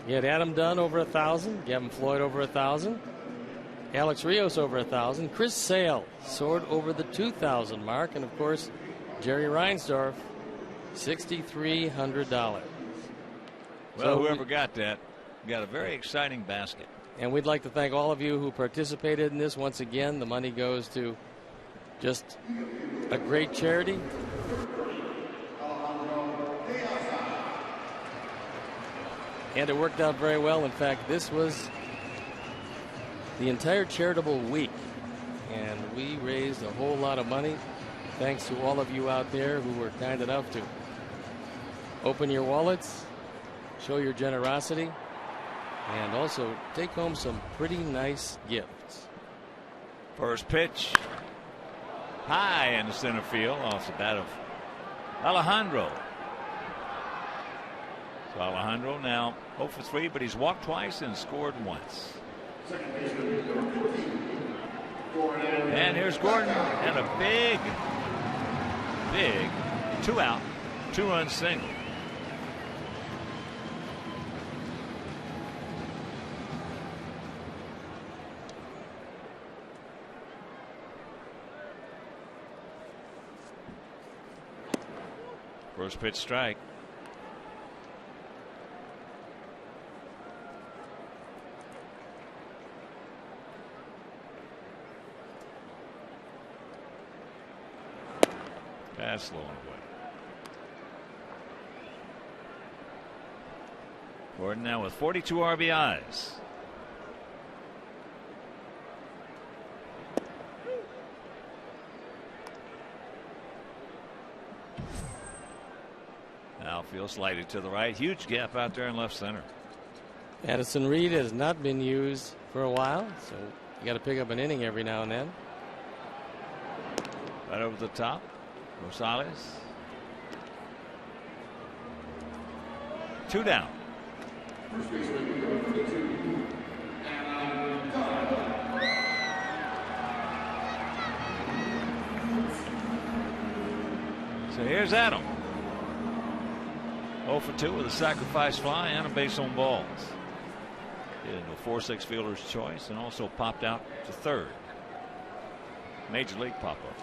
You had Adam Dunn over 1,000, Gavin Floyd over 1,000, Alex Rios over 1,000, Chris Sale soared over the 2,000 mark, and of course Jerry Reinsdorf, $6,300. Well, So whoever got that got a very exciting basket. And we'd like to thank all of you who participated in this. Once again, the money goes to just a great charity. And it worked out very well. In fact, this was the entire charitable week, and we raised a whole lot of money thanks to all of you out there who were kind enough to open your wallets, show your generosity, and also take home some pretty nice gifts. First pitch, high in the center field off the bat of Alejandro. So Alejandro now 0 for 3, but he's walked twice and scored once. And here's Gordon, and a big 2-out, 2-run single. First pitch strike. That's low and away. Gordon now with 42 RBIs. Outfield slightly to the right. Huge gap out there in left center. Addison Reed has not been used for a while, so you got to pick up an inning every now and then. Right over the top. Rosales. 2 down. So here's Adam. 0 for 2 with a sacrifice fly and a base on balls. Did into a 4-6 fielder's choice and also popped out to third. Major league pop up.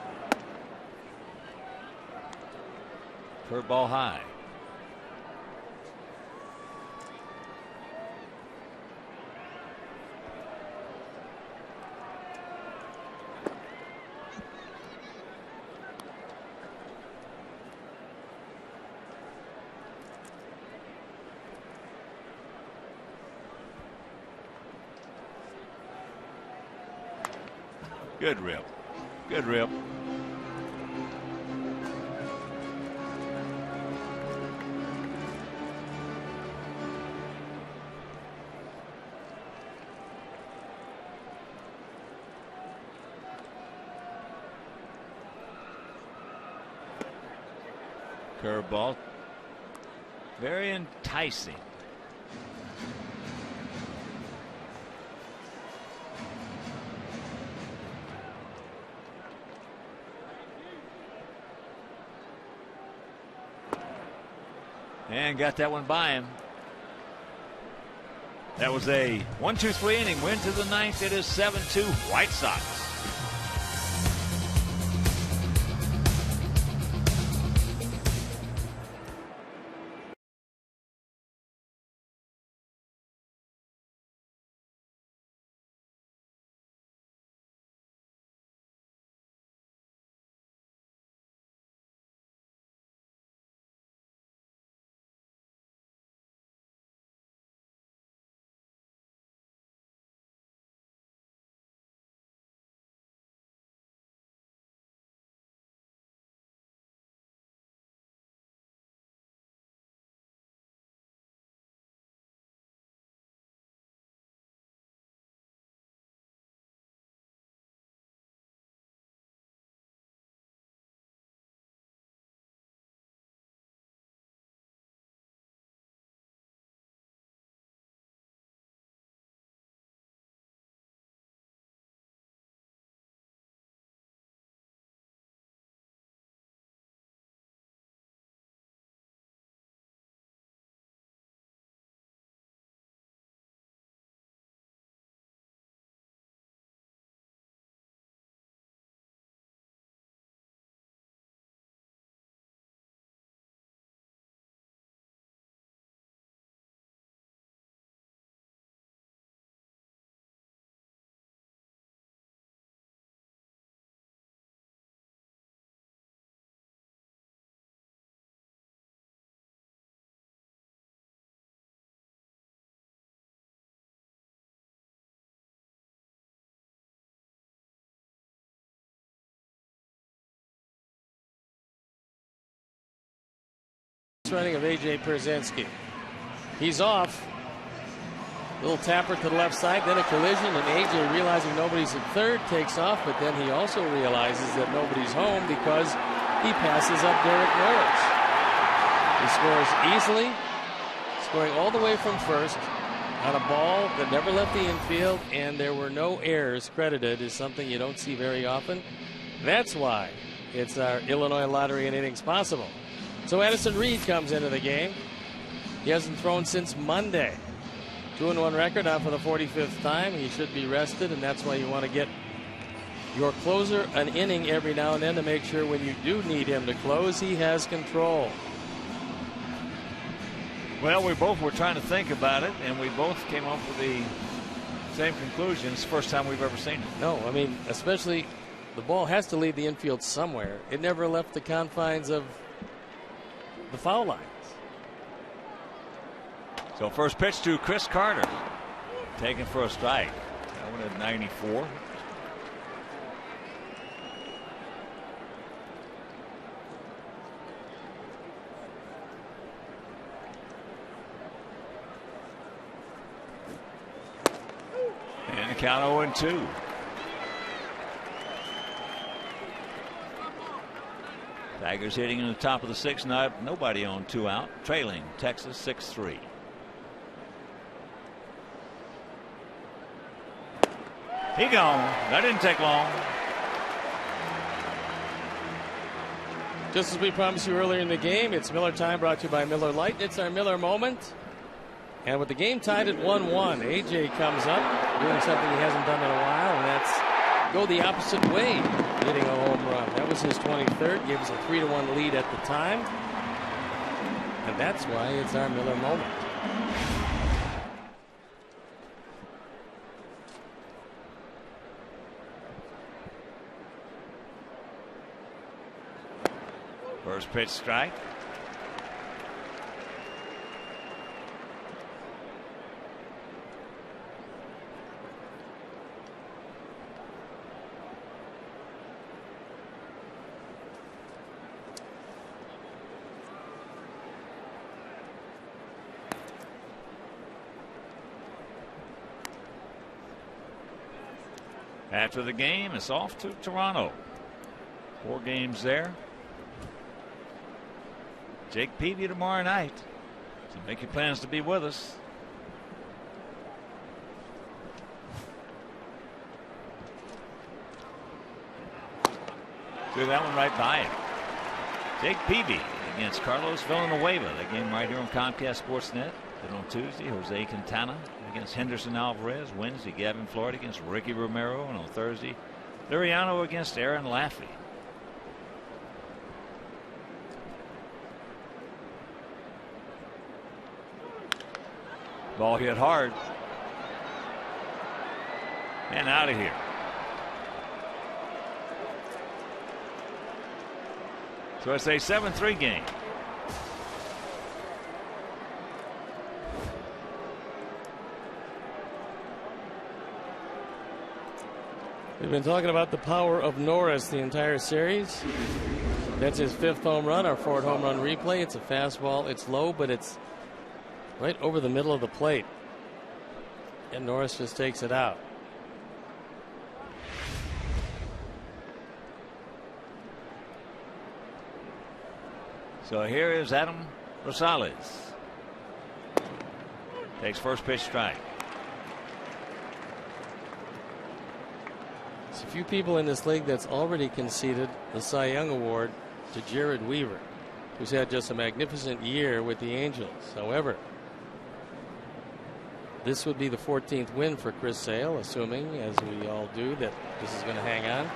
Curveball high. Good rip. Good rip. Curveball. Very enticing. And got that one by him. That was a 1-2-3 inning win to the ninth. It is 7-2 White Sox. running of A.J. PIERZYNSKI. He's off. Little tapper to the left side, then a collision, and A.J. realizing nobody's at third takes off, but then he also realizes that nobody's home because he passes up Derek Norris. He scores easily, scoring all the way from first on a ball that never left the infield, and there were no errors credited, is something you don't see very often. That's why it's our Illinois Lottery and Innings Possible. So Addison Reed comes into the game. He hasn't thrown since Monday. 2-1 record, now for the 45th time. He should be rested, and that's why you want to get your closer an inning every now and then to make sure when you do need him to close, he has control. Well, we both were trying to think about it, and we both came up with the same conclusion. It's the first time we've ever seen it. No, I mean, especially the ball has to leave the infield somewhere. It never left the confines of the foul lines. So first pitch to Chris Carter. Taken for a strike. That one at 94. And the count 0-2. Tigers hitting in the top of the sixth. Nobody on 2 out. Trailing Texas 6-3. He gone. That didn't take long. Just as we promised you earlier in the game, it's Miller time, brought to you by Miller Lite. It's our Miller moment. And with the game tied at 1-1, A.J. comes up, doing something he hasn't done in a while, and that's go the opposite way, hitting a home run. That was his 23rd, gave us a 3-1 lead at the time. And that's why it's our Miller moment. First pitch strike. After the game, it's off to Toronto. 4 games there. Jake Peavy tomorrow night. So make your plans to be with us. Threw that one right by him. Jake Peavy against Carlos Villanueva. That game right here on Comcast Sportsnet. Then on Tuesday, Jose Quintana against Henderson Alvarez. Wednesday, Gavin Floyd against Ricky Romero. And on Thursday, Liriano against Aaron Laffey. Ball hit hard. And out of here. So it's a 7-3 game. We've been talking about the power of Norris the entire series. That's his 5th home run, our 4th home run replay. It's a fastball. It's low, but it's right over the middle of the plate. And Norris just takes it out. So here is Adam Rosales. Takes first pitch strike. There's a few people in this league that's already conceded the Cy Young Award to Jared Weaver, who's had just a magnificent year with the Angels. However, this would be the 14th win for Chris Sale, assuming, as we all do, that this is going to hang on.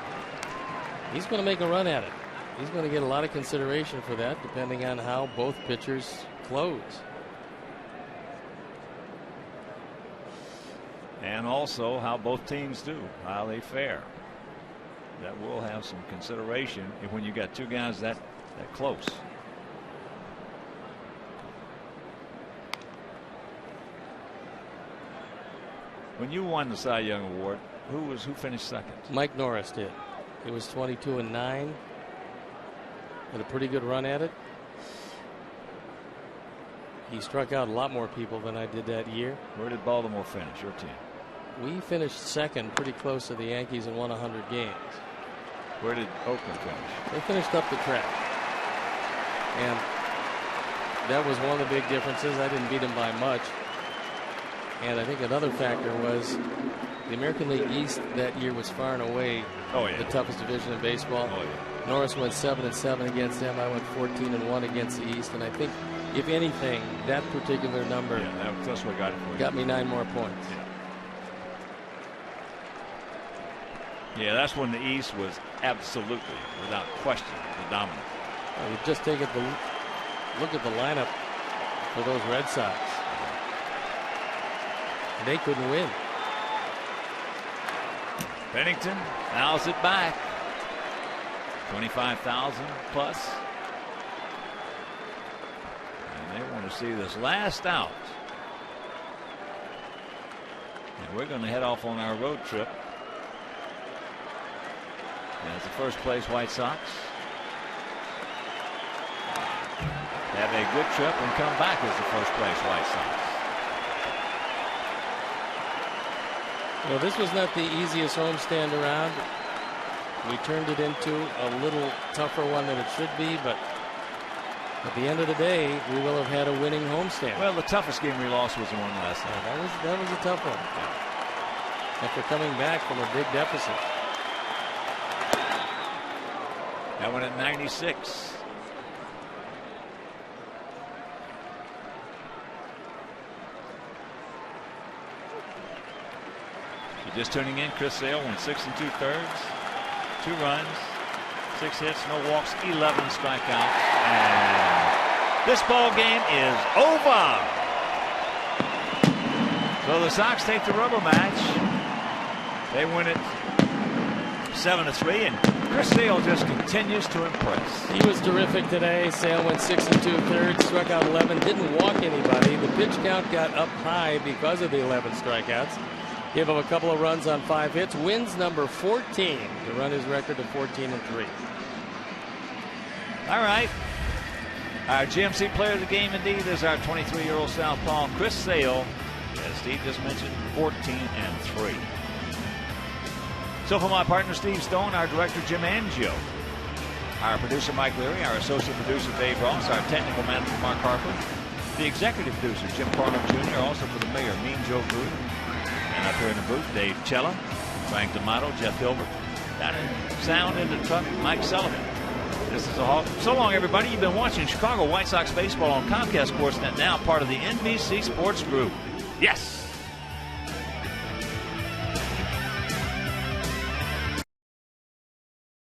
He's going to make a run at it. He's going to get a lot of consideration for that, depending on how both pitchers close. And also how both teams do, how they fare. That will have some consideration when you got 2 guys that close. When you won the Cy Young Award, who finished second? Mike Norris did. He was 22-9. Had a pretty good run at it. He struck out a lot more people than I did that year. Where did Baltimore finish, your team? We finished second, pretty close to the Yankees, and won 100 games. Where did Oakland finish? They finished up the track. And that was one of the big differences. I didn't beat them by much. And I think another factor was the American League East that year was far and away the toughest division in baseball. Norris went 7-7 against them. I went 14-1 against the East. And I think, if anything, that particular number that's what got it for you. Got me 9 more points. Yeah, that's when the East was absolutely, without question, the dominant. Well, you just take a look at the lineup for those Red Sox. They couldn't win. Pennington fouls it back. 25,000 plus. And they want to see this last out. And we're going to head off on our road trip. As the first place White Sox have a good trip and come back as the first place White Sox. Well, this was not the easiest homestand around. We turned it into a little tougher one than it should be, but at the end of the day, we will have had a winning homestand. Well, the toughest game we lost was the one last night. That was a tough one. After coming back from a big deficit. That one at 96. You're just tuning in. Chris Sale went 6 2/3, 2 runs, 6 hits, no walks, 11 strikeouts, and this ball game is over. So the Sox take the rubber match. They win it 7-3, and Chris Sale just continues to impress. He was terrific today. Sale went 6 2/3, struck out 11, didn't walk anybody. The pitch count got up high because of the 11 strikeouts. Gave him a couple of runs on 5 hits. Wins number 14 to run his record to 14-3. All right. Our GMC player of the game indeed is our 23-year-old southpaw Chris Sale. As Steve just mentioned, 14-3. So for my partner Steve Stone, our director Jim Angio, our producer Mike Leary, our associate producer Dave Ross, our technical manager Mark Harper, the executive producer Jim Parham Jr., also for the mayor Mean Joe Booth, and up here in the booth Dave Cella, Frank D'Amato, Jeff Hilbert, down in sound in the truck Mike Sullivan. This is a Hawk. So long, everybody. You've been watching Chicago White Sox baseball on Comcast Sportsnet, now part of the NBC Sports Group. Yes.